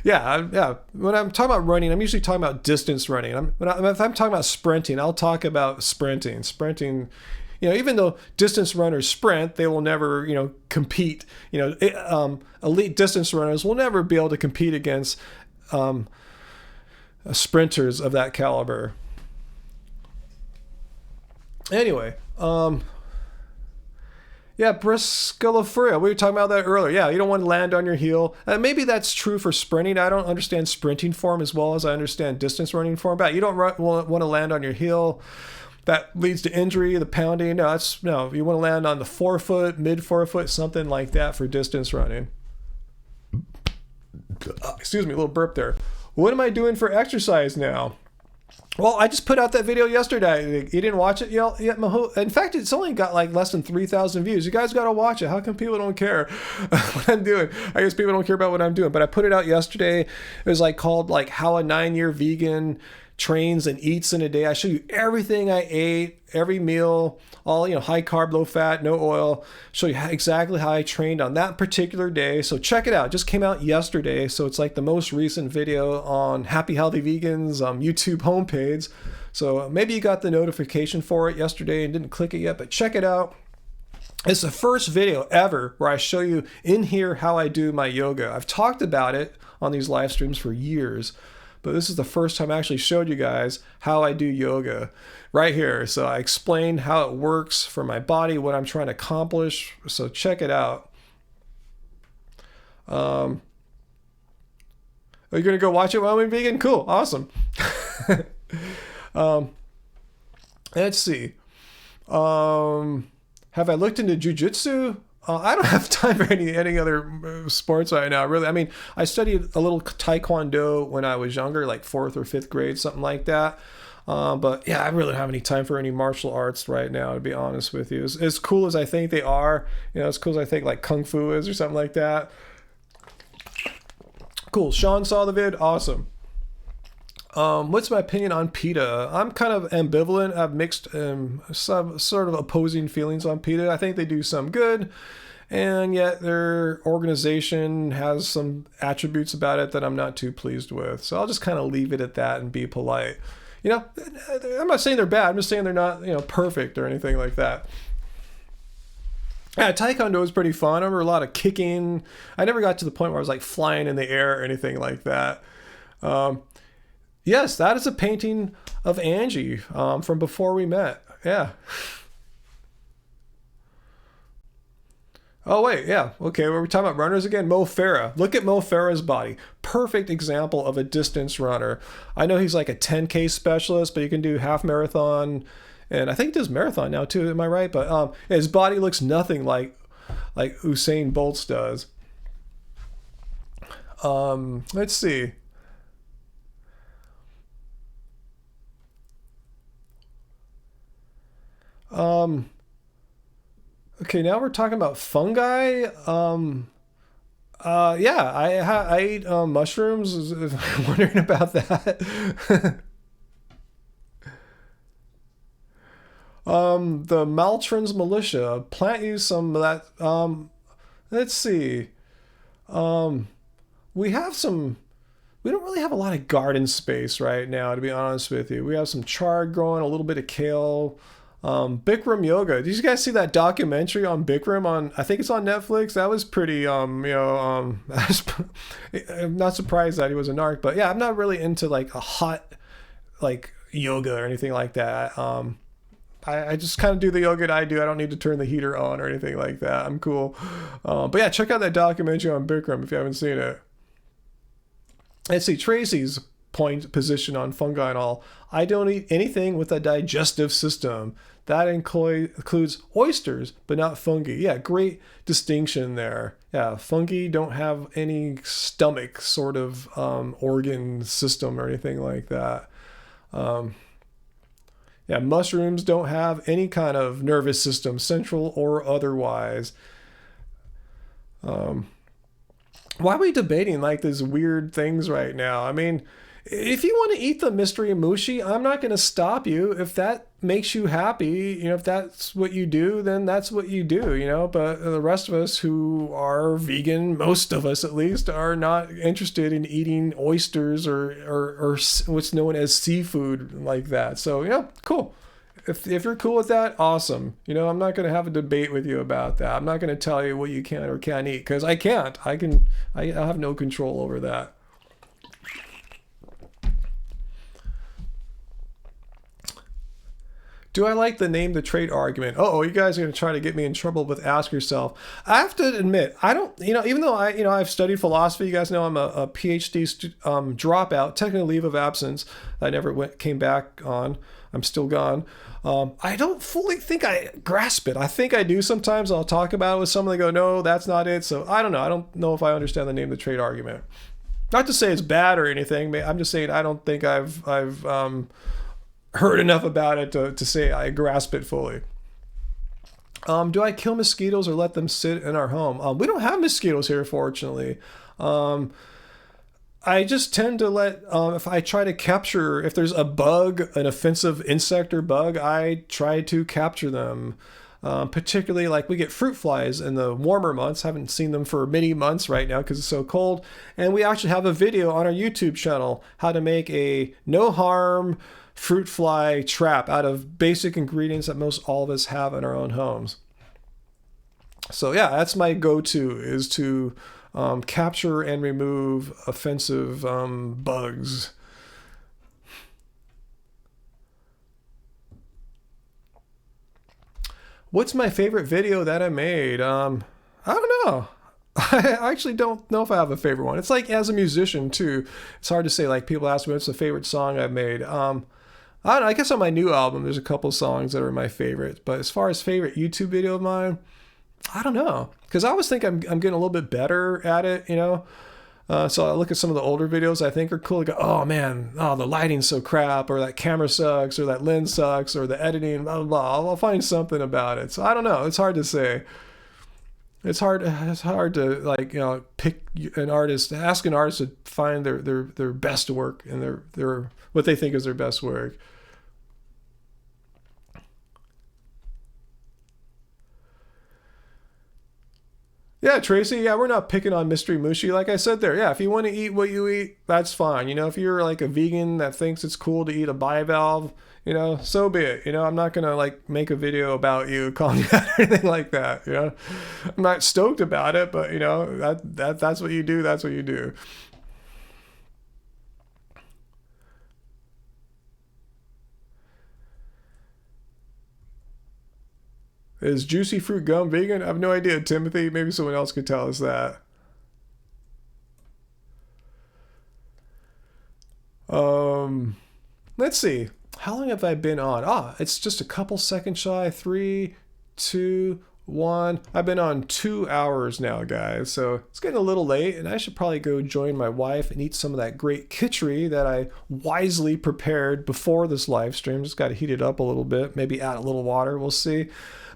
Yeah. When I'm talking about running, I'm usually talking about distance running. If I'm talking about sprinting, I'll talk about sprinting. Sprinting, even though distance runners sprint, they will never, compete. Elite distance runners will never be able to compete against sprinters of that caliber. Anyway, yeah, Briscola. We were talking about that earlier. Yeah, you don't want to land on your heel. Maybe that's true for sprinting. I don't understand sprinting form as well as I understand distance running form. But you don't want to land on your heel. That leads to injury, the pounding. No, you want to land on the forefoot, mid forefoot, something like that for distance running. Excuse me, a little burp there. What am I doing for exercise now? Well, I just put out that video yesterday. You didn't watch it yet, Maho? In fact, it's only got like less than 3,000 views. You guys got to watch it. How come people don't care what I'm doing? I guess people don't care about what I'm doing. But I put it out yesterday. It was called how a 9-year vegan trains and eats in a day. I show you everything I ate, every meal, all, high carb, low fat, no oil. Show you exactly how I trained on that particular day. So check it out. It just came out yesterday. So it's like the most recent video on Happy Healthy Vegans YouTube homepage. So maybe you got the notification for it yesterday and didn't click it yet, but check it out. It's the first video ever where I show you in here how I do my yoga. I've talked about it on these live streams for years, but this is the first time I actually showed you guys how I do yoga right here. So I explained how it works for my body, what I'm trying to accomplish. So check it out. Are you going to go watch it while I'm vegan? Cool. Awesome. Let's see. Have I looked into jiu-jitsu? I don't have time for any other sports right now, really. I mean, I studied a little taekwondo when I was younger, like 4th or 5th grade, something like that. But yeah, I really don't have any time for any martial arts right now, to be honest with you. As cool as I think they are, as cool as I think like Kung Fu is or something like that. Cool. Sean saw the vid. Awesome. What's my opinion on PETA? I'm kind of ambivalent. I've mixed some sort of opposing feelings on PETA. I think they do some good, and yet their organization has some attributes about it that I'm not too pleased with. So I'll just kind of leave it at that and be polite. You know, I'm not saying they're bad. I'm just saying they're not, perfect or anything like that. Yeah, Taekwondo was pretty fun. I remember a lot of kicking. I never got to the point where I was like flying in the air or anything like that. Yes, that is a painting of Angie from before we met. Yeah. Oh, wait, yeah. Okay, we're talking about runners again. Mo Farah. Look at Mo Farah's body. Perfect example of a distance runner. I know he's like a 10K specialist, but he can do half marathon. And I think he does marathon now too, am I right? But his body looks nothing like Usain Bolt's does. Let's see. Okay, now we're talking about fungi. Yeah, I ate mushrooms. Wondering about that. The Maltrans militia. Plant use some of that. Let's see. Um, we have some. We don't really have a lot of garden space right now, to be honest with you. We have some chard growing, a little bit of kale. Bikram yoga. Did you guys see that documentary on Bikram on? I think it's on Netflix. That was pretty. I'm not surprised that he was a narc, but yeah, I'm not really into like a hot like yoga or anything like that. I just kind of do the yoga that I do. I don't need to turn the heater on or anything like that. I'm cool. But yeah, check out that documentary on Bikram if you haven't seen it. Let's see, Tracy's position on fungi and all. I don't eat anything with a digestive system. That includes oysters, but not fungi. Yeah, great distinction there. Yeah, fungi don't have any stomach sort of organ system or anything like that. Yeah, mushrooms don't have any kind of nervous system, central or otherwise. Um, why are we debating like these weird things right now? I mean, if you want to eat the mystery mushi, I'm not going to stop you. If that makes you happy, if that's what you do, then that's what you do. But the rest of us who are vegan, most of us at least, are not interested in eating oysters or what's known as seafood like that. So, yeah, cool. If you're cool with that, awesome. I'm not going to have a debate with you about that. I'm not going to tell you what you can or can't eat because I can't. I have no control over that. Do I like the name the trade argument? Oh, you guys are going to try to get me in trouble with ask yourself. I have to admit, I don't, even though I've studied philosophy, you guys know I'm a PhD dropout, technical leave of absence. I never came back on. I'm still gone. I don't fully think I grasp it. I think I do sometimes. I'll talk about it with someone. They go, no, that's not it. So I don't know. I don't know if I understand the name the trade argument. Not to say it's bad or anything. I'm just saying I don't think I've heard enough about it to say I grasp it fully. Do I kill mosquitoes or let them sit in our home? We don't have mosquitoes here, fortunately. I just tend to let, if I try to capture, if there's a bug, an offensive insect or bug, I try to capture them. Particularly like we get fruit flies in the warmer months. Haven't seen them for many months right now because it's so cold. And we actually have a video on our YouTube channel, how to make a no harm fruit fly trap out of basic ingredients that most all of us have in our own homes. So yeah, that's my go-to, is to capture and remove offensive bugs. What's my favorite video that I made? I don't know. I actually don't know if I have a favorite one. It's like as a musician too, it's hard to say. Like people ask me what's the favorite song I've made. I don't know, I guess on my new album, there's a couple songs that are my favorites. But as far as favorite YouTube video of mine, I don't know. Because I always think I'm getting a little bit better at it, So I look at some of the older videos I think are cool. I go, oh man, the lighting's so crap, or that camera sucks, or that lens sucks, or the editing, blah, blah, blah. I'll find something about it. So I don't know. It's hard to say. It's hard to like, you know, pick an artist, ask an artist to find their best work and their what they think is their best work. Yeah, Tracy. Yeah, we're not picking on Mystery Mushi. Like I said there. Yeah, if you want to eat what you eat, that's fine. You know, if you're like a vegan that thinks it's cool to eat a bivalve, you know, so be it. You know, I'm not gonna like make a video about you, calling you out or anything like that. You know, I'm not stoked about it, but you know that's what you do. That's what you do. Is juicy fruit gum vegan? I have no idea, Timothy. Maybe someone else could tell us that. Um, let's see. How long have I been on? Ah, it's just a couple seconds shy. Three, two, one. I've been on 2 hours now, guys. So it's getting a little late, and I should probably go join my wife and eat some of that great kitchery that I wisely prepared before this live stream. Just got to heat it up a little bit, maybe add a little water. We'll see.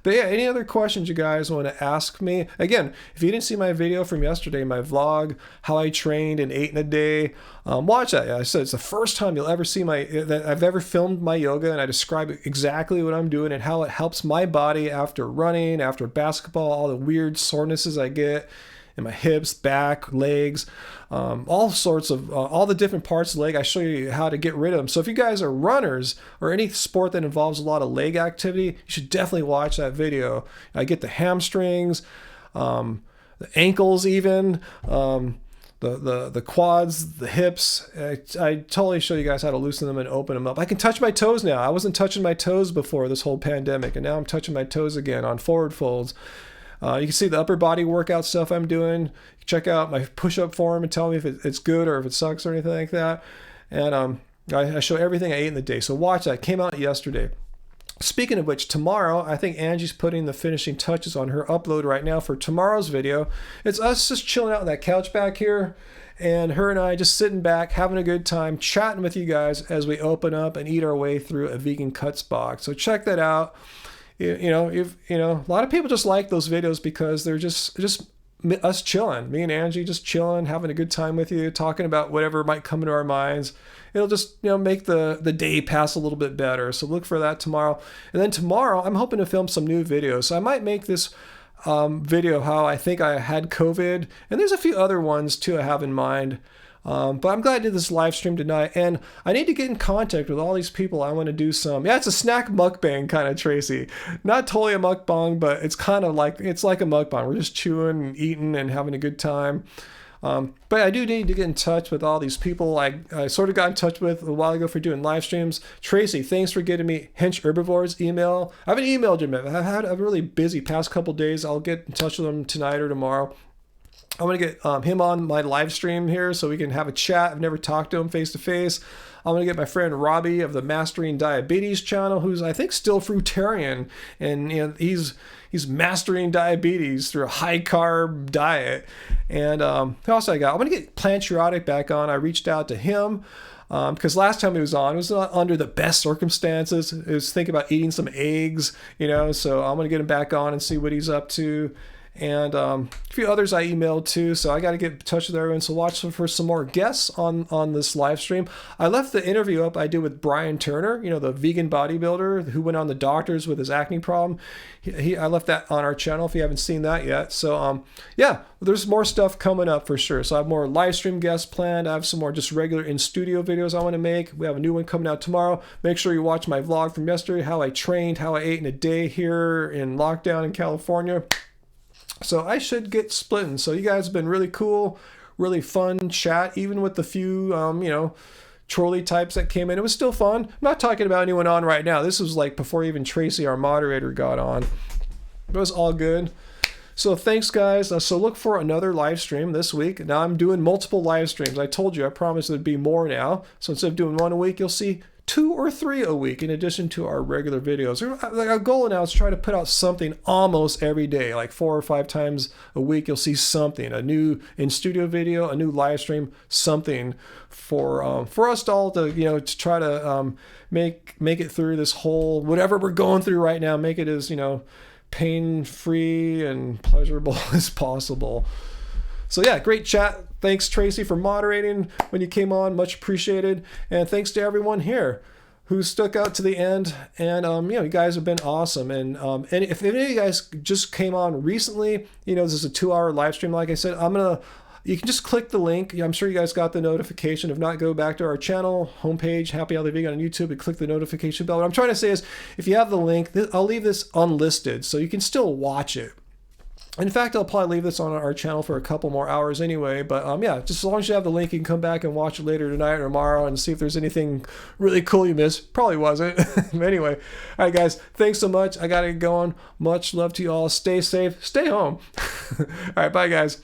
But yeah, any other questions you guys want to ask me? Again, if you didn't see my video from yesterday, my vlog, how I trained and ate in a day, watch that. Yeah, I said it's the first time you'll ever see my that I've ever filmed my yoga, and I describe exactly what I'm doing and how it helps my body after running, after basketball, all the weird sorenesses I get in my hips, back, legs, all sorts of all the different parts of the leg. I show you how to get rid of them. So if you guys are runners or any sport that involves a lot of leg activity, you should definitely watch that video. I get the hamstrings, the ankles, even. The quads, the hips. I totally show you guys how to loosen them and open them up. I can touch my toes now. I wasn't touching my toes before this whole pandemic, and now I'm touching my toes again on forward folds. You can see the upper body workout stuff I'm doing. Check out my push-up form and tell me if it's good or if it sucks or anything like that. And I show everything I ate in the day. So watch that. It came out yesterday. Speaking of which, tomorrow, I think Angie's putting the finishing touches on her upload right now for tomorrow's video. It's us just chilling out on that couch back here, and her and I just sitting back, having a good time, chatting with you guys as we open up and eat our way through a vegan cuts box. So check that out. If a lot of people just like those videos because they're just us chilling, me and Angie just chilling, having a good time with you, talking about whatever might come into our minds. It'll just make the day pass a little bit better. So look for that tomorrow. And then tomorrow I'm hoping to film some new videos. So I might make this video how I think I had COVID, and there's a few other ones too I have in mind. But I'm glad I did this live stream tonight, and I need to get in contact with all these people. I want to do some, yeah, it's a snack mukbang kind of, Tracy. Not totally a mukbang, but it's kind of like, it's like a mukbang. We're just chewing and eating and having a good time. But I do need to get in touch with all these people I sort of got in touch with a while ago for doing live streams. Tracy, thanks for getting me Hench Herbivores email. I haven't emailed him yet. I've had a really busy past couple days. I'll get in touch with him tonight or tomorrow. I want to get him on my live stream here so we can have a chat. I've never talked to him face to face. I'm going to get my friend Robbie of the Mastering Diabetes channel, who's I think still fruitarian, and he's mastering diabetes through a high carb diet. And who else I got? I'm going to get Planturiotic back on. I reached out to him because last time he was on, it was not under the best circumstances. It was thinking about eating some eggs, So I'm going to get him back on and see what he's up to. And a few others I emailed too, so I got to get in touch with everyone. So watch for some more guests on this live stream. I left the interview up I did with Brian Turner, the vegan bodybuilder who went on the doctors with his acne problem. I left that on our channel if you haven't seen that yet. So yeah, there's more stuff coming up for sure. So I have more live stream guests planned. I have some more just regular in studio videos I want to make. We have a new one coming out tomorrow. Make sure you watch my vlog from yesterday, how I trained, how I ate in a day here in lockdown in California. So I should get splitting. So you guys have been really cool, really fun chat, even with the few, trolley types that came in. It was still fun. I'm not talking about anyone on right now. This was like before even Tracy, our moderator, got on. It was all good. So thanks, guys. So look for another live stream this week. Now I'm doing multiple live streams. I told you, I promised there'd be more now. So instead of doing one a week, you'll see 2 or 3 a week in addition to our regular videos. Like our goal now is try to put out something almost every day, like 4 or 5 times a week. You'll see something, a new in-studio video, a new live stream, something for us all to to try to make it through this whole whatever we're going through right now. Make it as pain-free and pleasurable as possible. So yeah, great chat. Thanks, Tracy, for moderating when you came on. Much appreciated. And thanks to everyone here who stuck out to the end. And, you guys have been awesome. And if any of you guys just came on recently, this is a 2-hour live stream. Like I said, you can just click the link. I'm sure you guys got the notification. If not, go back to our channel homepage, Happy Healthy Vegan on YouTube, and click the notification bell. What I'm trying to say is, if you have the link, I'll leave this unlisted so you can still watch it. In fact, I'll probably leave this on our channel for a couple more hours anyway. But yeah, just as long as you have the link, you can come back and watch it later tonight or tomorrow and see if there's anything really cool you missed. Probably wasn't. But anyway, all right, guys, thanks so much. I got to get going. Much love to you all. Stay safe. Stay home. All right, bye, guys.